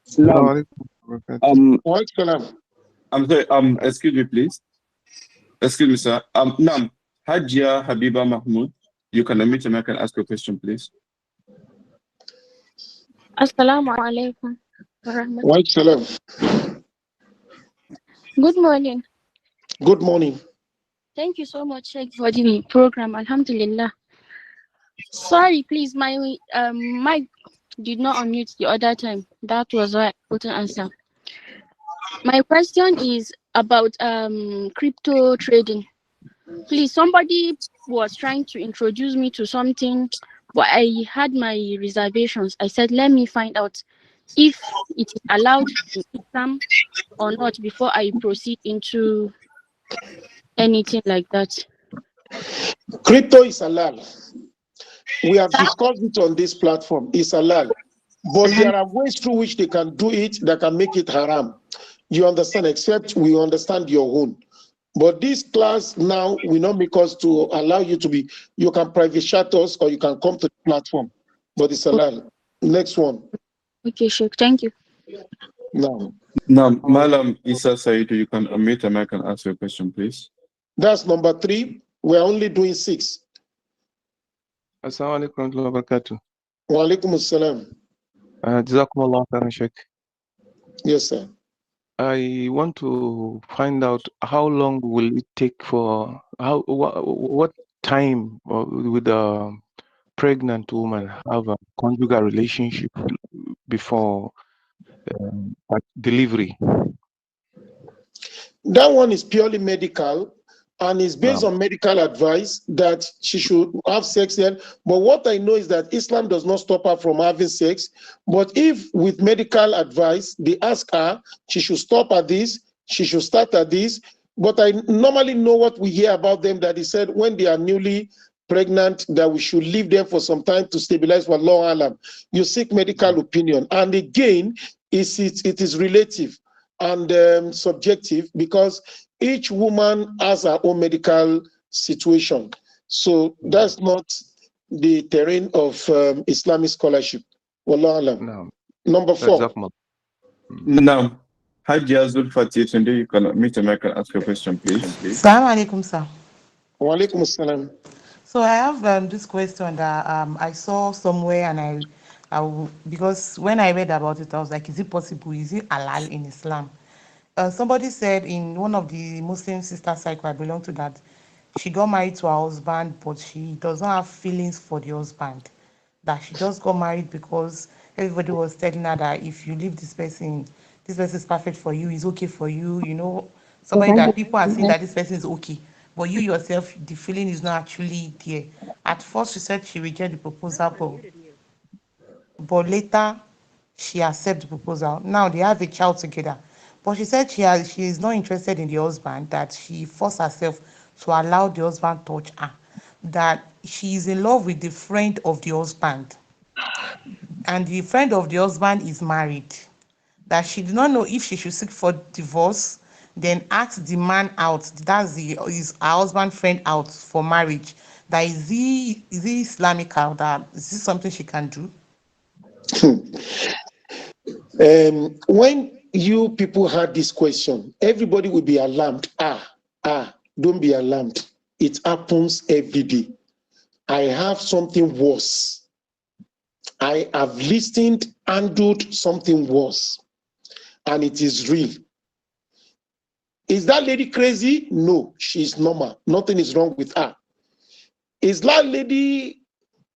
Speaker 1: sorry, excuse me, please. Excuse me, sir. Nam, Hajia Habiba Mahmoud, you can unmute your mic and ask your question, please.
Speaker 7: Assalamu alaikum. Good morning.
Speaker 2: Good morning.
Speaker 7: Thank you so much, Sheikh, for the program. Alhamdulillah. Sorry, please, my mic did not unmute the other time. That was why I couldn't answer. My question is about crypto trading. Please, somebody was trying to introduce me to something, but I had my reservations. I said, let me find out if it is allowed in Islam or not before I proceed into anything like that.
Speaker 2: Crypto is halal. We have discussed it on this platform. It's halal. But there are ways through which they can do it that can make it haram. You understand, except we understand your own. But this class now will not make us to allow you to be, you can private chat us or you can come to the platform. But it's halal. Next one.
Speaker 7: Okay, Sheikh. Thank you.
Speaker 2: Now,
Speaker 1: Malam Isa Saidu, you can unmute your mic and ask your question, please.
Speaker 2: That's number 3. We're only doing 6.
Speaker 8: Assalamu alaikum wa barakatuh.
Speaker 2: Wa alaikum assalam.
Speaker 8: Jazakumullah khairan, Sheikh.
Speaker 2: Yes, sir.
Speaker 8: I want to find out how long will it take for what time with the pregnant woman have a conjugal relationship before delivery?
Speaker 2: That one is purely medical and is based
Speaker 8: Now,
Speaker 2: on medical advice that she should have sex then. But what I know is that Islam does not stop her from having sex. But if with medical advice, they ask her, she should stop at this, she should start at this. But I normally know what we hear about them, that they said when they are newly pregnant, that we should leave them for some time to stabilize for long alarm. You seek medical opinion. And again, it is relative and subjective, because each woman has her own medical situation. So that's not the terrain of Islamic scholarship. Wallahu alam.
Speaker 8: no,
Speaker 2: Number 4.
Speaker 8: Jazakumullah.
Speaker 1: Now, Hajj Azul Fatih, Sunday, you can meet a mic and ask your question, please.
Speaker 9: Assalamu alaikum, sir.
Speaker 2: Wa alaikum assalam.
Speaker 9: So I have this question that I saw somewhere, and because when I read about it, I was like, is it possible? Is it halal in Islam? Somebody said in one of the Muslim sister cycle I belong to that she got married to her husband, but she does not have feelings for the husband. That she just got married because everybody was telling her that if you leave this person is perfect for you, is okay for you, you know, somebody that people are saying that this person is okay, but you yourself, the feeling is not actually there. At first, she said she rejected the proposal, but later she accepted the proposal. Now they have a child together, but she said she is not interested in the husband, that she forced herself to allow the husband touch her, that she is in love with the friend of the husband, and the friend of the husband is married, that she did not know if she should seek for divorce, then ask the man out, that's his her husband friend out for marriage. That is he Islamical? That is this something she can do?
Speaker 2: When you people had this question, everybody will be alarmed. Don't be alarmed. It happens every day. I have something worse. I have listened and done something worse, and it is real. Is that lady crazy? No, she's normal. Nothing is wrong with her. Is that lady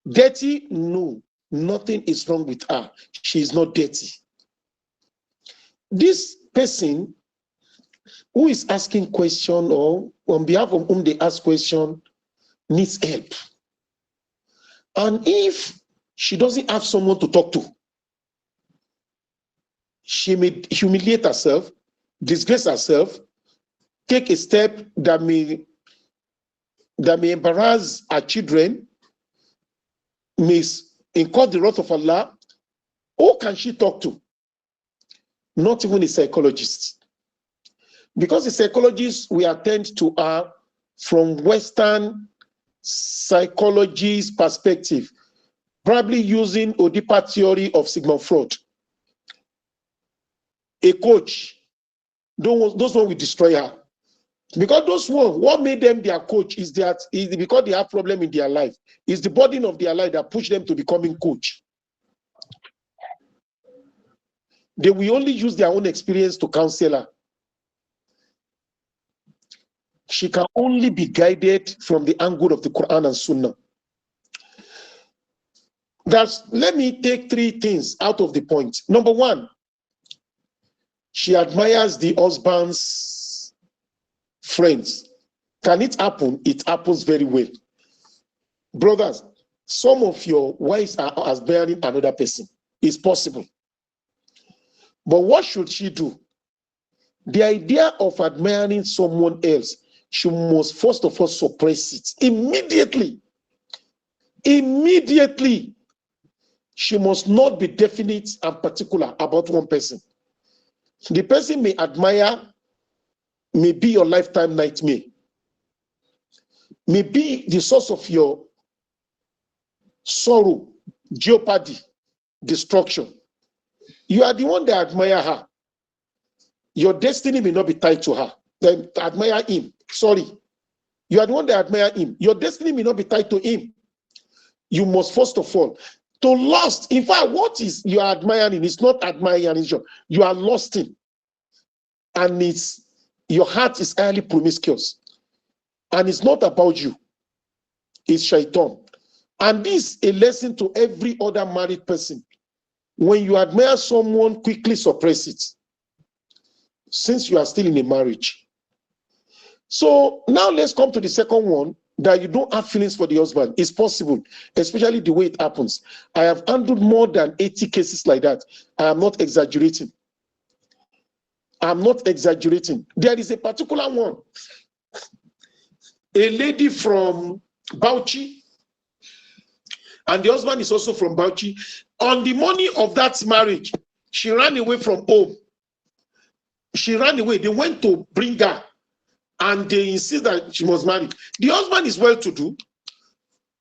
Speaker 2: dirty? No, nothing is wrong with her. She is not dirty. This person who is asking question, or on behalf of whom they ask question, needs help. And if she doesn't have someone to talk to, she may humiliate herself, disgrace herself, take a step that may embarrass her children, may incur the wrath of Allah. Who can she talk to? Not even a psychologist. Because the psychologists will attend to her from Western psychology's perspective, probably using Oedipa theory of Sigmund Freud. A coach, those one will destroy her. Because those one, what made them their coach is because they have problem in their life. It's the burden of their life that pushed them to becoming coach. They will only use their own experience to counsel her. She can only be guided from the angle of the Quran and Sunnah. Let me take 3 things out of the point. Number 1, she admires the husband's friends. Can it happen? It happens very well. Brothers, some of your wives are admiring another person. It's possible. But what should she do? The idea of admiring someone else, she must first of all suppress it immediately. Immediately. She must not be definite and particular about one person. The person may admire, may be your lifetime nightmare, may be the source of your sorrow, jeopardy, destruction. You are the one that admire her. Your destiny may not be tied to her. Then admire him. Sorry. You are the one that admire him. Your destiny may not be tied to him. You must first of all, to lust. In fact, what is you are admiring? It's not admiring. You are lusting. And your heart is highly promiscuous. And it's not about you. It's shaitan. And this is a lesson to every other married person. When you admire someone, quickly suppress it, since you are still in a marriage. So now let's come to the second one, that you don't have feelings for the husband. It's possible, especially the way it happens. I have handled more than 80 cases like that. I am not exaggerating. I'm not exaggerating. There is a particular one. A lady from Bauchi, and the husband is also from Bauchi. On the morning of that marriage, she ran away from home. She ran away. They went to bring her, and they insist that she must marry. The husband is well-to-do.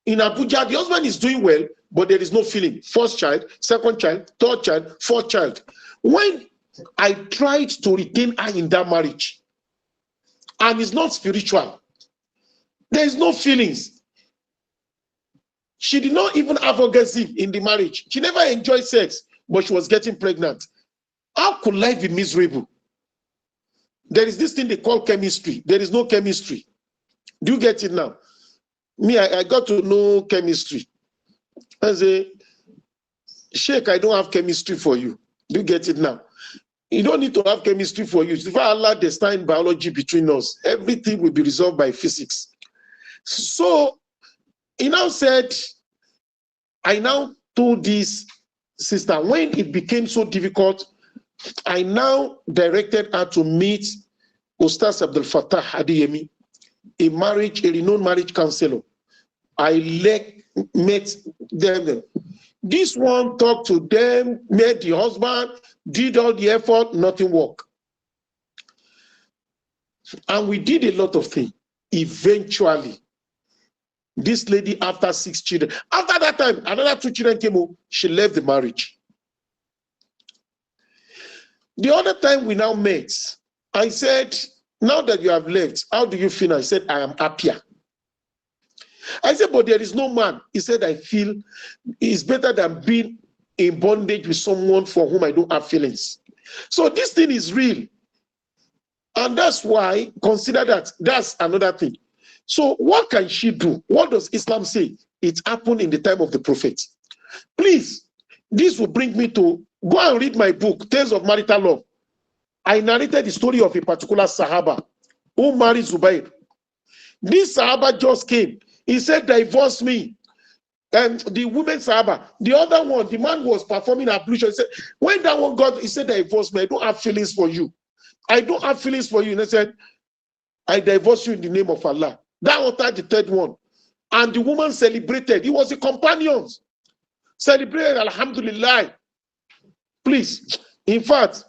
Speaker 2: In Abuja, the husband is doing well, but there is no feeling. First child, second child, third child, fourth child. When I tried to retain her in that marriage, and it's not spiritual, there is no feelings. She did not even have orgasm in the marriage. She never enjoyed sex, but she was getting pregnant. How could life be miserable? There is this thing they call chemistry. There is no chemistry. Do you get it now? Me, I got to know chemistry. I say, Sheikh, I don't have chemistry for you. Do you get it now? You don't need to have chemistry for you. If Allah destined biology between us, everything will be resolved by physics. So he now said, I now told this sister, when it became so difficult, I now directed her to meet Ustaz Abdul Fattah Adiyemi, a renowned marriage counselor. I met them. This one talked to them, met the husband, did all the effort, nothing worked. And we did a lot of things. Eventually, this lady, after 6 children, after that time, another 2 children came home, she left the marriage. The other time we now met, I said, now that you have left, how do you feel? I said, I am happier. I said, but there is no man. He said, I feel it's better than being in bondage with someone for whom I don't have feelings. So this thing is real. And that's why, consider that. That's another thing. So what can she do? What does Islam say? It happened in the time of the prophet. Please, this will bring me to go and read my book, Tales of Marital Love. I narrated the story of a particular Sahaba who married Zubair. This Sahaba just came. He said, divorce me. And the woman Sahaba, the other one, the man was performing ablution. He said, when that one got, he said, divorce me. I don't have feelings for you. I don't have feelings for you. And I said, I divorce you in the name of Allah. That was the third one. And the woman celebrated. He was the companions. Celebrated, Alhamdulillah. Please, in fact,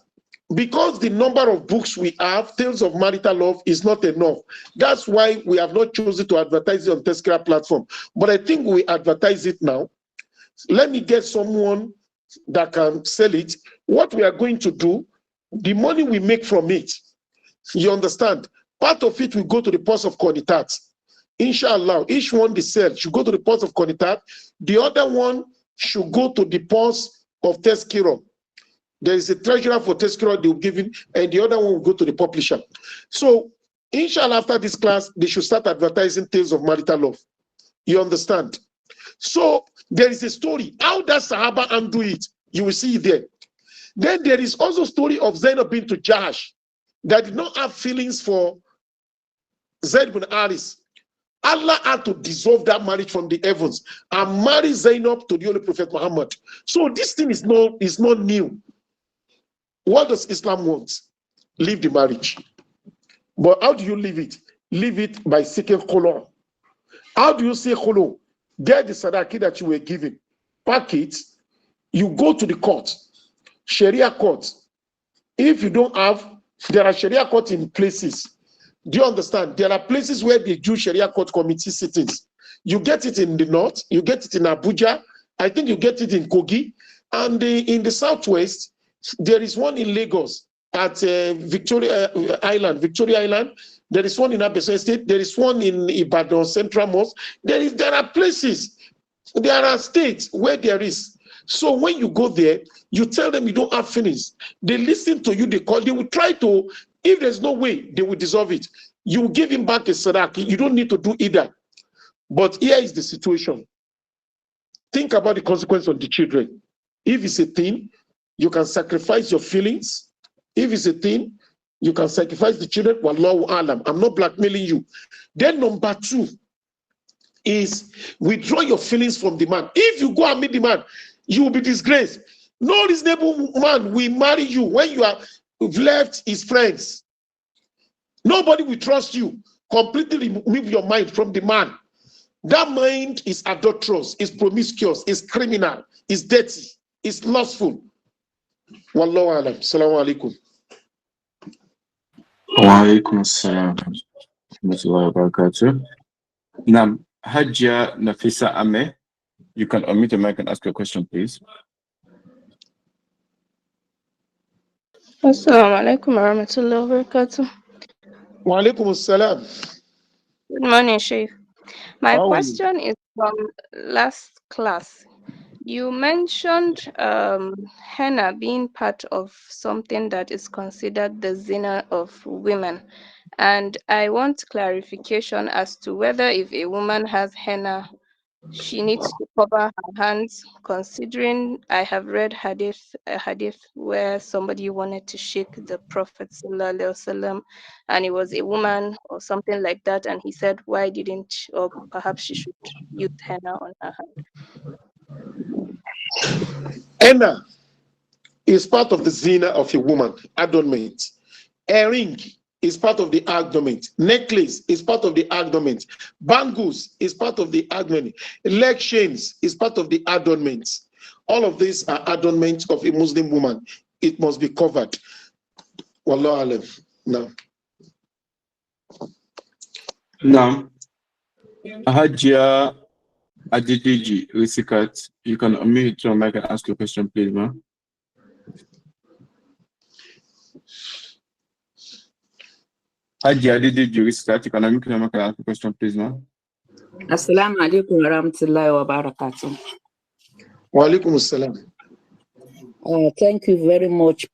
Speaker 2: because the number of books we have, Tales of Marital Love, is not enough. That's why we have not chosen to advertise it on Tadhkiroh platform. But I think we advertise it now. Let me get someone that can sell it. What we are going to do, the money we make from it, you understand, part of it will go to the purse of Qanitat. Inshallah, each one they sell should go to the purse of Qanitat. The other one should go to the purse of Tadhkiroh. There is a treasurer for Tadhkiroh they will give him, and the other one will go to the publisher. So, inshallah, after this class, they should start advertising Tales of Marital Love. You understand? So, there is a story. How does Sahaba undo it? You will see it there. Then there is also a story of Zainab bint Jahash that did not have feelings for Zaid bin Haris. Allah had to dissolve that marriage from the heavens and marry Zainab to the Holy Prophet Muhammad. So this thing is not new. What does Islam want? Leave the marriage. But how do you leave it? Leave it by seeking khulu. How do you say khulu? Get the sadaqah that you were given, pack it, you go to the court, Sharia court. If you don't have, there are Sharia court in places. Do you understand? There are places where they do Sharia court committee sittings. You get it in the north, you get it in Abuja, I think you get it in Kogi, and in the southwest, there is one in Lagos at Victoria Island. There is one in Abeso State. There is one in Ibadan Central Mosque. There are places, there are states where there is. So when you go there, you tell them you don't have feelings. They listen to you. They will try to. If there's no way, they will dissolve it. You give him back a sadaqah. You don't need to do either. But here is the situation. think about the consequence on the children. If it's a thing, you can sacrifice your feelings. If it's a thing, you can sacrifice the children. Wallahu alam. I'm not blackmailing you. Then number 2 is withdraw your feelings from the man. If you go and meet the man, you will be disgraced. No reasonable man will marry you when you have left his friends. Nobody will trust you. Completely remove your mind from the man. That mind is adulterous, is promiscuous, is criminal, is dirty, is lustful. Wallahu alam. Assalamu alaikum.
Speaker 1: Wa alaikum assalam. Warahmatullahi wabarakatuh. Now, Hajia Nafisa Ame, you can unmute your mic and ask your question, please.
Speaker 7: Assalamu alaikum warahmatullahi wabarakatuh.
Speaker 2: Wa alaikum assalam.
Speaker 7: Good morning, Sheikh. My
Speaker 2: How are you?
Speaker 7: question is from last class. You mentioned henna being part of something that is considered the zina of women. And I want clarification as to whether if a woman has henna, she needs to cover her hands, considering I have read a hadith where somebody wanted to shake the Prophet ﷺ, and it was a woman or something like that, and he said, why didn't, or perhaps she should use henna on her hand.
Speaker 2: Henna is part of the zina of a woman, adornment. Earring is part of the adornment. Necklace is part of the adornment. Bangles is part of the adornment. Leg chains is part of the adornment. All of these are adornments of a Muslim woman. It must be covered. Wallahu alam. Now.
Speaker 1: Now, Hajia Adidiji Risikat, you can unmute your mic and ask your question, please, ma'am. Hajia Adidiji Risikat, you can unmute your mic and ask your question, please, ma'am.
Speaker 10: Assalamu alaikum warahmatullahi wabarakatuh.
Speaker 2: Wa alaikum assalam.
Speaker 10: Thank you very much,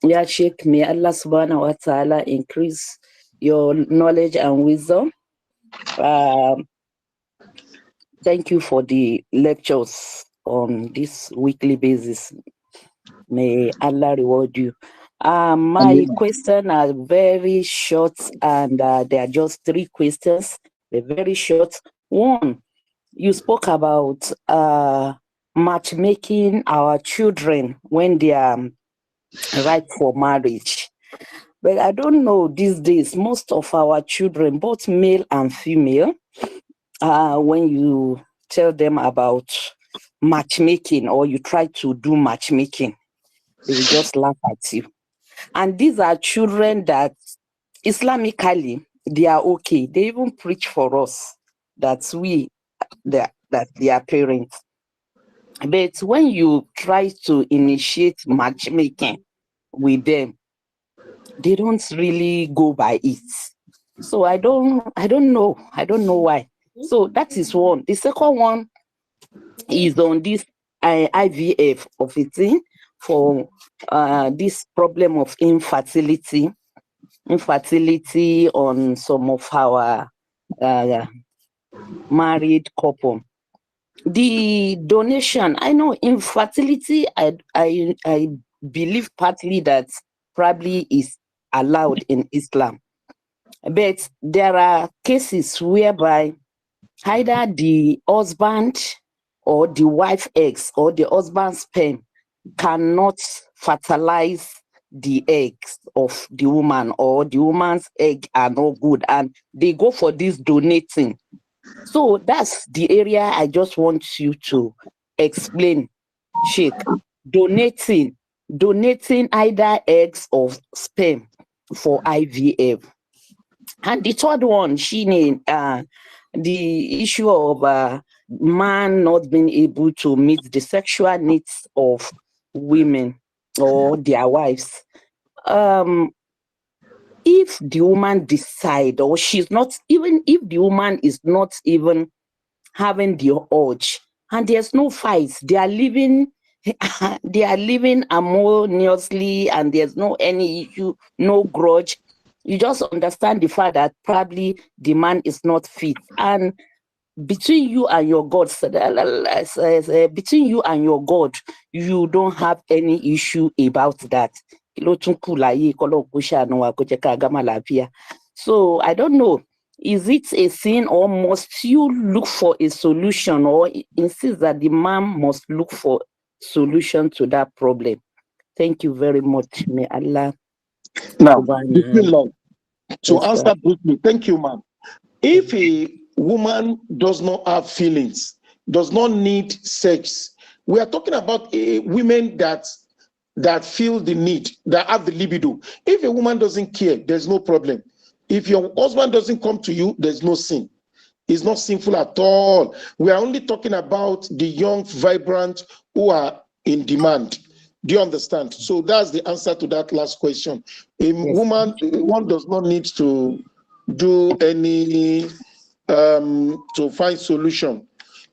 Speaker 10: Ya Sheikh. May Allah subhanahu wa ta'ala increase your knowledge and wisdom. Thank you for the lectures on this weekly basis. May Allah reward you. My questions are very short, and they are just 3 questions. They're very short. One, you spoke about matchmaking our children when they are ripe for marriage. But I don't know, these days, most of our children, both male and female, when you tell them about matchmaking or you try to do matchmaking, they will just laugh at you. And these are children that Islamically, they are okay. They even preach for us that they are parents. But when you try to initiate matchmaking with them, they don't really go by it. So I don't know why. So that is one. The second one is on this IVF of a thing for this problem of infertility on some of our married couple. The donation, I know infertility, I believe partly that probably is allowed in Islam. But there are cases whereby either the husband or the wife eggs or the husband's sperm cannot fertilize the eggs of the woman, or the woman's egg are not good, and they go for this donating. So that's the area I just want you to explain, Sheikh. Donating either eggs or sperm for IVF. And the third one, Shine, the issue of man not being able to meet the sexual needs of women or their wives. If the woman decide, or she's not, even if the woman is not even having the urge, and there's no fight, they are living harmoniously, and there's no any issue, no grudge. You just understand the fact that probably the man is not fit, and between you and your God, between you and your God, you don't have any issue about that. So I don't know, is it a sin, or must you look for a solution, or insist that the man must look for solution to that problem? Thank you very much. May Allah.
Speaker 2: Now, Bismillah, to
Speaker 10: Yes,
Speaker 2: answer briefly, thank you, ma'am. If a woman does not have feelings, does not need sex, we are talking about women that feel the need, that have the libido. If a woman doesn't care, there's no problem. If your husband doesn't come to you, there's no sin. It's not sinful at all. We are only talking about the young, vibrant who are in demand. Do you understand? So that's the answer to that last question. A woman, one does not need to do any to find solution.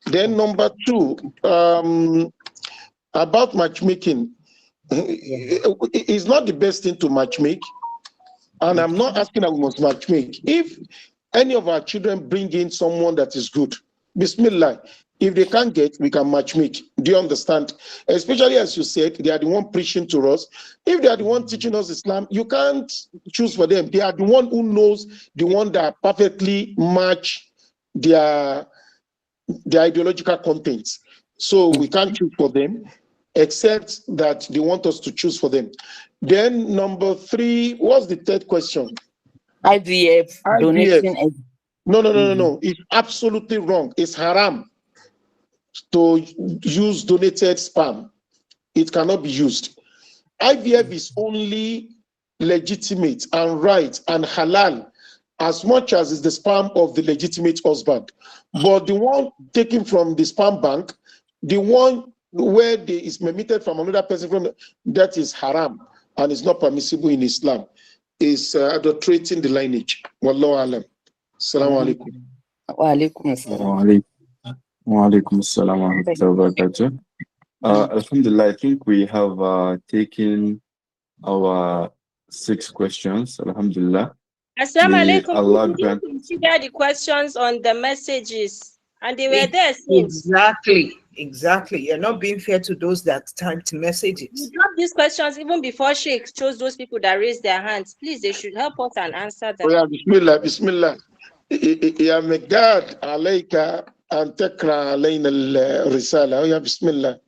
Speaker 2: Then number two, about matchmaking, it's not the best thing to matchmake. And I'm not asking that we must matchmake. If any of our children bring in someone that is good, Bismillah. If they can't get, we can matchmake. Do you understand? Especially as you said, they are the one preaching to us. If they are the one teaching us Islam, you can't choose for them. They are the one who knows, the one that perfectly match their ideological contents. So we can't choose for them, except that they want us to choose for them. Then number three, what's the third question?
Speaker 10: IVF donation.
Speaker 2: No. It's absolutely wrong. It's haram to use donated sperm. It cannot be used. IVF is only legitimate and right and halal as much as is the sperm of the legitimate husband. But the one taken from the sperm bank, the one where there is permitted from another person, that is haram and is not permissible in Islam. Is adulterating the lineage. Wallahu alam. Assalamu alaikum.
Speaker 10: Wa alaikum assalam.
Speaker 1: Wa alaikum assalam wa rahmatullahi wa barakatuh. Alhamdulillah, I think we have taken our 6 questions. Alhamdulillah.
Speaker 11: Assalamu
Speaker 1: May
Speaker 11: alaikum.
Speaker 1: Allah
Speaker 11: We
Speaker 1: grant.
Speaker 11: didn't consider the questions on the messages, and they were there since.
Speaker 12: Exactly. You're not being fair to those that typed messages.
Speaker 11: We dropped these questions even before Sheikh chose those people that raised their hands. Please, they should help us and answer them.
Speaker 2: Oh yeah, Bismillah. Ya Megdad alayka an takra alayna al-risala. Oh yeah, Bismillah.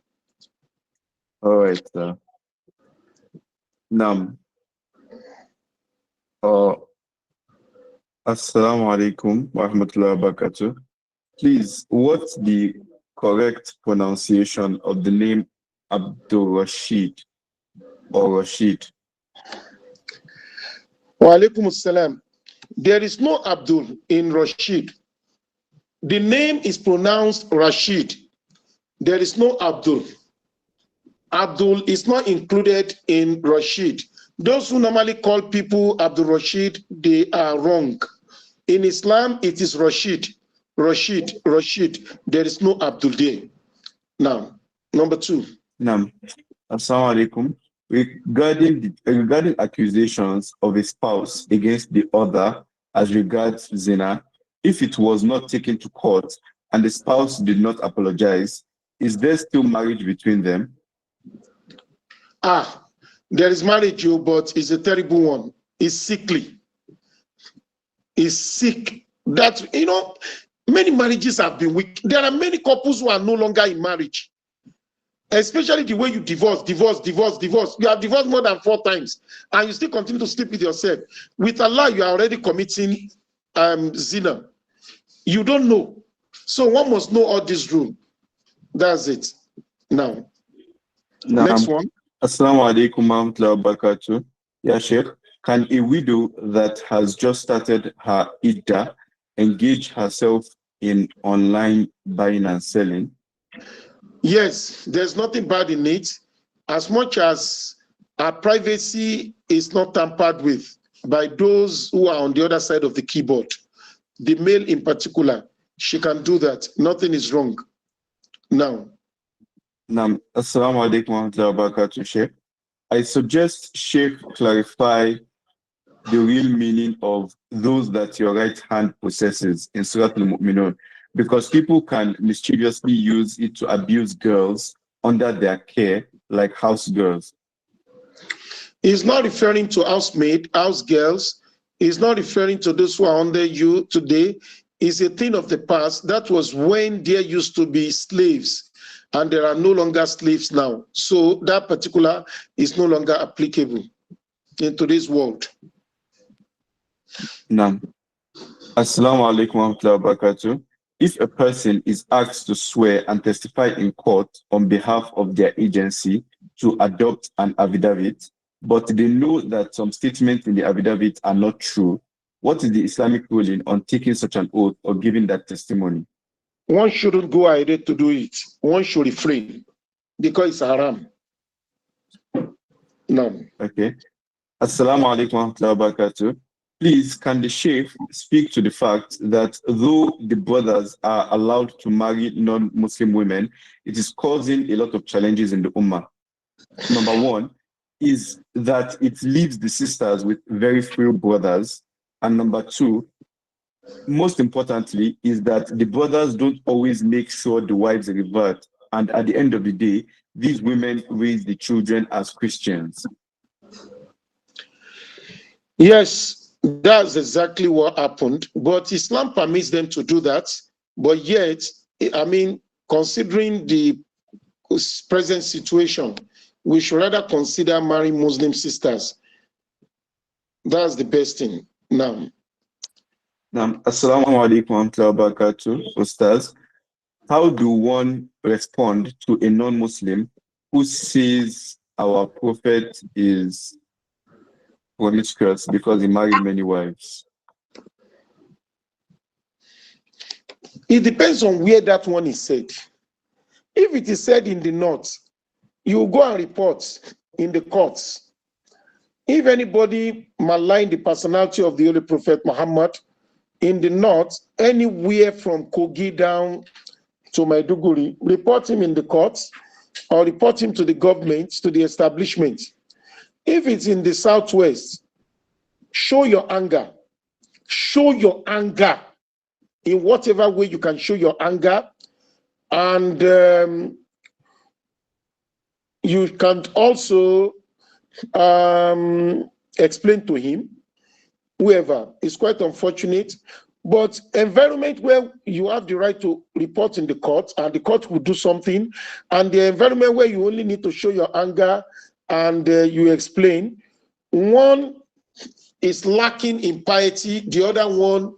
Speaker 1: All right. Nam. Assalamu alaikum wa rahmatullahi wa barakatuh. Please, what's the correct pronunciation of the name Abdul Rashid or Rashid?
Speaker 2: Wa alaikum assalam. There is no Abdul in Rashid. The name is pronounced Rashid. There is no Abdul. Abdul is not included in Rashid. Those who normally call people Abdul Rashid, they are wrong. In Islam, it is Rashid. Rashid. There is no Abdul there. Now, number 2.
Speaker 1: Nam. Assalamu alaikum. Regarding accusations of a spouse against the other as regards zina, if it was not taken to court and the spouse did not apologize, is there still marriage between them?
Speaker 2: There is marriage, but it's a terrible one. It's sickly. It's sick. That, many marriages have been weak. There are many couples who are no longer in marriage. Especially the way you divorce. You have divorced more than 4 times, and you still continue to sleep with yourself. With Allah, you are already committing zina. You don't know. So one must know all this rule. That's it. Now, next one.
Speaker 1: Assalamu alaikum wa rahmatullahi wa barakatuh. Ya Sheikh, can a widow that has just started her iddah engage herself in online buying and selling?
Speaker 2: Yes, there's nothing bad in it, as much as our privacy is not tampered with by those who are on the other side of the keyboard. The male in particular, she can do that. Nothing is wrong. Now.
Speaker 1: Assalamu alaikum wa rahmatullahi wa barakatuh, Sheikh. I suggest Sheikh clarify the real meaning of those that your right hand possesses in Surah Al-Mu'minun, because people can mischievously use it to abuse girls under their care, like house girls.
Speaker 2: He's not referring to housemaid, house girls. He's not referring to those who are under you today. It's a thing of the past. That was when there used to be slaves, and there are no longer slaves now. So that particular is no longer applicable in today's world.
Speaker 1: Now, Assalamu alaikum wa rahmatullahi wa barakatuh. If a person is asked to swear and testify in court on behalf of their agency to adopt an affidavit, but they know that some statements in the affidavit are not true, what is the Islamic ruling on taking such an oath or giving that testimony?
Speaker 2: One shouldn't go ahead to do it. One should refrain because it's haram. No.
Speaker 1: Okay. Assalamu alaikum wa rahmatullahi wa barakatuh. Please, can the Sheikh speak to the fact that though the brothers are allowed to marry non-Muslim women, it is causing a lot of challenges in the Ummah? Number one is that it leaves the sisters with very few brothers. And number two, most importantly, is that the brothers don't always make sure the wives revert. And at the end of the day, these women raise the children as Christians.
Speaker 2: Yes, that's exactly what happened. But Islam permits them to do that. But yet, I mean, considering the present situation, we should rather consider marrying Muslim sisters. That's the best thing now.
Speaker 1: Assalamu alaikum wa rahmatullahi wa barakatuh, Ustaz. How do one respond to a non-Muslim who says our prophet is promiscuous because he married many wives?
Speaker 2: It depends on where that one is said. If it is said in the north, you go and report in the courts. If anybody malign the personality of the Holy Prophet Muhammad in the north, anywhere from Kogi down to Maiduguri, report him in the courts or report him to the government, to the establishment. If it's in the southwest, show your anger. Show your anger in whatever way you can show your anger. And you can also explain to him, whoever. It's quite unfortunate. But environment where you have the right to report in the court and the court will do something, and the environment where you only need to show your anger and you explain, one is lacking in piety, the other one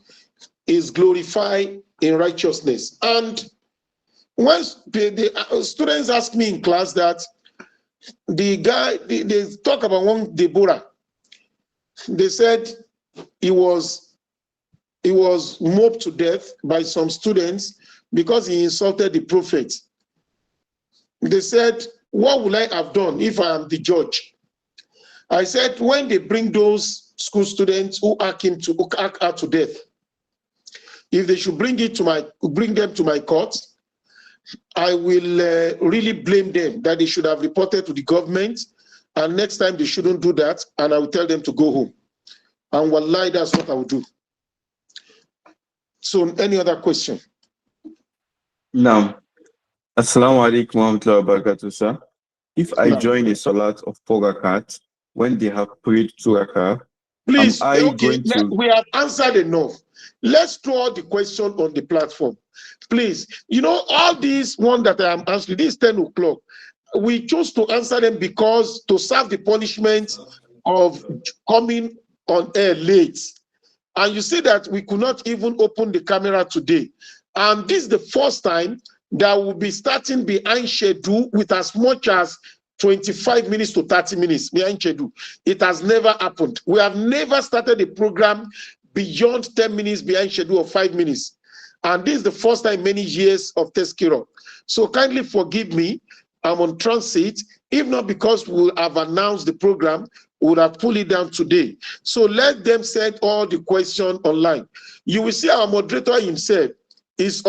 Speaker 2: is glorified in righteousness. And once the students ask me in class that the guy, they talk about one Deborah, they said he was mobbed to death by some students because he insulted the prophet. They said, what will I have done if I am the judge? I said, when they bring those school students who act her to death, if they should bring them to my court, I will really blame them that they should have reported to the government, and next time they shouldn't do that, and I will tell them to go home. And wallahi, that's what I will do. So, any other question?
Speaker 1: Now, Assalamu alaikum wa rahmatullahi wa barakatuh, sir. If I join a salat of 4 rakat when they have prayed 2 rakat,
Speaker 2: please,
Speaker 1: okay,
Speaker 2: we have answered enough. Let's throw the question on the platform. Please, you know, all these one that I am answering, this 10 o'clock, we chose to answer them because to serve the punishment of coming on air late. And you see that we could not even open the camera today. And this is the first time that we'll be starting behind schedule with as much as 25 minutes to 30 minutes behind schedule. It has never happened. We have never started a program beyond 10 minutes behind schedule or 5 minutes. And this is the first time in many years of Tadhkiroh. So kindly forgive me. I'm on transit. If not because we have announced the program, we would have pulled it down today. So let them send all the questions online. You will see our moderator himself is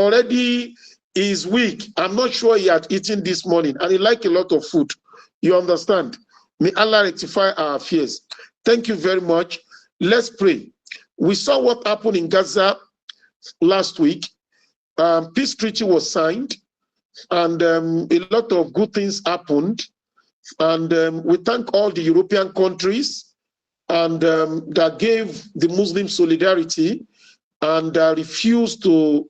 Speaker 2: weak. I'm not sure he had eaten this morning, and he likes a lot of food. You understand? May Allah rectify our fears. Thank you very much. Let's pray. We saw what happened in Gaza last week. peace treaty was signed, and a lot of good things happened. And we thank all the European countries and that gave the Muslim solidarity and refused to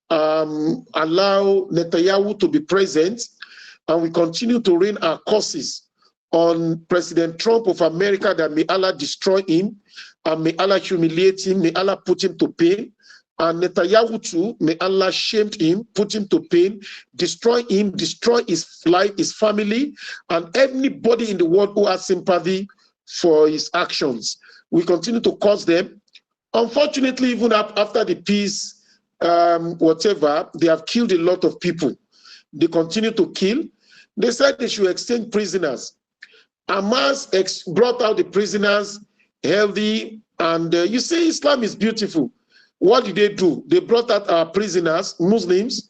Speaker 2: allow Netanyahu to be present. And we continue to rain our curses on President Trump of America, that may Allah destroy him, and may Allah humiliate him, may Allah put him to pain. And Netanyahu too, may Allah shame him, put him to pain, destroy him, destroy his life, his family, and anybody in the world who has sympathy for his actions. We continue to curse them. Unfortunately, even after the peace, whatever, they have killed a lot of people. They continue to kill. They said they should exchange prisoners. Hamas brought out the prisoners healthy, and you say Islam is beautiful. What did they do? They brought out our prisoners, Muslims,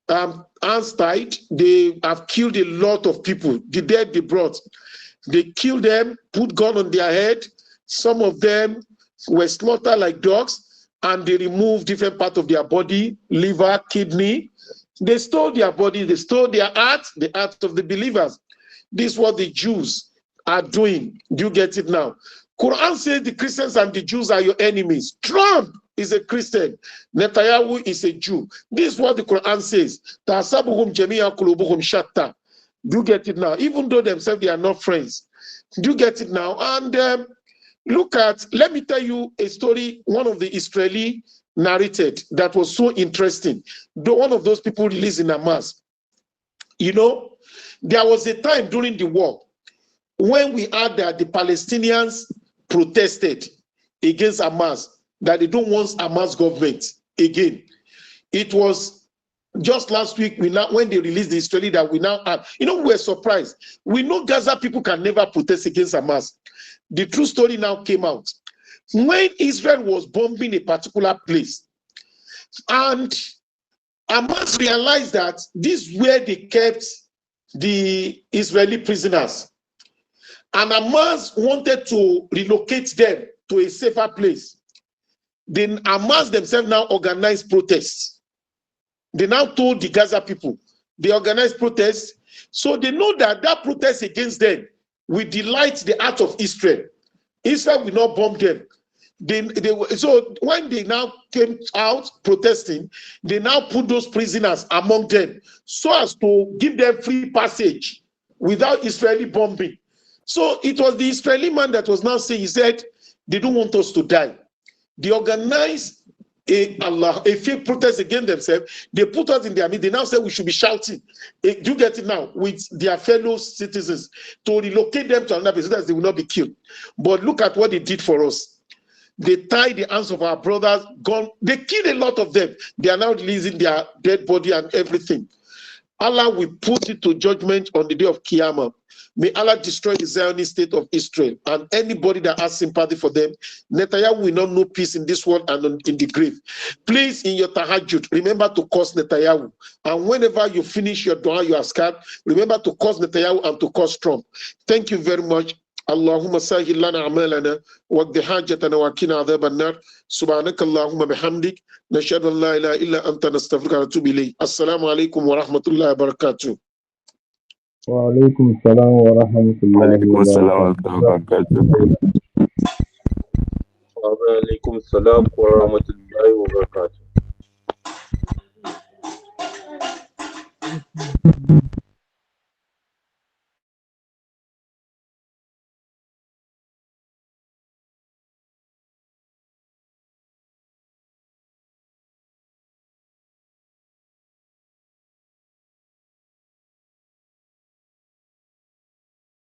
Speaker 2: hands tied. They have killed a lot of people. The dead they brought, they killed them, put gun on their head. Some of them were slaughtered like dogs, and they removed different parts of their body, liver, kidney. They stole their body, they stole their heart, the heart of the believers. This is what the Jews are doing. Do you get it now? Quran says the Christians and the Jews are your enemies. Trump is a Christian. Netanyahu is a Jew. This is what the Quran says. Tasabuhum jami'a qulubuhum shatta. Do you get it now? Even though themselves they are not friends. Do you get it now? And look at, let me tell you a story, one of the Israeli narrated that was so interesting. One of those people released in Hamas. You know, there was a time during the war when we had that the Palestinians protested against Hamas, that they don't want Hamas government again. It was just last week, when they released the Israeli that we now have, you know, we're surprised. We know Gaza people can never protest against Hamas. The true story now came out. When Israel was bombing a particular place, and Hamas realized that this is where they kept the Israeli prisoners, and Hamas wanted to relocate them to a safer place. Then Hamas themselves now organized protests. They now told the Gaza people, they organized protests, so they know that that protest against them will delight the heart of Israel. Israel will not bomb them. So when they now came out protesting, they now put those prisoners among them so as to give them free passage without Israeli bombing. So it was the Israeli man that was now saying, he said, they don't want us to die. They organized a fake protest against themselves. They put us in their midst. They now say we should be shouting. Do you get it now? With their fellow citizens to relocate them to another place so that they will not be killed. But look at what they did for us. They tied the hands of our brothers, gone. They killed a lot of them. They are now releasing their dead body and everything. Allah will put it to judgment on the day of Qiyamah. May Allah destroy the Zionist state of Israel and anybody that has sympathy for them. Netanyahu will not know peace in this world and in the grave. Please, in your tahajjud, remember to curse Netanyahu. And whenever you finish your dua, you are scared, remember to curse Netanyahu and to curse Trump. Thank you very much. اللهم سهل لنا أعمالنا واقض حاجتنا وقنا عذاب النار سبحانك اللهم بحمدك نشهد أن لا إله إلا أنت نستغفرك ونتوب إليك السلام عليكم ورحمة الله وبركاته.
Speaker 13: وعليكم السلام ورحمة الله
Speaker 1: وعليكم السلام
Speaker 13: وبركاته.
Speaker 1: ورحمة الله وبركاته.
Speaker 3: وعليكم السلام ورحمة الله وبركاته.